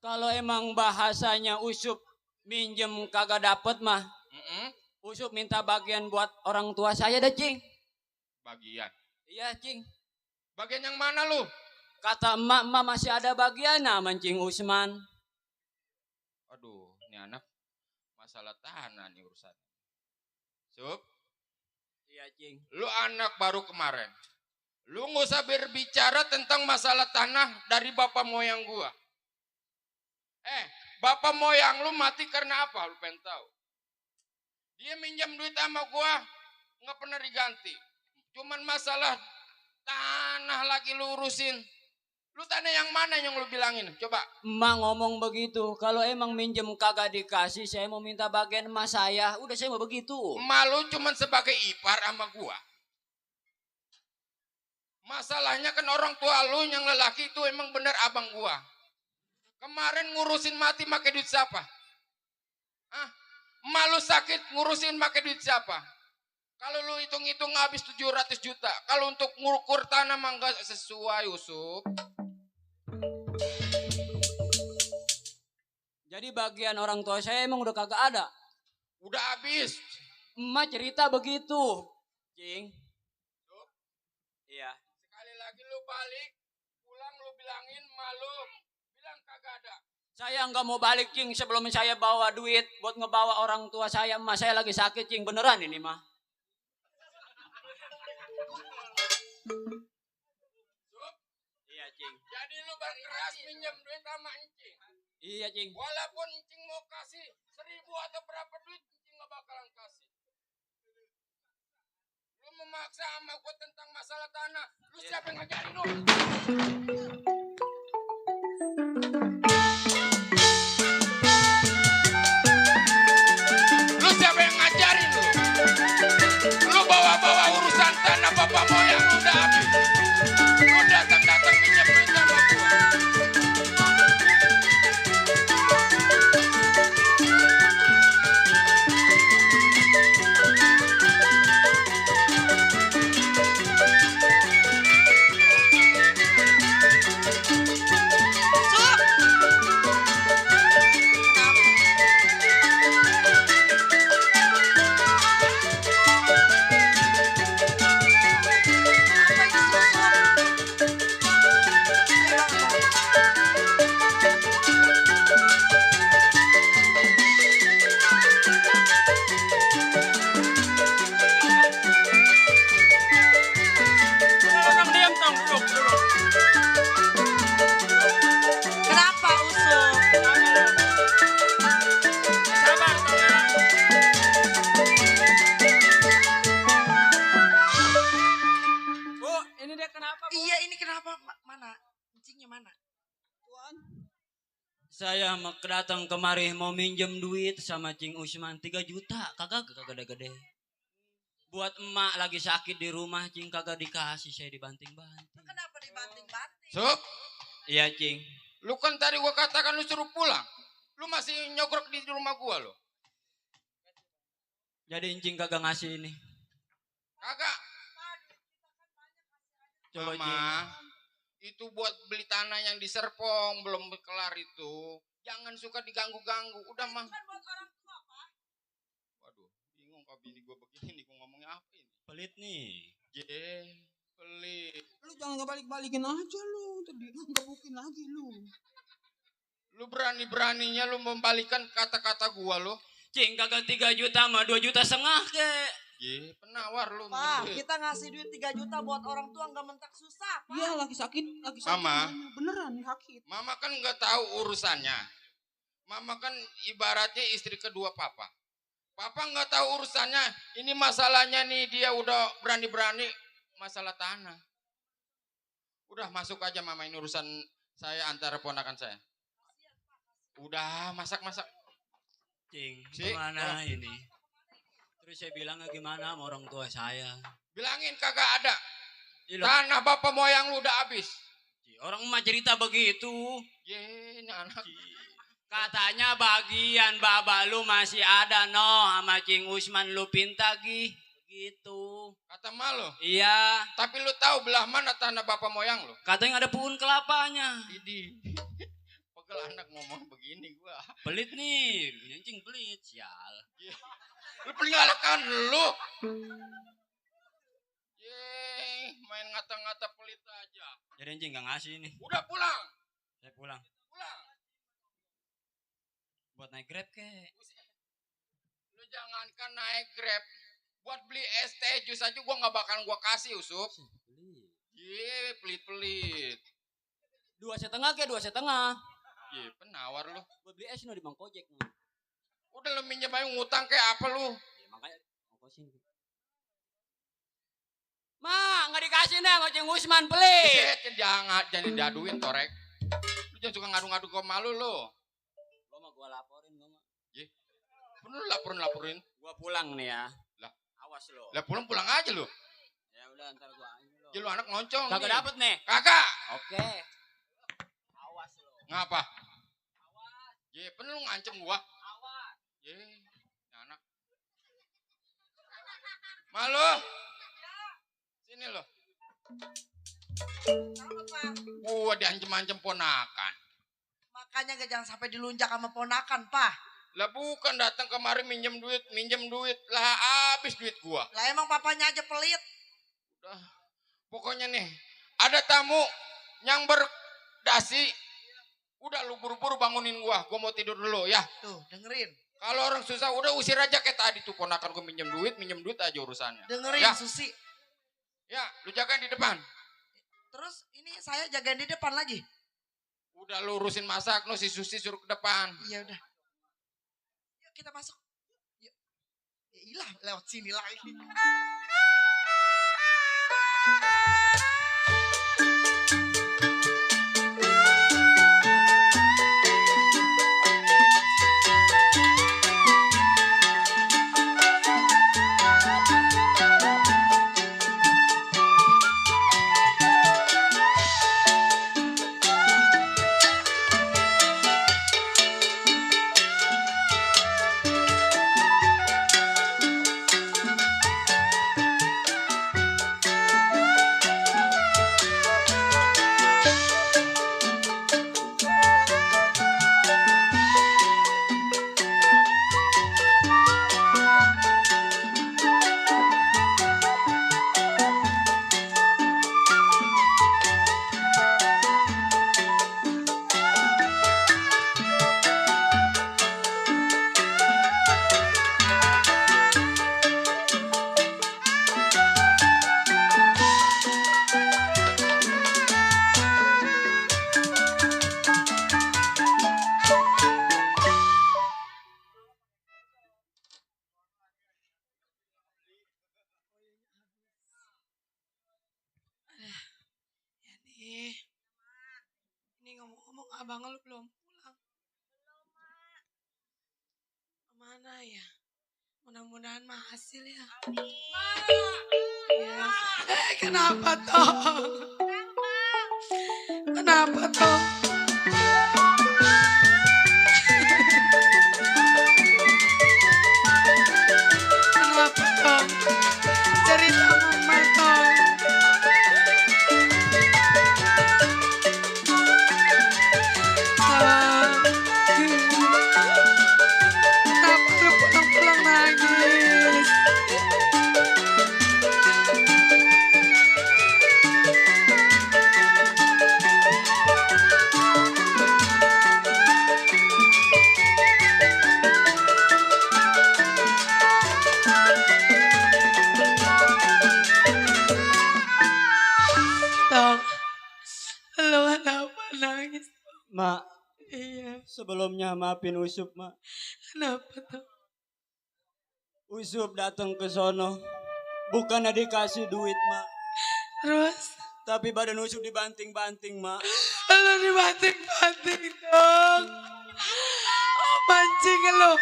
Kalau emang bahasanya Usup minjem kagak dapet mah. Usup minta bagian buat orang tua saya dah, Cing. Bagian? Iya, Cing. Bagian yang mana lu? Kata emak masih ada bagian Cing Usman. Aduh, ini anak masalah tanah nih urusan. Sup? Iya, Cing. Lu anak baru kemarin. Lu nggak usah berbicara tentang masalah tanah dari bapak moyang gua. Bapak moyang lu mati karena apa? Lu pengen tahu? Dia minjam duit sama gua nggak pernah diganti. Cuman masalah tanah lagi lu urusin. Lu tanah yang mana yang lu bilangin? Coba. Emak ngomong begitu. Kalau emang minjem kagak dikasih, saya mau minta bagian emak saya. Udah saya mau begitu. Emak lu cuman sebagai ipar sama gua. Masalahnya kan orang tua lu yang lelaki itu emang bener abang gua. Kemarin ngurusin mati pakai duit siapa? Emak lu sakit ngurusin pakai duit siapa? Kalau lu hitung-hitung habis 700 juta. Kalau untuk ngukur tanah mah enggak sesuai, Usup. Jadi bagian orang tua saya emang udah kagak ada. Udah habis. Emak cerita begitu, Cing. Sup. Iya. Sekali lagi lu balik, pulang lu bilangin malu, bilang kagak ada. Saya nggak mau balik, Cing, sebelum saya bawa duit buat ngebawa orang tua saya. Emak saya lagi sakit, Cing, beneran ini mah. Sup. Iya, Cing. Jadi lu berkeras minjem duit sama Encing. Iya, Cing. Walaupun Encing mau kasih 1000 atau berapa duit, Encing gak bakalan kasih. Lu memaksa sama gue tentang masalah tanah. Lu siapa yang ngajarin lu? kenapa, Bu? Iya, ini kenapa? Mana? Kencingnya mana? Saya datang kemari mau minjem duit sama Cing Usman 3 juta. Kagak gede-gede. Buat emak lagi sakit di rumah, Cing, kagak dikasih, saya dibanting-banting. Kenapa dibanting-banting? Sup, Iya, Cing. lu kan tadi gua katakan lu suruh pulang. Lu masih nyogrok di rumah gua lo. Jadi Cing kagak ngasih ini. Kagak. Coba, Cing. Mama, itu buat beli tanah yang di Serpong, belum kelar itu. Jangan suka diganggu-ganggu. Udah, mah. Kan buat orang tua, Pak. Waduh, bingung kok bini gua begini, gua ngomongnya apa ini? Pelit nih. Pelit. Lu jangan ngebalik-balikin aja lu. Tadi ngebukin lagi lu. Lu berani-beraninya lu membalikan kata-kata gua lo. Cing kagak 3 juta mah 2,5 juta kek. Penawar lu. Pak, kita ngasih duit 3 juta buat orang tua nggak mentak susah, Pak. Iya, lagi sakit. Mama. Beneran sakit. Mama kan nggak tahu urusannya. Mama kan ibaratnya istri kedua papa. Papa nggak tahu urusannya. Ini masalahnya nih, dia udah berani-berani masalah tanah. Udah masuk aja, Mama, ini urusan saya antara ponakan saya. Udah masak-masak. Cing, Cik, gimana ini? Terus saya bilang gimana sama orang tua saya. Bilangin kagak ada. Ih, loh, Tanah bapak moyang lu udah habis. Cing, orang mah cerita begitu. Ini anak. Katanya bagian baba lu masih ada no sama Cing Usman lu pinta gitu. Kata malu. Iya. Tapi lu tahu belah mana tanah bapak moyang lu? Katanya ada pohon kelapanya. Idi. Pegel anak ngomong begini gua. Pelit nih, Cing pelit, sial. Lu pengalahkan lu. Main ngata-ngata pelit aja. Jadi Cing gak ngasih nih. Udah pulang. Saya pulang. Pulang. Buat naik Grab kek. Lu jangankan naik Grab. Buat beli es teh jus aja gua nggak bakal gua kasih, Usup. Pelit-pelit. 2,5 kek, 2,5. Penawar lu. Buat beli es no di Bang Kojek no. Udah lu minjem aja ngutang kayak apa lu? Ya, makanya ongkosin. Ma, nggak dikasih nih sama Cing Usman, pelit. Jangan diaduin, Torek. Lu jangan suka ngadu-ngadu ke malu lu. Gua laporin, gua mah. Lu laporin. Gua pulang nih ya. Lah, awas lo. Lah pulang aja lu. Ya udah ntar gua aja lo. Lu anak ngoncong. Kagak dapet nih. Kagak. Oke. Awas lo. Ngapa? Awas. Lu ngancem gua. Awas. Anak. Malu. Sini lo. Gua diancem-ancem ponakan. Makanya gak jangan sampai dilunjak sama ponakan, Pak. Lah bukan datang kemari minjem duit. Lah habis duit gua. Lah emang papanya aja pelit. Udah. Pokoknya nih, ada tamu yang berdasi. Udah lu buru-buru bangunin gua mau tidur dulu ya. Tuh, dengerin. Kalau orang susah udah usir aja kayak tadi tuh ponakan gua minjem duit aja urusannya. Dengerin ya. Susi. Ya, lu jagain di depan. Terus ini saya jagain di depan lagi. Udah lu urusin masak, si Susi suruh ke depan. Iya udah. Yuk kita masuk. Yuk. Ya ilah lewat sini lagi. abang lu belum pulang. Mana ya? Mudah-mudahan mah hasil ya. Ya. Kenapa toh? Kenapa toh? Kenapa toh? Cerita mama toh. Kenapa lu pulang-pulang nangis? Tong, lu kenapa nangis? Mak, Iya, sebelumnya maafin Usup, Mak. kenapa tuh? Usup datang ke sono, bukannya dikasih duit, Mak. Terus, Tapi badan Usup dibanting-banting, Mak. lu dibanting-banting dong. Oh, mancing lu.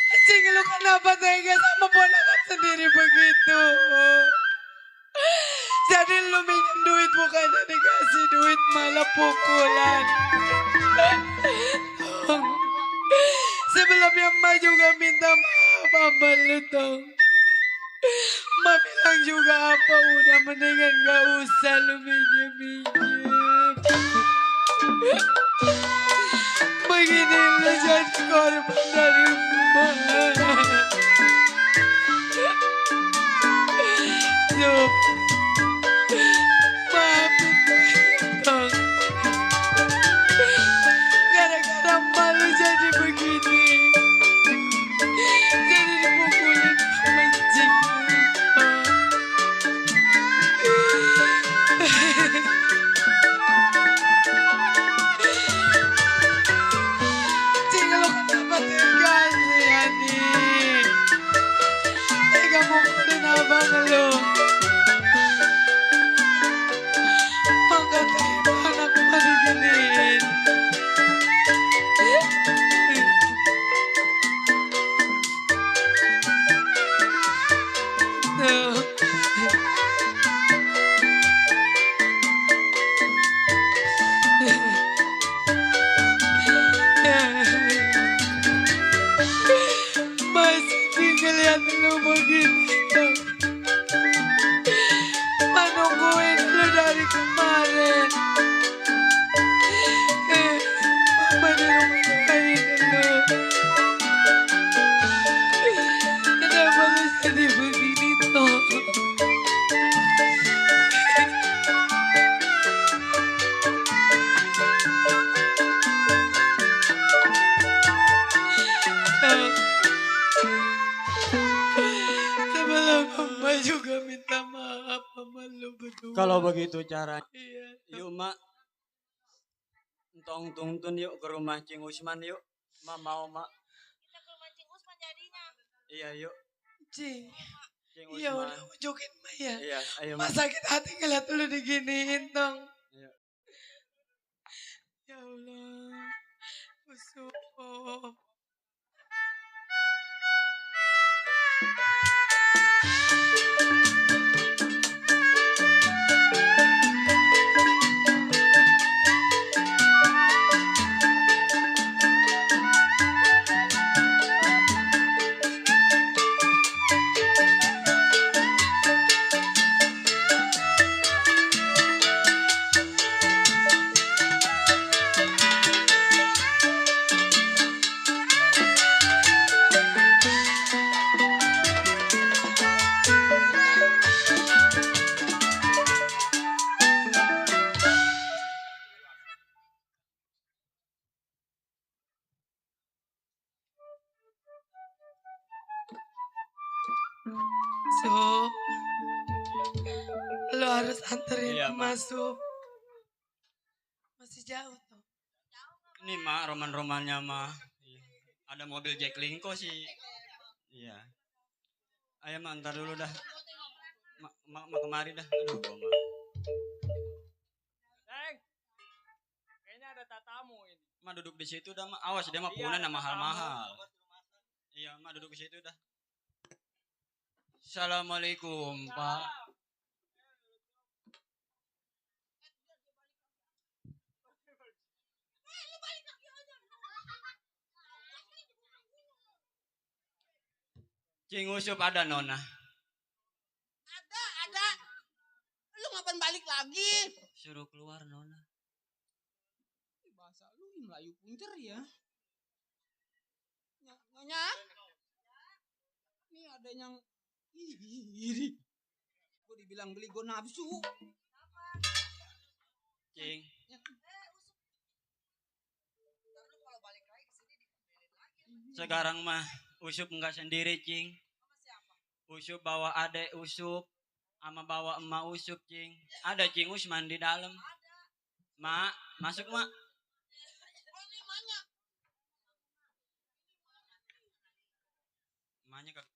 Mancing lu kenapa tega sama ponakan sendiri begitu? Jadi lu minjem duit bukannya dikasih duit malah pukulan. Tong, sebelumnya Emak juga minta maaf sama lu Tong. Emak bilang juga apa udah mendingan gak usah lu minjem-minjem. Begini lu jadi korban dari Emak. Sup, maafin gue Tong. Gara-gara Emak lu jadi begini. Jadi dipukulin mancing. Cing lu kenapa tega sih Adi? Tega mukulin abang lu. Mak gak terima anak Emak diginiin. Tuh. Masih tinggal lihat lu begini Tong. Mak nungguin lu dari kemarin. Mama di rumah doain lu. Kenapa lu jadi begini Tong? Tong, sebelum Mama juga minta maaf sama lu berdua. Kalau begitu caranya, Iya, yuk, Mak. Tong tuntun yuk ke rumah Cing Usman yuk. Mak mau, Mak. Kita ke rumah Cing Usman jadinya. Iya, yuk. Cing. Cing Iya Usman. udah ujukin Mak ya. Iya, ayo, Mak. Masa sakit hati ngeliat lu diginiin Tong. Iya. Ya Allah. Usup. Sup, lo harus anterin Iya, Mak. masuk. Masih jauh tuh. Ini, Mak, roman-romannya, Mak. Iya. Ada mobil Jack Linko sih. Iya. Ayo, Mak, antar dulu dah. Mak kemari dah. Aduh, gua, Mak. Neng, kayaknya ada tata Mak duduk di situ dah, Mak. Awas dia mah punan nama mahal-mahal. Iya, Mak duduk di situ dah. Assalamualaikum, Pak. Cing Usup ada Nona. Ada. Lu ngapain balik lagi? Suruh keluar Nona. Bahasa lu Melayu puncer ya. Nyonya. Ini ada yang iri. Gue dibilang beli gue nafsu. Cing. Sekarang mah Usup enggak sendiri, Cing. Usup bawa adek Usup sama bawa emak Usup, Cing. Ada Cing Usman di dalam. Mak, masuk, Mak. Emaknya kan.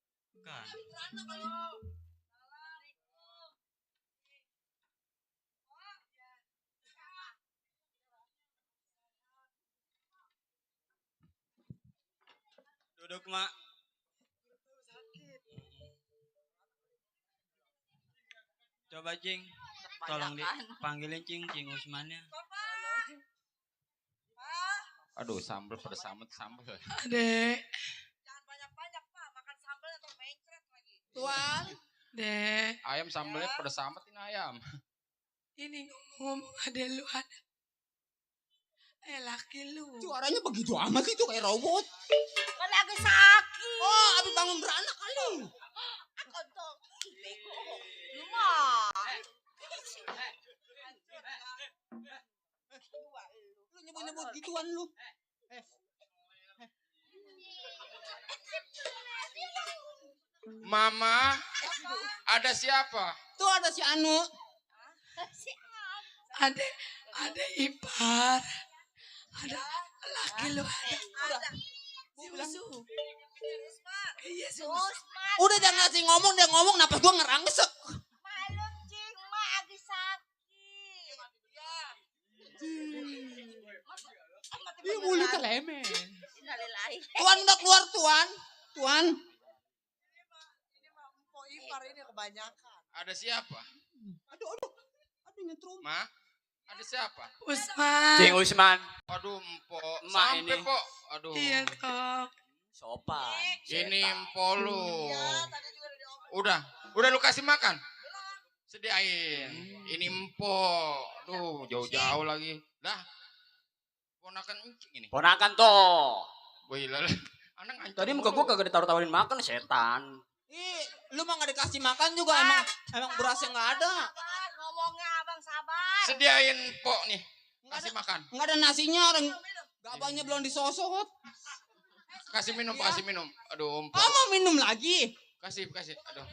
Duduk, Mak. Coba, Cing. Tolong dipanggilin, Cing Usmannya. Aduh, sambal pedes amat sambal. Dek. Jangan banyak-banyak, Pak. Makan sambal atau mencret lagi. Tuan. Dek. Ayam sambalnya pedes amat ini ayam. Ini ngomong ada lu ada. Laki lu. Suaranya begitu amat itu kayak robot. Kan lagi sakit. Oh, abis bangun beranak kali. Kontol. Bego. Lu mah. Lu nyebut-nyebut gituan lu. Mama, ada siapa? Tuh ada si Anu. Ada ipar. Ada laki lu ada. Si Usup. Iya si Usup. Udah jangan ngasih ngomong, dia ngomong napas gua ngerangesek. Malum, Cing. Mak lagi sakit. Dia mulut telemen. Innalillahi. Tuan udah keluar, Tuan. Tuan. Ini mah empok ipar ini kebanyakan. Ada siapa? Aduh, nyetrum. Ma, ada siapa? Usman. Cing Usman. Aduh, empok. Emak Sampai, ini. Pok. Aduh. Iya, Tok. Sopan. Ini empok lu. Ya, tadi juga udah diomong. Udah lu kasih makan? Sediain. Ini empok. Duh, jauh-jauh lagi. Dah. Ponakan encing ini. Ponakan toh. Wih, lah. Anak ngancam Tadi muka gua kagak ditawar-tawarin makan, setan. Ih, lu mah gak dikasih makan juga emang berasnya gak ada. Sabar, ngomongnya abang sabar. Sediain empok nih. Kasih makan. Gak ada nasinya, gabahnya belum disosot. Kasih minum, kasih minum. Aduh, empok. Oh, mau minum lagi? Kasih. Aduh.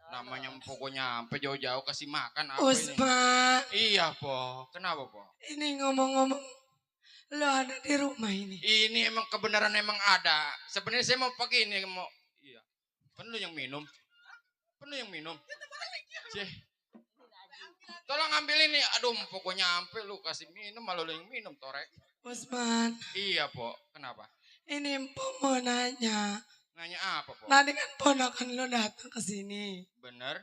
Namanya pokoknya sampai jauh-jauh kasih makan apa Usman. ini? Iya, Po. Kenapa, Po? Ini ngomong-ngomong. Lo ada di rumah ini. Ini emang kebenaran emang ada. Sebenarnya saya mau pakai ini mau. Iya. Penuh yang minum. Cih. Tolong ambil ini. Aduh, pokoknya sampai lu kasih minum malah lu yang minum, Torek. Usman. Iya, Po. Kenapa? Ini empok mau nanya. Nanya apa, Po? Tadi kan ponakan lo datang ke sini. Bener.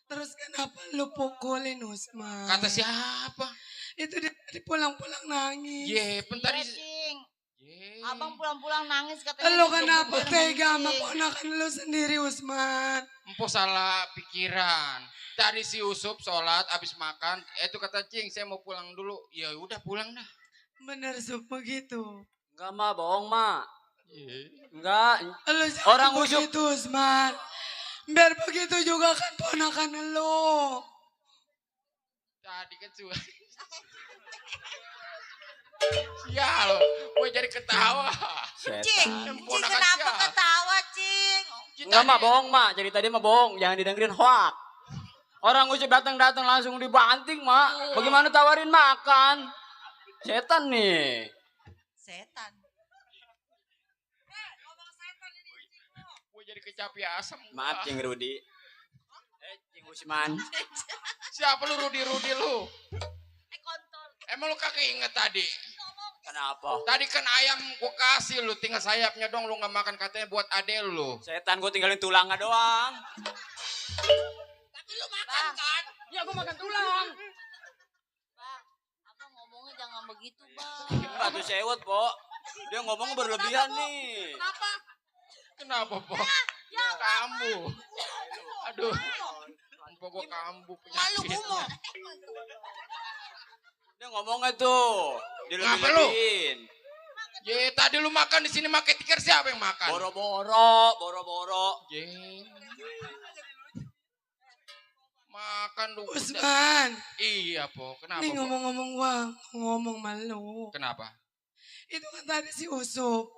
Terus kenapa lo pukulin Usman? Kata siapa? Itu dia tadi pulang-pulang nangis. Ye, bentar di... Cing. Ye. Abang pulang-pulang nangis katanya. Lo kenapa tega sama ponakan lo sendiri Usman? Empo salah pikiran. Tadi si Usup sholat abis makan. Itu kata Cing, saya mau pulang dulu. Ya udah pulang dah. Bener Sup begitu. Enggak mah, bohong mah. Iya. Enggak. Lo Orang Usup. begitu Usman. Biar begitu juga kan ponakan lo. Tadi kan cuy. Sial, gue jadi ketawa. Cing, kenapa ketawa, Cing? Enggak mah, bohong mah. Jadi tadi mah bohong. Jangan didengerin hoak. Orang Usup datang-datang langsung dibanting mak. Bagaimana tawarin makan? Setan nih. Setan. Gue jadi kecapi asam. Maaf Cing Rudi. Cing Usman. Siapa lu Rudi lu? Kontol. Emang lu kagak inget tadi? Kenapa? Tadi kan ayam gua kasih lu, tinggal sayapnya dong lu nggak makan, katanya buat ade lu. Setan gue tinggalin tulangnya doang. Tapi lu makan kan? Ya gua makan tulang. Bang, abang ngomongnya jangan begitu, Bang. Enggak tuh sewot, Po. Dia ngomongnya berlebihan nih. Kenapa? Kenapa, Po? Kambuh. Aduh. Empok gua kambuh Malu penyakitnya. gumo. Dia ngomongnya tuh. Ngapa lu? Dilebih-lebihin. Ye, tadi lu makan di sini pakai tikar, siapa yang makan? Boro-boro. Ye. Makan lu. Usman, Iya, Po. Kenapa, nih Po? ngomong-ngomong gua, ngomong malu. Kenapa? Itu kan tadi si Usup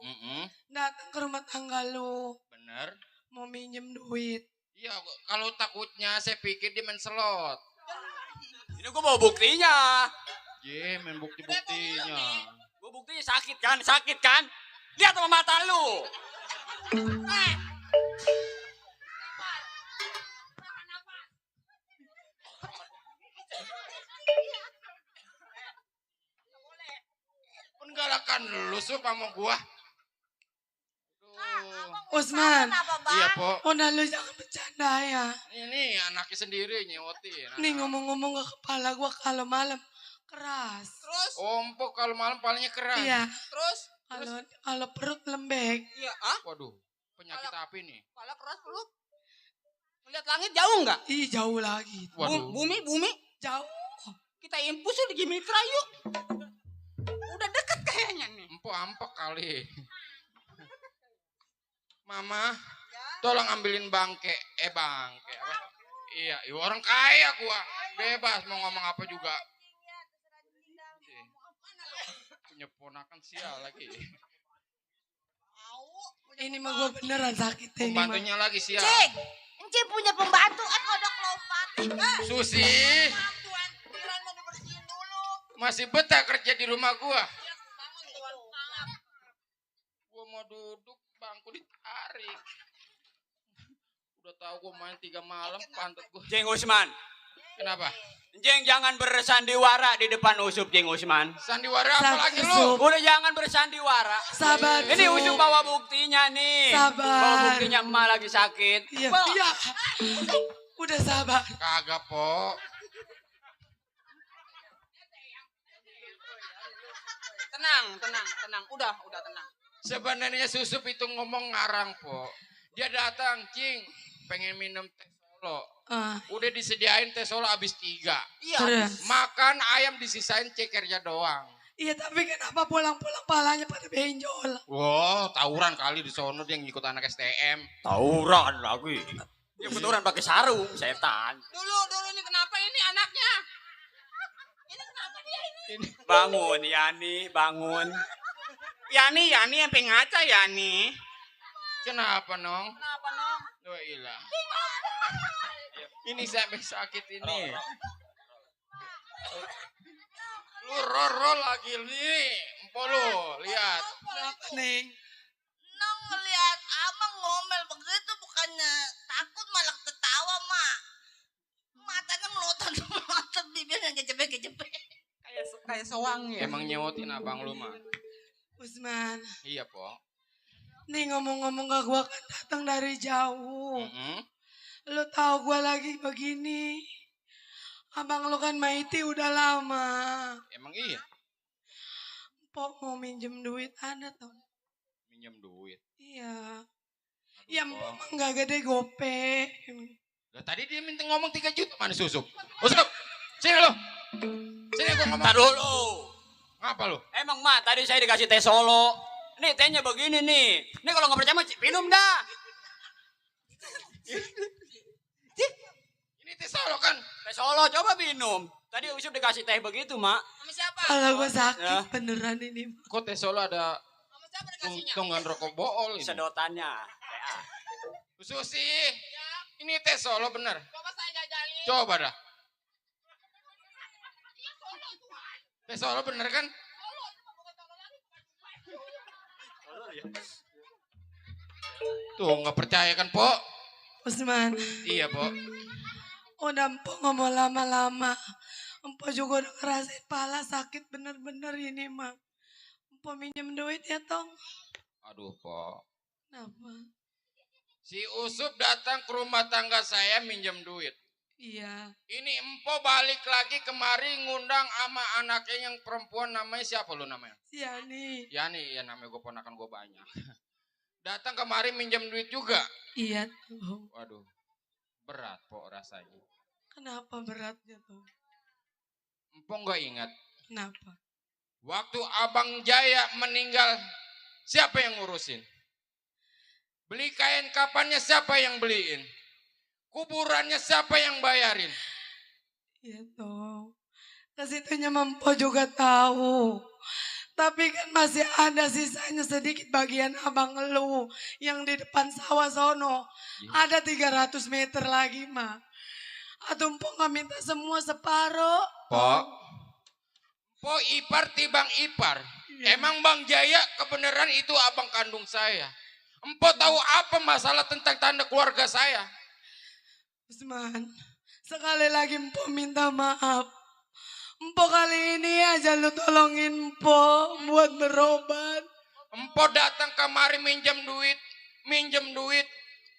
datang ke rumah tangga lu, Bener. mau minjem duit. Iya, kalau takutnya saya pikir dia main slot. Ini gue bawa buktinya. Ye, main bukti-buktinya. Gue buktinya sakit kan? Lihat sama mata lu. Penggalakan lu sup sama gua. Usman, Iya, Po. udah lu jangan bercanda ya. Ini anaknya sendiri nyewotin. Nih ngomong-ngomong ke kepala gua kalau malam keras. Terus? Ompok kalau malam palanya keras. Iya, Terus? kalau perut lembek. Iya, ah? Waduh, penyakit apa nih? Kepala keras perut. Ngeliat langit jauh nggak? Ih, jauh lagi. Waduh. Bumi? Jauh. Kita impus di Gimitra yuk. Udah deket kayaknya nih. Empok ampek kali. Mama, tolong ambilin bangke. Bangke apa? Iya, orang kaya gua. Bebas mau ngomong apa juga. Punya ponakan sial lagi. Ini mah gua beneran sakit ini mah. Pembantunya lagi sial. Cing, Encik punya pembantu kan kodok lompat. Susi, Kirain mau dibersihin dulu. masih betah kerja di rumah gua. Gua mau duduk, bangku ditarik. Udah tahu gua main 3 malam, pantat gua. Jeng Usman. Kenapa? Jeng jangan bersandiwara di depan Usup, Jeng Usman. Sandiwara apa lagi lu? Usup. Udah jangan bersandiwara. Sabar. Ini Sup. Usup bawa buktinya nih. Sabar. Bawa buktinya emak lagi sakit. Iya, iya. Udah sabar. Kagak, Po. Tenang. Udah tenang. Sebenarnya Susup itu ngomong ngarang, Po. Dia datang, Cing, pengen minum teh solo. Udah disediain teh solo habis 3. Iya. Terus. Makan ayam disisain cekernya doang. Iya, tapi kenapa pulang-pulang palanya pada benjol? Wow, tawuran kali di sono dia ngikut anak STM. Tauran lagi. Dia keturunan pakai sarung, setan. Dulu ini kenapa ini anaknya? Ini kenapa dia ini? Bangun, Yani, bangun. Yani sampai ngaca Yani. Kenapa, Nong? Kenapa Nong? Wah, ilah. Ini sampai sakit ini. Lu roro lagi nih. Empo lu, lihat. Neng, Nong ngeliat abang ngomel begitu bukannya takut malah ketawa, Mak. Matanya melotot bibirnya kejepit. Kayak sewang ya. Emang nyewotin abang lu, mah. Usman. Iya, Po. Nih ngomong-ngomong ke gua kan datang dari jauh. Mm-mm. Lu tahu gua lagi begini. Abang lu kan Maiti udah lama. Emang iya? Pok mau minjem duit ada tuh. Minjem duit. Iya. Aduh, Ya Po. mpok mah nggak gede gope. Lah tadi dia minta ngomong 3 juta. Mana Susup? Usup, sini lu. Sini gua ngomong. Ntar dulu. Ngapa lu? Emang Mak tadi saya dikasih teh solo. Nih tehnya begini nih. Nih kalau nggak percaya mah minum dah. Ini teh solo kan? Teh solo coba minum. Tadi Usup dikasih teh begitu, Mak. Sama siapa? Kalau gua sakit Ya. beneran ini. Kok teh solo ada Sama siapa dikasihnya? tunggangan rokok bool ini? Sedotannya. TA. Susi, ini teh solo bener. Coba saya jajalin. Coba dah. Teh solo bener kan? Tuh nggak percaya kan, Po? Usman, Iya, Po. udah mpok ngomong lama-lama. Empo juga udah ngerasain pala sakit bener-bener ini mah. Empo minjem duit ya Tong. Aduh, Po. Kenapa? Si Usup datang ke rumah tangga saya minjem duit. Iya. Ini Empo balik lagi kemari ngundang sama anaknya yang perempuan, namanya siapa lu namanya? Si Yani. Yani, ya namanya gue ponakan gue banyak. Datang kemari minjem duit juga. Iya Tong. Waduh, berat Po rasanya. Kenapa beratnya Tong? Empo nggak ingat. Kenapa? Waktu Abang Jaya meninggal, siapa yang ngurusin? Beli kain kapannya siapa yang beliin? Kuburannya siapa yang bayarin? Iya Tong. Kesitunya Empo juga tahu. Tapi kan masih ada sisanya sedikit bagian abang lu yang di depan sawah sono. Ada 300 meter lagi mah. Atau Empo nggak minta semua separuh? Po ipar tibang ipar. Emang Bang Jaya kebenaran itu abang kandung saya. Empo tahu apa masalah tentang tanda keluarga saya? Usman, sekali lagi Empo minta maaf. Empo kali ini aja lu tolongin Empo buat berobat. Empo datang kemari minjem duit.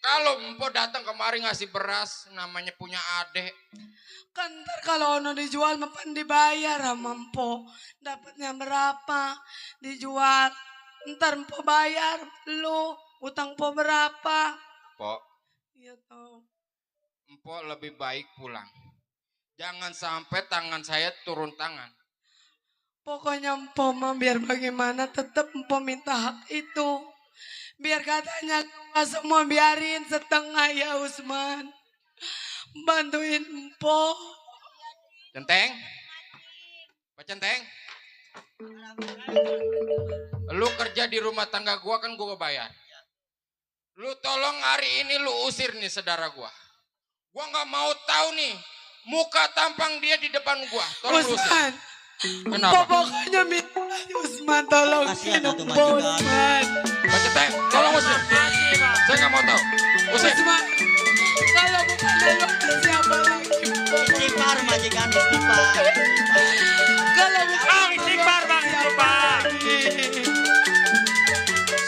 Kalau Empo datang kemari ngasih beras, namanya punya adek. Kan ntar kalau ono dijual mapan dibayar sama Empo. Dapatnya berapa? Dijual. Ntar Empo bayar lu. Utang Empo berapa? Po, Iya Tong. Empo lebih baik pulang. Jangan sampai tangan saya turun tangan. Pokoknya Empo mah biar bagaimana tetap Empo minta hak itu. Biar katanya nggak semua biarin setengah ya Usman. Bantuin Empo. Centeng? Pak Centeng? Lu kerja di rumah tangga gua kan gua bayar. Lu tolong hari ini lu usir nih saudara gua. Gua nggak mau tahu nih muka tampang dia di depan gua. Tolong lu usir. Usman. Kenapa? Pokoknya minta Usman tolongin Empo Usman. Pak Centeng, tolong usir. Saya nggak mau tahu. Usir. Usman. Kalau bukan lo siapa lagi Empo? Istighfar majikan, istighfar. Kalau bukan Istighfar Bang, istighfar.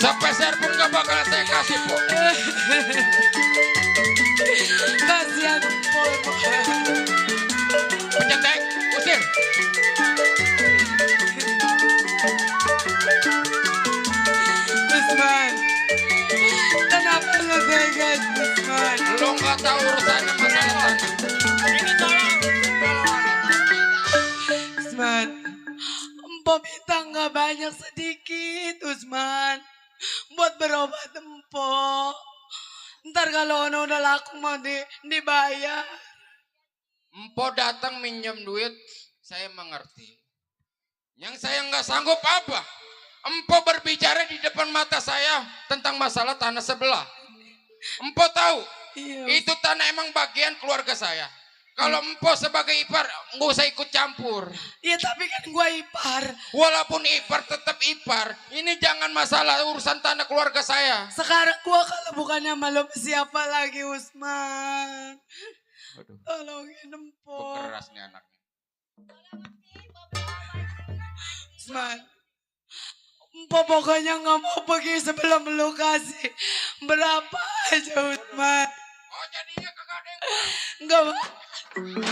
Sepeser pun gak bakal saya kasih, Po. Kasihan Empo. Pencenteng, usir. Usman. Kenapa lo tegas Usman? Lu gak tahu urusannya masalah tanah. Usman. Empo minta nggak banyak sedikit Usman. Buat berobat Empo. Ntar kalau ono udah laku mau dibayar. Empo datang minjem duit, saya mengerti. Yang saya nggak sanggup apa? Empo berbicara di depan mata saya tentang masalah tanah sebelah. Empo tahu, itu tanah emang bagian keluarga saya. Kalau Empo sebagai ipar, nggak usah ikut campur. Iya tapi kan gua ipar. Walaupun ipar tetap ipar. Ini jangan masalah urusan tanah keluarga saya. Sekarang gua kalau bukannya malu siapa lagi Usman. Aduh. Tolongin Empo. Keras nih anaknya. Usman. Empo pokoknya nggak mau pergi sebelum lu kasih berapa aja Usman. Oh jadinya kagak ada yang Nggak mau. Lu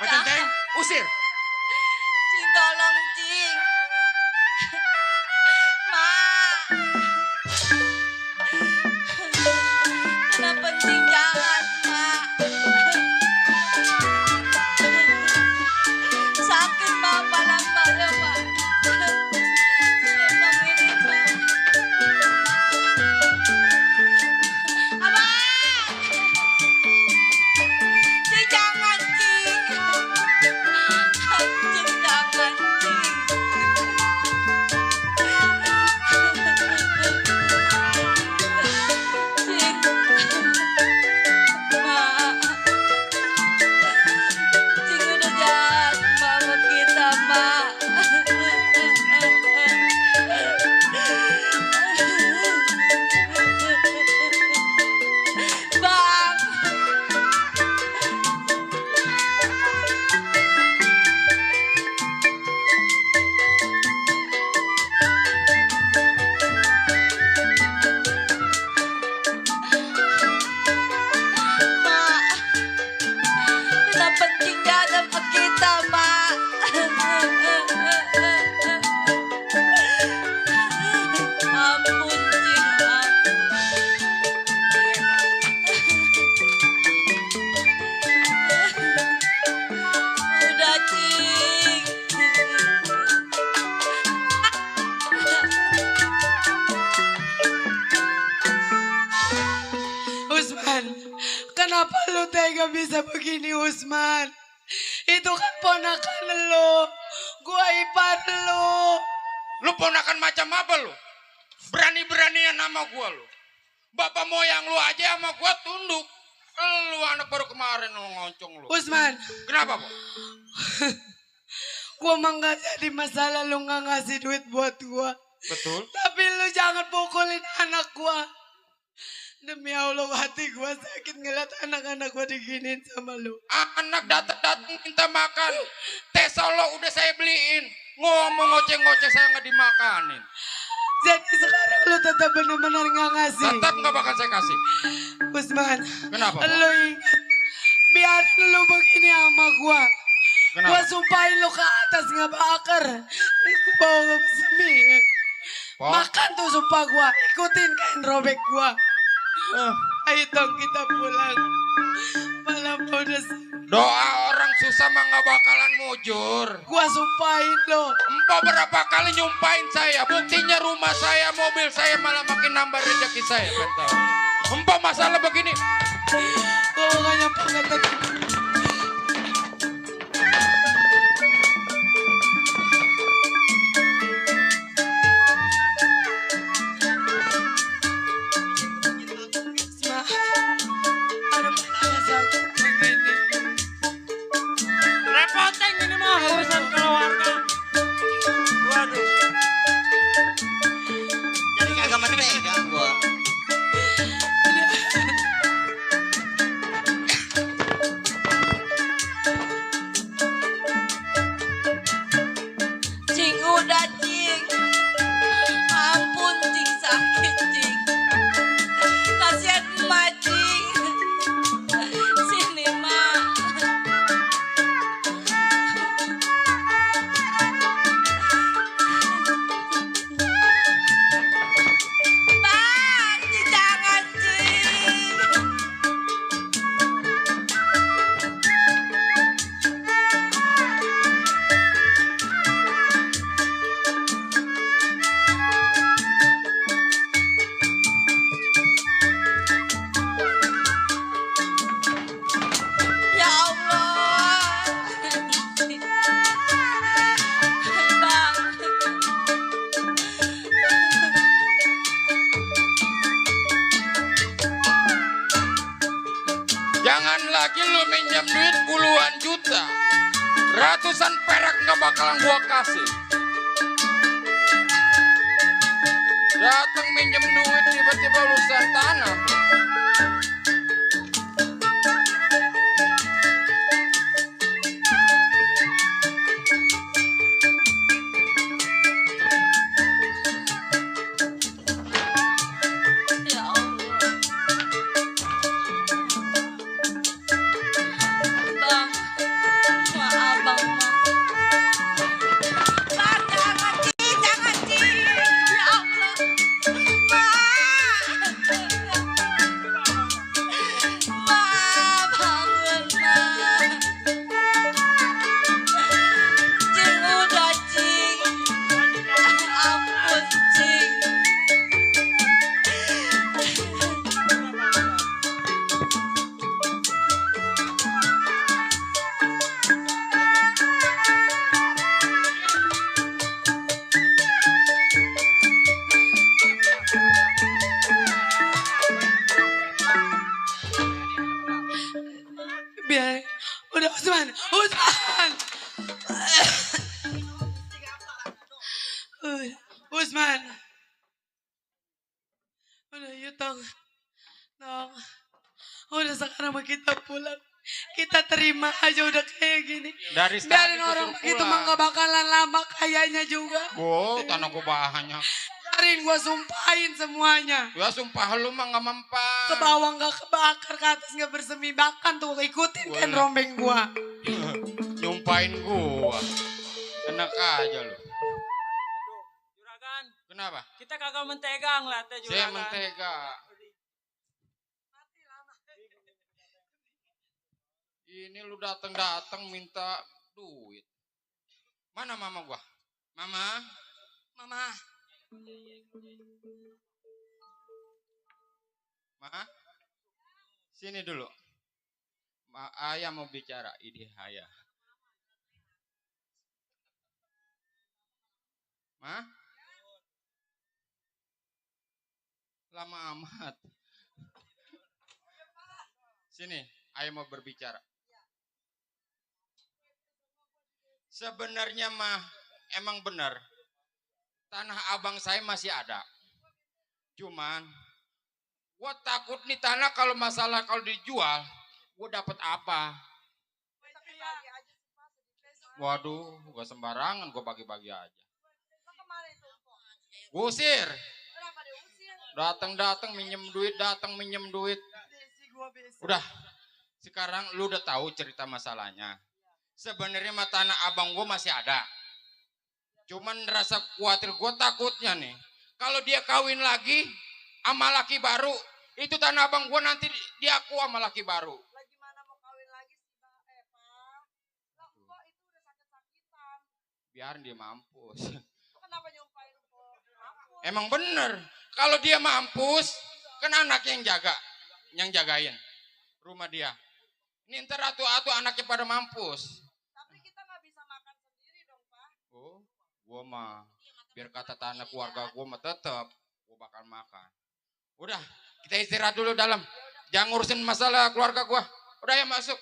Pecenteng, usir. Cing tolong Cing. Mak. Kenapa Cing jangan Mak? Sakit Mak pala Mak lo Mak. Tolong ini Mak. Abang. Cing jangan Cing. Cing jangan Cing. Mak, Cing udah jahat sama kita, Mak. Bang, Mak, kenapa Cing jahat sama kita, Mak? Ampun, Cing, ampun. Udah, Cing. Usman, kenapa lu tega bisa begini Usman? Itu kan ponakan lu, gua ipar lu. Lu ponakan macam apa lu? Berani-beranian nama gua lu. Bapak moyang lu aja sama gua tunduk. Lu anak baru kemarin lu ngoncong lu. Usman, Kenapa, Pak? gua mah gak jadi masalah lu gak ngasih duit buat gua. Betul. Tapi lu jangan pukulin anak gua. Demi Allah hati gua sakit ngeliat anak-anak gua diginiin sama lu. Anak datang minta makan. Teh solo udah saya beliin. Ngomong ngoceh-ngoceh saya nggak dimakanin. Jadi sekarang lu tetap benar-benar gak ngasih. Tetap nggak bakal saya kasih. Usman, Kenapa, Pak? lu ingat, biarin lu begini sama gua. Kenapa? Gua sumpahin lu ke atas gak bakar. Itu bawa gak bisa mie. Pak? Makan tuh sumpah gua, ikutin kain robek gua. Ayo dong kita pulang. Malam udah Doa orang susah mah nggak bakalan mujur. gua sumpahin lo. Empok berapa kali nyumpahin saya. Buktinya rumah saya, mobil saya malah makin nambah rezeki saya. Bentar. Empok masalah begini. Gua makanya pengen tadi. Isma, ada pertanyaan sakit begini. Repotin ini mah urusan keluarga. Waduh. Jadi kagak mentega gua. Cing udah Cing. Ampun Cing sakit Cing. Kasihan emak Cing. Sini mak. Bang, Cing jangan Cing. Ya Allah. Bang. Jangan lagi lu minjam duit puluhan juta. Ratusan perak nggak bakalan gua kasih. Datang minjem duit tiba-tiba urusan tanah. Ya Allah. Bang, Biar. Udah Usman. Usman. Usman. Udah yuk Tong. Tong. Udah sekarang mah kita pulang. Kita terima aja udah kayak gini. Dari Biarin tadi orang gua suruh begitu pulang. mah gak bakalan lama kayaknya juga. Oh, tanah gue banyak. Biarin gue sumpahin semuanya. Ya sumpah lu mah gak mempan. Ke bawah gak kebakar, ke atas gak bersemi. Bahkan tuh ikutin kan Boleh. rombeng gue. Nyumpahin gua. Enak aja lu. Juragan, Kenapa? kita kagak mentega ngeliatnya Saya juragan. mentega. Ini lu datang minta duit. Mana mama gua? Mama? Mama. Ma? Sini dulu. Ayah mau bicara. Ini ayah. Ma? Lama amat. Sini, ayah mau berbicara. Sebenarnya mah emang benar. Tanah abang saya masih ada. Cuman gua takut nih tanah kalau masalah kalau dijual, gua dapat apa? Waduh, gua sembarangan gua bagi-bagi aja. Gusir. Datang minjem duit, Udah. Sekarang lu udah tahu cerita masalahnya. Sebenarnya mah tanah abang gue masih ada. Cuman rasa khawatir gue takutnya nih. Kalau dia kawin lagi sama laki baru. Itu tanah abang gue nanti diaku sama laki baru. Gimana mau kawin lagi sih, Pak? Pak. Kok itu udah sakit-sakitan. Biar dia mampus. Kenapa nyumpahin kok? Emang bener. Kalau dia mampus, kan anak yang jaga. Yang jagain rumah dia. Ini ntar atu-atu anaknya pada mampus. Tapi kita nggak bisa makan sendiri dong, Pak. Oh, gua mah biar kata tanah keluarga gua mah tetap gua bakal makan. Udah, kita istirahat dulu dalam. Jangan ngurusin masalah keluarga gua. Udah ya masuk.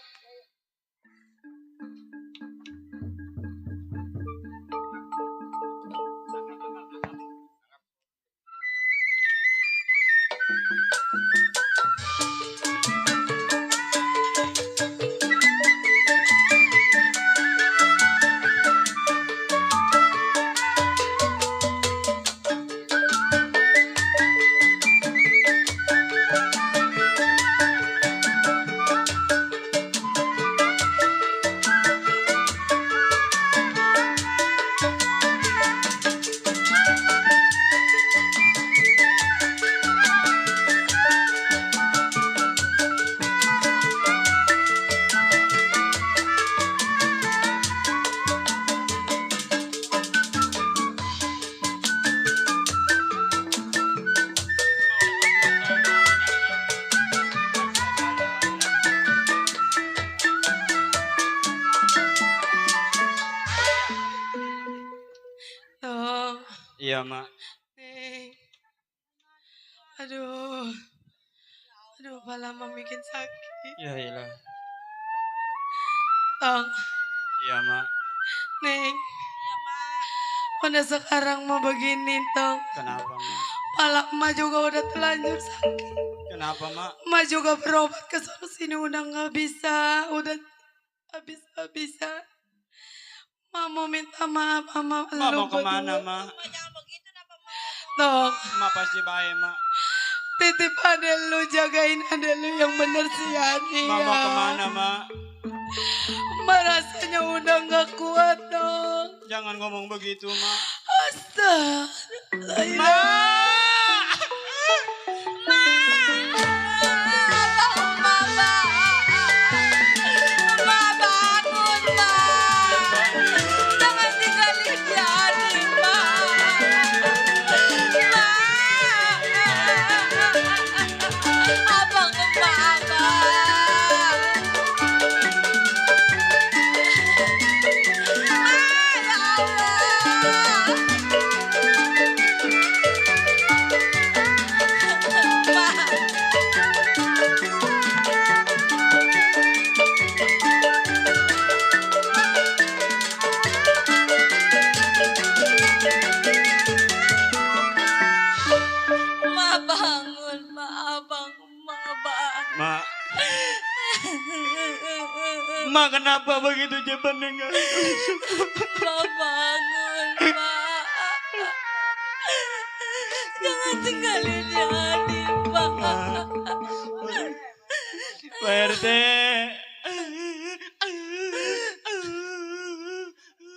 Iya, Mak. Neng. Aduh. Aduh, kepala mama bikin sakit. Ya iyalah. Tong. Iya, Mak. Neng. Udah sekarang mau begini, Tong. Kenapa, Mak? Kepala emak juga udah telanjur sakit. Kenapa, Mak? Emak juga berobat ke sana sini udah nggak bisa. Udah habis-habisan. Mama minta maaf sama Mak lu mau kemana, berdua. Mak? Tong. Mak pasti baik, Mak. Titip adek lu, jagain adek lu yang bener sih Yani. Mak mau ya. kemana, Mak? Mak rasanya udah gak kuat dong. Jangan ngomong begitu, Mak. Astagfirullah. Ma kenapa begitu cepat ninggalin? Pak bangun, Pak. Jangan tinggalin Yani, Pak. Pak RT.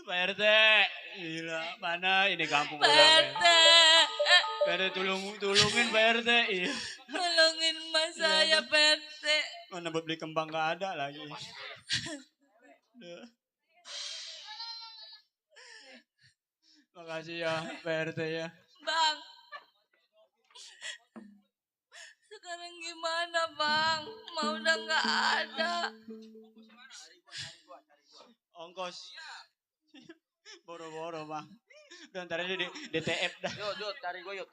Pak RT. Gila, mana ini kampung Pak orang. RT. Pak RT tolongin Pak RT. Iya. Tolongin mas saya, Pak RT. Mana buat beli kembang gak ada lagi. Makasih ya Pak RT ya. Bang. Sekarang gimana, Bang? Mau udah nggak ada. Ongkos. Boro-boro bang. Dan ntar aja di DTF dah. Yuk, cari gue yuk.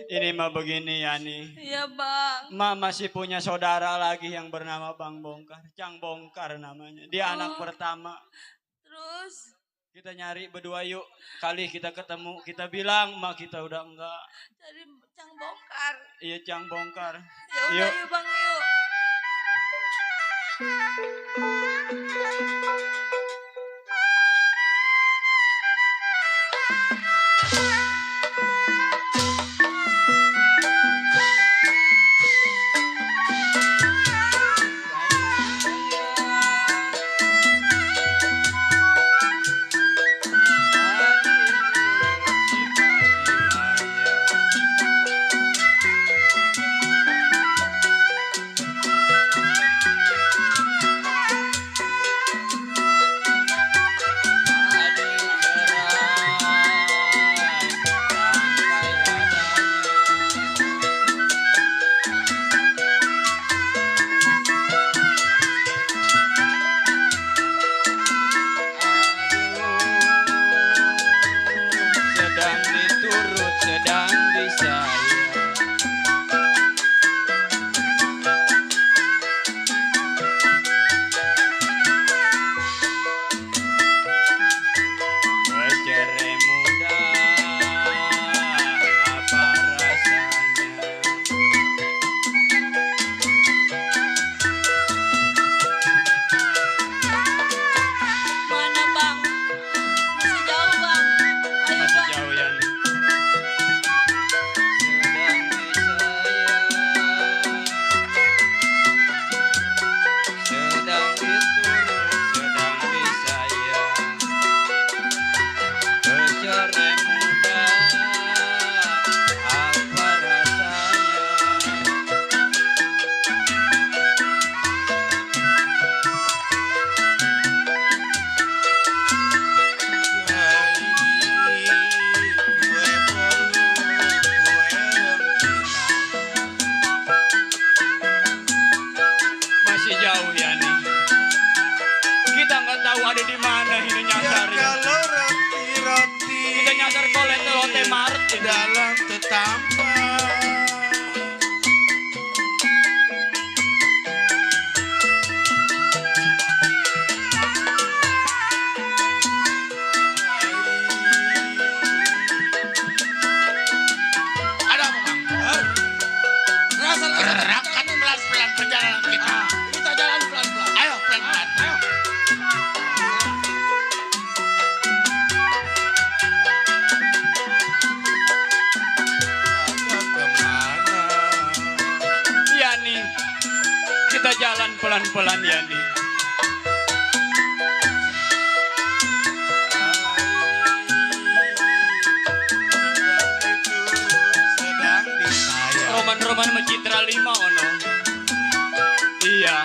Ini mah begini ya nih. Iya, Bang. Ma masih punya saudara lagi yang bernama Bang Bongkar. Cang Bongkar namanya. Dia anak pertama. Terus? Kita nyari berdua yuk. Kali kita ketemu. Kita bilang, ma kita udah enggak. Cari Cang Bongkar. Iya Cang Bongkar. Ya udah yuk, Bang, yuk. Sedang diturut, sedang disayang. Pecereh muda, apa rasanya? Mana, Bang? Masih jauh, Bang. Ayo, Masih Bang. jauh ya nih. Sedang diturut, sedang disayang. Pecereh muda, apa rasanya? Masih jauh ya nih. Kita nggak tahu ada di mana ini nyasar. Ya. Kalau roti-roti Kita nyasar Lotte Mart ini. dalam tetampan. Ada apa bang? Rasa kan pelan-pelan perjalanan kita. Kita jalan pelan-pelan. Ayo pelan-pelan. Ayo. Iya nih. Kita jalan pelan-pelan ya nih. Roman-roman Macitra 5 ono. Iya.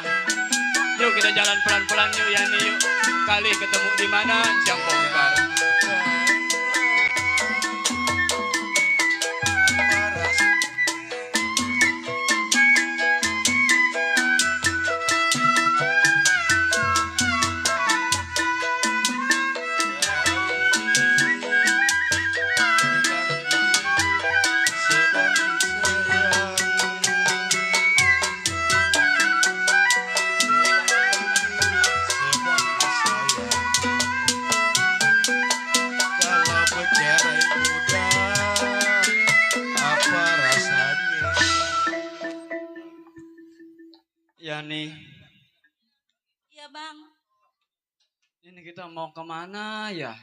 Yuk kita jalan pelan-pelan yuk ya nih yuk. Kali ketemu di mana Cang Bongkar. Iya bang. Ini kita mau kemana ya?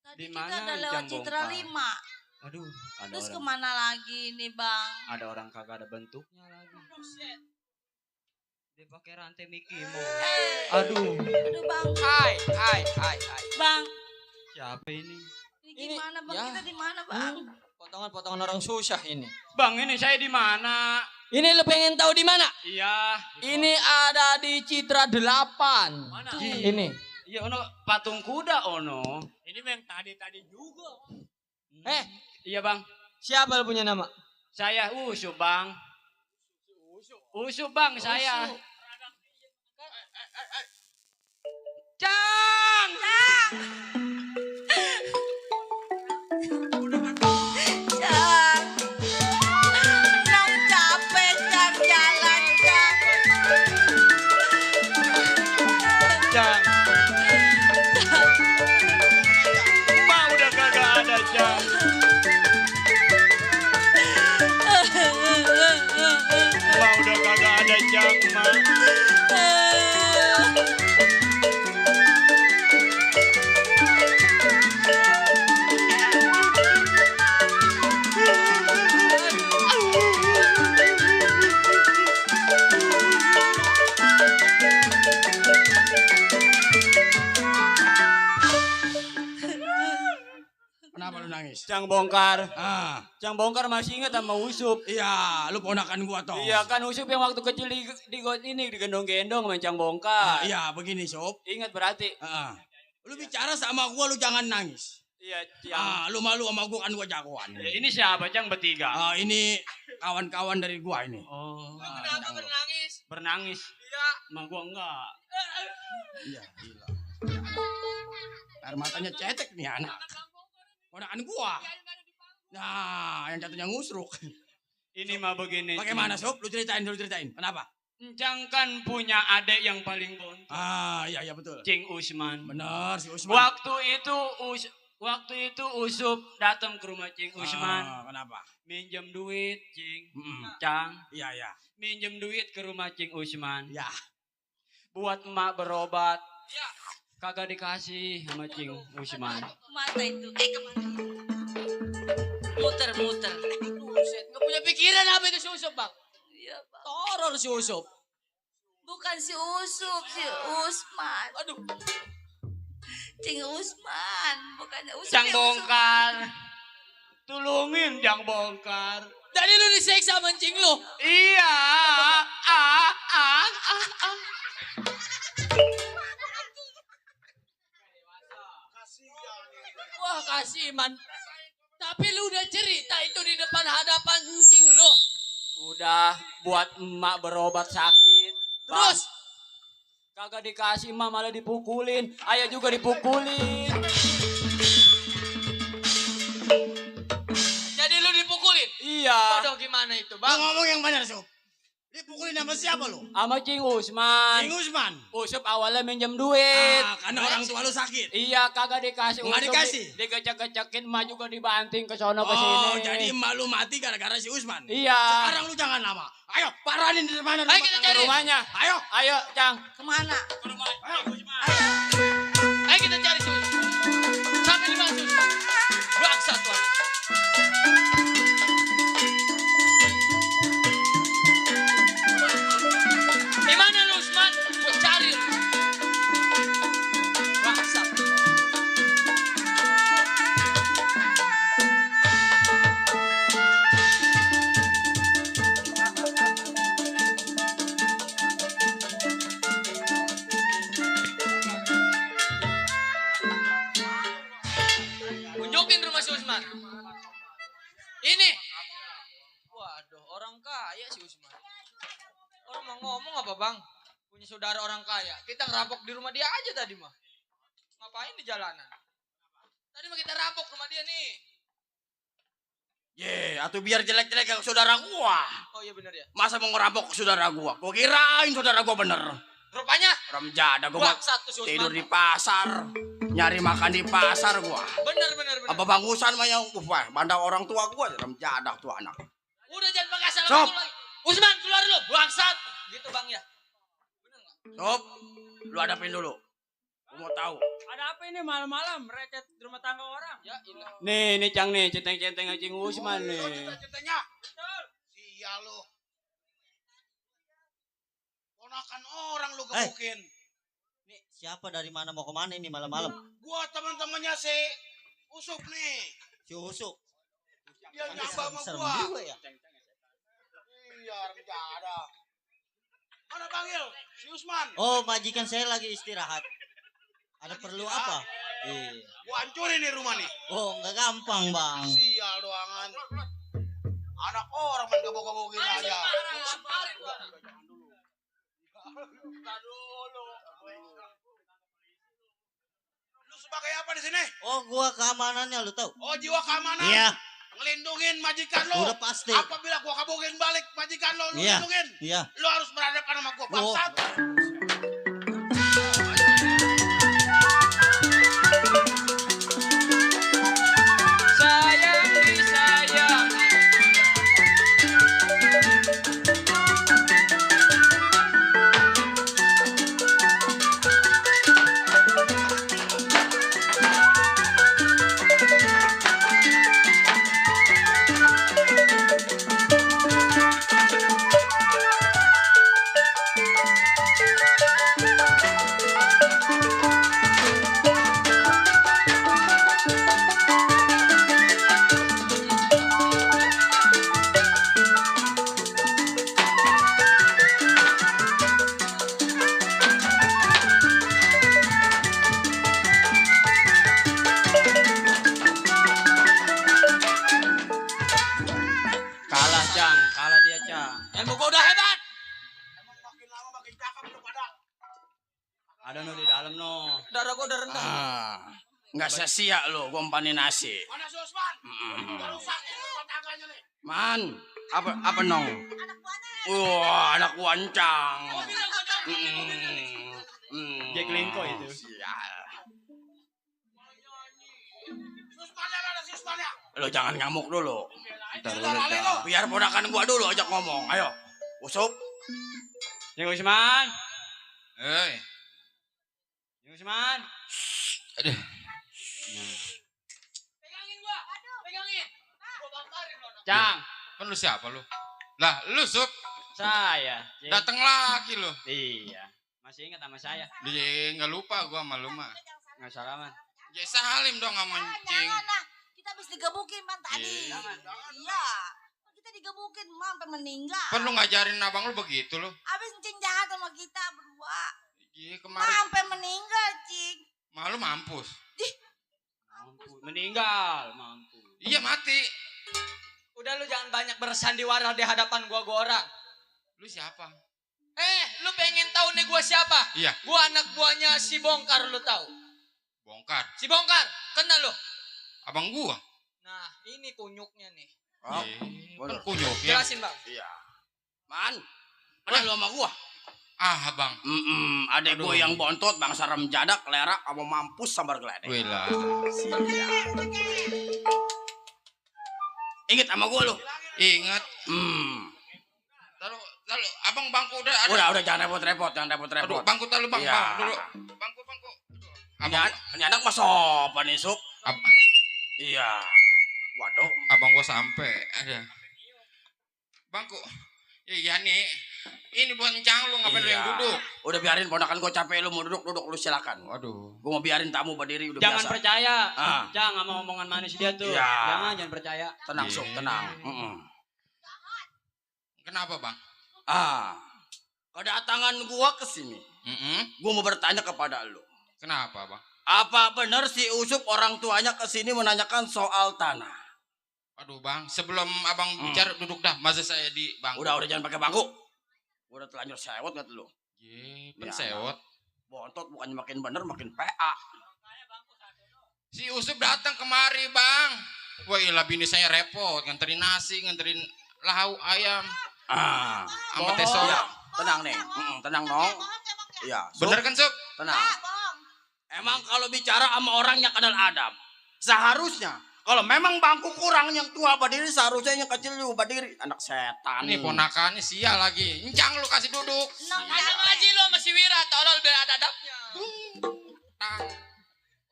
Tadi Di kita mana udah di lewat Cang Citra Bongkar? 5. Aduh, ada Terus orang. kemana lagi nih bang? Ada orang kagak ada bentuknya lagi. Dia pakai rantai Mickey Mouse. Aduh. Aduh bang. Hai. Bang. Siapa ini? Ini gimana bang? ya. Kita di mana bang? Potongan-potongan orang susah ini. Bang, ini saya di mana? Ini lu pengen tahu di mana? Iya. Ini ada di Citra 8. Mana? Ini. Iya, ono patung kuda ono. Ini yang tadi juga. Iya, Bang. Siapa lu punya nama? Saya Usup, Bang. Usup, Bang, saya. Cang! Cang. Nong capek Cang jalan Cang. Cang. Ma udah kagak ada, Cang. Ma udah kagak ada, Cang, Ma. Kenapa lu nangis? Cang Bongkar. Ah, Cang Bongkar masih ingat sama Usup. iya, lu ponakan gua toh. Iya kan Usup yang waktu kecil di got ini digendong-gendong sama Cang Bongkar. Iya, begini, Sob. Ingat berarti? Lu bicara sama gua, lu jangan nangis. Iya, Cang. Lu malu sama gua kan gua jagoan. Ini siapa, Cang, bertiga? Ini kawan-kawan dari gua ini. Oh. Kenapa bernangis? Bernangis? Iya. Emang gua enggak. Iya, gila. Air matanya cetek nih anak. Ponakan gua. Nah, yang jatuhnya ngusruk. Ini mah begini. Bagaimana, Sob? Lu ceritain. Kenapa? Cang kan punya adik yang paling bontot. Iya betul. Cing Usman. Bener si Usman. Waktu itu Usup datang ke rumah Cing Usman. Kenapa? Minjem duit, Cing. Cang. Iya. Minjem duit ke rumah Cing Usman. Ya. Buat emak berobat. Kagak dikasih sama Cing Usman. Kemana itu? Kemana? Muter. Buset, nggak punya pikiran apa itu si Usup, Bang? Iya bang. Horor si Usup. Bukan si Usup, si Usman. Aduh. Cing Usman, bukannya Usup. Cang ya, Bongkar. Tulungin Cang Bongkar. Tadi lu diseksa mancing lu. Iya. Wah, kasih man. Tapi lu udah cerita itu di depan hadapan encing lu. Udah buat emak berobat sakit. Terus? Kagak dikasih emak malah dipukulin. Ayah juga dipukulin. Jadi lu dipukulin? Iya. Waduh gimana itu, Lu Bang? ngomong yang benar, Sob. Dipukulin sama siapa lu? Sama Cing Usman. Cing Usman. Usup awalnya minjem duit. Karena orang tua lu sakit. Iya, kagak dikasih. Nggak Usup dikasih? Digecek-gecekin, emak juga dibanting ke sono ke Oh, sini. jadi emak lu mati gara-gara si Usman. Iya. Sekarang lu jangan lama. Ayo, paranin di mana Ayo kita cari rumahnya. Ayo, Cang. Kemana? Ayo kita cari si Usup. Sampai di mana si Usup? Bangsat tuh. Di mana lu, Usman? Gua cari lu. Bangsat. Tunjukin rumah si Usman. Ini. Waduh, orang kaya si Usman. Orang mau ngomong apa, Bang? Punya saudara orang kaya. Kita ngerampok di rumah dia aja tadi mah. Ngapain di jalanan? Tadi mah kita rampok rumah dia nih. Atau biar jelek-jelek ke saudara gua. Oh iya bener ya. Masa mau ngerampok ke saudara gua? Gua kirain saudara gua bener. Rupanya Remjada gua satu si Usman. tidur di pasar. Nyari makan di pasar gua. Bener. Apa bangkusan mah yang bandang orang tua gua remjada tuh anak. Udah jangan pakai salah Sob. lagi. Usman keluar lu, bangsat. Gitu Bang ya. Sob, Lu hadapin dulu. Gua mau tahu. Ada apa ini malam-malam recet rumah tangga orang? Ya, Nih Cang nih, centeng-centeng Cing Usman nih. Ceritanya. Sial lu. Ponakan orang lu gebukin. Nih, siapa dari mana mau kemana ini malam-malam? Gua teman-temannya si Usup nih. Si Usuk. Dia nyamba sama Serem gua. juga ya. Iya, orang ada. Mana panggil? Si Usman. Oh, majikan saya lagi istirahat. Ada perlu apa? Iya. Gua hancurin nih rumah nih. Oh, nggak gampang, Bang. Sial doangan. Anak orang main gebok-gebokin aja. Lu sebagai apa di sini? Oh, gua keamanannya lu tahu. Oh, jiwa keamanan. Iya. Ngelindungin majikan lo. Udah pasti. Apabila gua kabokin balik majikan lo, lu Iya. lindungin. Iya. Lu harus berhadapan sama gua, bangsat. Sayang disayang. Kalah Cang, kalah dia Cang. Ilmu gua udah hebat. Emang makin lama makin cakep lu pada. Ada no di dalam no. Darah gua udah rendah. Enggak sia-sia lu gua umpanin nasi. Mana si Usman? Udah rusak ini rumah tangganya nih. Man, apa nong? Anak buana. Wah, anak wancang. Jack Linko itu. Sial. Susmannya mana si Usmannya? Lo jangan ngamuk dulu. Biar ponakan gua dulu ajak ngomong. Ayo, Usup. Cing Usman. Hei, Cing Usman. aduh. Pegangin gua. Pegangin. Gua bakarin lo. Cang, Kan lu siapa lu? Lah, lu Sup, saya. Cing. datang lagi lu. Iya. Masih ingat sama saya? Dia nggak lupa gua sama lu mah. Nggak salah man. Ya salim dong sama Cing. Jangan lah. Kita habis digebukin man tadi. Iya. Iya. Kita digebukin man sampai meninggal. Perlu ngajarin abang lu begitu lu. Habis Cing jahat sama kita berdua. Iya Ma, kemarin sampai meninggal Cing. malu mampus. Mampu. Meninggal, mampu. Iya mati. Udah lu jangan banyak bersandiwara di hadapan gua orang. Lu siapa? Lu pengen tahu nih gua siapa? Iya. Gua anak buahnya si Bongkar, lu tahu? Bongkar. Si Bongkar, kenal lu? Abang gua. Nah, ini kunyuknya nih. Oh, Kan kunyuk ya. Jelasin, Bang. iya. Man, ada lu sama gua. Ah, Bang. Adek Aduh. gua yang bontot bangsa remjadak, lerak, sama mampus sambar geledek. Wih lah. Ingat sama gua lu. Ingat. Lalu abang bangku udah ada. Udah jangan repot-repot, jangan Aduh, repot-repot. bangku tahu bang, Iya. bang dulu. Bangku. Abang, Ini anak mah sopan nih, Sup. Iya. Waduh. abang gua sampai ada. Bangku. Iya nih. Ini boncang lu ngapain lu yang Iya. duduk? Udah biarin ponakan gua capek, lu mau duduk lu silakan. Waduh. Gua mau biarin tamu berdiri udah Jangan biasa. percaya. Ah. Cang sama omongan manis dia tuh. Iya. Jangan percaya. Tenang, Sup, tenang. Kenapa bang? Kedatangan gua ke sini. Gua mau bertanya kepada lu. Kenapa bang? Apa benar si Usup orang tuanya ke sini menanyakan soal tanah? Aduh bang, sebelum abang bicara duduk dah. Masa saya di bangku? Udah jangan pakai bangku. Udah telanjur sewot nggak lu? Ye, Ya, sewot. Bontot bukannya makin bener makin PA. Si Usup datang kemari bang. Wah ilah bini saya repot. Nganterin nasi, nganterin lauk ayam. Sama teh soda. Ya, tenang nih. Tenang nong. Iya. Bener kan Sup? Tenang. Emang kalau bicara sama orang yang kenal adab, seharusnya kalau memang bangku kurang yang tua berdiri, seharusnya yang kecil juga berdiri. Anak setan. Ini ponakannya sial lagi. Encang lu kasih duduk. Ngajak ngaji lu sama si Wirat. tolol biar ada adabnya. Tang.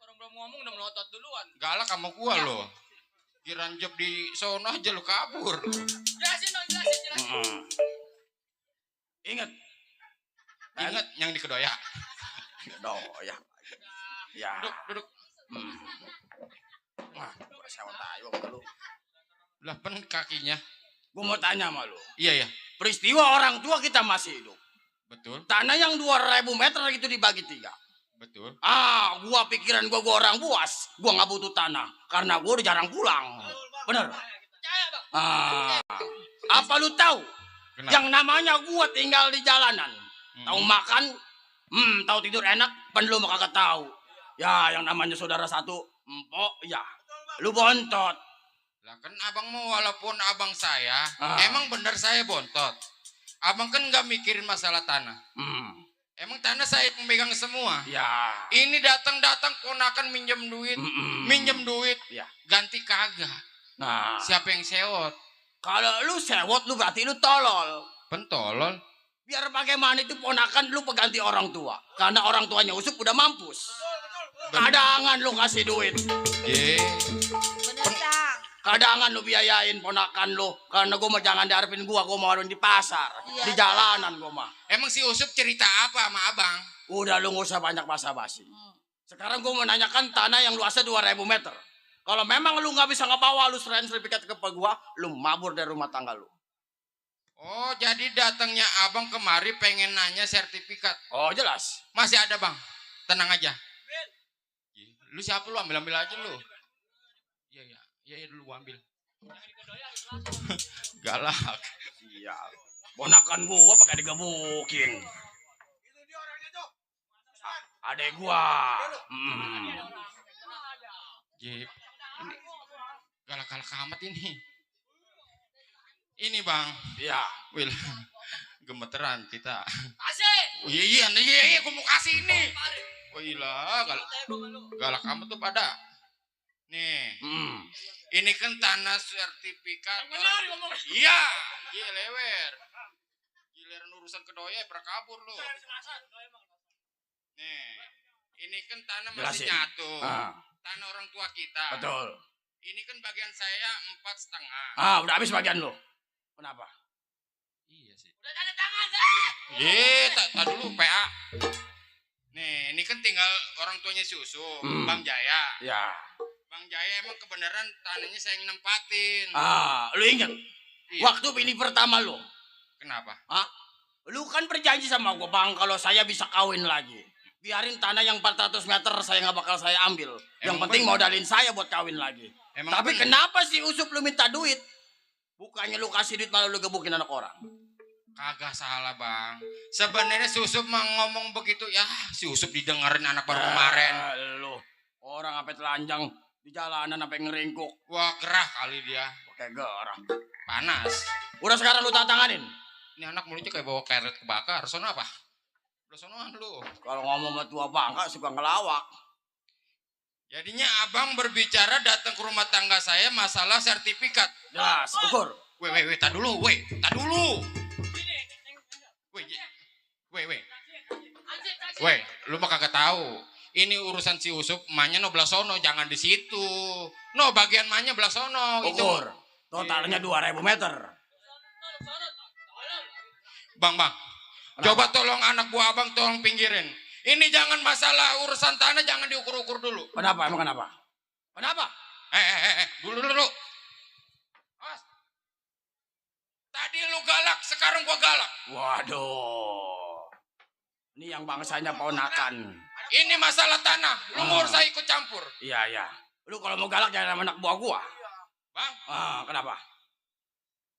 Orang belum ngomong udah melotot duluan. Galak sama gua lo. Giranjep di sono aja lo kabur. Jelasin dong, jelasin. Ingat. Ingat yang di Kedoya. Kedoya. Ya. Duduk. Wah, saya tahu lu. Lah pen kakinya. Gua mau tanya sama lu. Iya ya. Peristiwa orang tua kita masih hidup. Betul. Tanah yang 2.000 meter itu dibagi 3. Betul. Gua pikiran gua orang buas. Gua nggak butuh tanah karena gua udah jarang pulang. Bener. Apa lu tahu? Kenapa? Yang namanya gua tinggal di jalanan. Tahu makan, tahu tidur enak, pan lu mah kagak tahu. Ya, yang namanya saudara satu, empok, ya. Lu bontot. Lah kan abang mau walaupun abang saya, emang bener saya bontot. Abang kan nggak mikirin masalah tanah. Emang tanah saya yang megang semua. Ya. Ini datang ponakan minjem duit, Ya. ganti kagak. Nah, Siapa yang sewot? kalau lu sewot lu berarti lu tolol. Pentolol. Biar bagaimana itu ponakan lu pengganti orang tua. Karena orang tuanya Usup udah mampus. Kadangan lu kasih duit. Ye. Bener, Cang. Kadangan lu biayain ponakan lu. Karena gua mau jangan diarepin gua mau di pasar. Iya, Di jalanan gua mah. Emang si Usup cerita apa sama abang? Udah lu gak usah banyak basa-basi. Sekarang gua mau nanyakan tanah yang luasnya 2.000 meter. Kalau memang lu gak bisa ngebawa lu serahin sertifikat ke gua, lu mabur dari rumah tangga lu. Oh, jadi datangnya abang kemari pengen nanya sertifikat. Oh, jelas. Masih ada bang. Tenang aja. Lu siapa lu? Ambil aja lu. Iya dulu ambil. Galak. Iya. Ponakan gua pakai digebukin. Adek gua. Jip. Ini galak-galak amat ini. Ini bang. Iya. Wil. Gemeteran kita. Kasih. Oh, iya, gua mau kasih ini. Oh iya, galak amat tuh pada. Nih. Ini kan tanah sertifikat. Iya, lewer. Giliran urusan Kedoya berkabur lu. Nih. Ini kan tanah masih Jelasin. nyatu. Tanah orang tua kita. Betul. Ini kan bagian saya 4,5. Udah habis bagian lu. Kenapa? Iya sih. Udah tanda tangan. Tak dulu PA. Nih, ini kan tinggal orang tuanya si Usup, Bang Jaya. Ya. Bang Jaya emang kebenaran tanahnya saya yang nempatin. Lu ingat? Iya. Waktu ini pertama lu. Kenapa? Lu kan berjanji sama gua, Bang, kalau saya bisa kawin lagi. Biarin tanah yang 400 meter saya nggak bakal saya ambil. Yang penting modalin saya buat kawin lagi. Tapi kenapa sih Usup lu minta duit? Bukannya lu kasih duit malah lu gebukin anak orang. Kagak salah bang. Sebenarnya si Usup mah ngomong begitu ya. Si Usup didengerin anak baru kemarin. Lu orang sampai telanjang di jalanan sampai ngeringkuk. Wah gerah kali dia. Pakai gerah. Panas. Udah sekarang lu tanganin. Ini anak mulutnya kayak bawa karet kebakar. Sono apa? Udah sonoan lu. Kalau ngomong sama tua bangka suka ngelawak. Jadinya abang berbicara datang ke rumah tangga saya masalah sertifikat. Jelas, ukur. Tak dulu. Weh, lu mah kagak tahu. Ini urusan si Usup, emaknya no belah sono, jangan di situ. No, bagian emaknya belah sono. Ukur. Totalnya 2.000 meter. Bang. Coba tolong anak buah abang tolong pinggirin. Ini jangan masalah urusan tanah jangan diukur-ukur dulu. Kenapa? Emang kenapa? Dulu. Tadi lu galak, sekarang gua galak. Waduh. Ini yang bangsanya ponakan. Ini masalah tanah, lu mau saya ikut campur. Iya. Lu kalau mau galak jangan sama anak buah gua. Bang. Kenapa?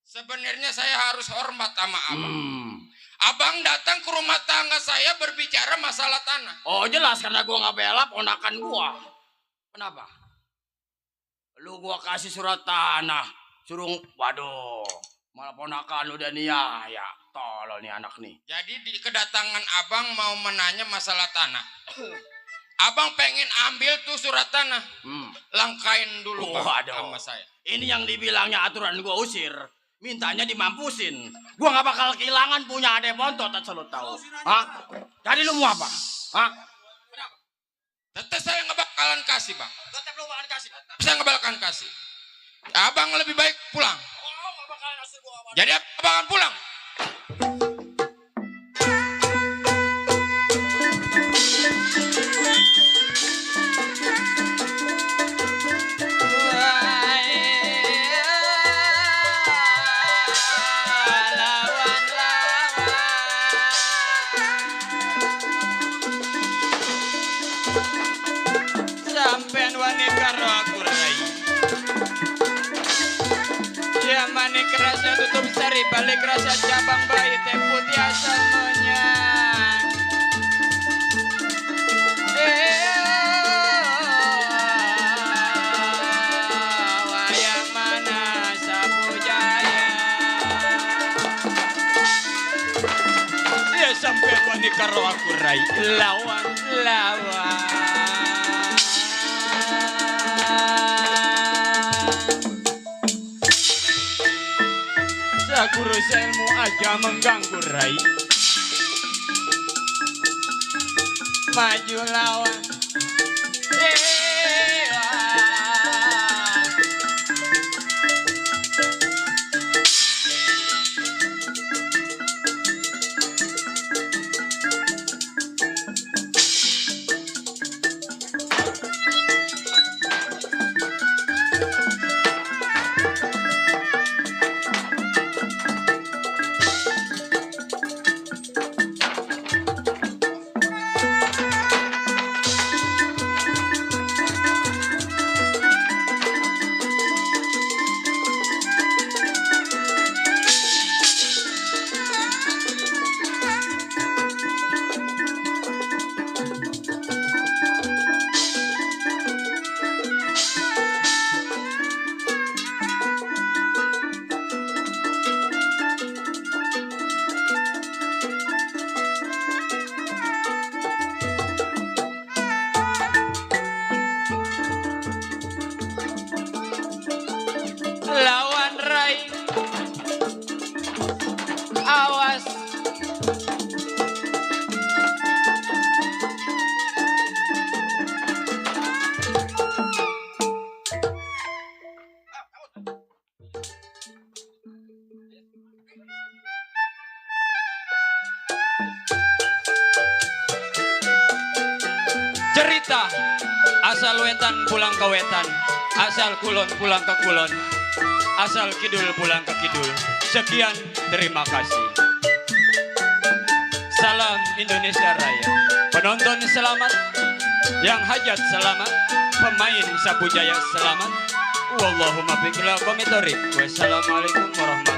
Sebenarnya saya harus hormat sama abang. Abang datang ke rumah tangga saya berbicara masalah tanah. Oh jelas karena gua nggak bela ponakan gua. Kenapa? Lu gua kasih surat tanah, suruh, waduh, malah ponakan udah ya, tolol nih anak nih. Jadi di kedatangan abang mau menanya masalah tanah. Abang pengen ambil tuh surat tanah. Langkain dulu bang sama saya. Ini yang dibilangnya aturan gua usir. mintanya dimampusin. Gua nggak bakal kehilangan punya adek bontot, asal lo tahu. Hah? Jadi lu mau apa? Hah? Tetep saya nggak bakalan kasih, Bang. Tetep lu bakalan kasih. Saya nggak bakalan kasih. Abang lebih baik pulang. Oh, nggak bakalan kasih gua. Jadi abang pulang. Sampean wani karo aku rai. Ya manik rasa tutup sari balik rasa cabang bayi teh putih asal monyang. Wayang mana sapu jaya. Ya sampean wani karo aku rai. Lawan. Guru ilmu aja mengganggu rai. Maju lawan. Lawan rai. Awas. Cerita asal wetan pulang ke wetan, asal kulon pulang ke kulon, asal kidul pulang ke kidul. Sekian, terima kasih. Salam Indonesia Raya. Penonton selamat, yang hajat selamat, pemain sapu jaya selamat. Wallahumma biqil qomitorik. Wassalamualaikum warahmatullahi wabarakatuh.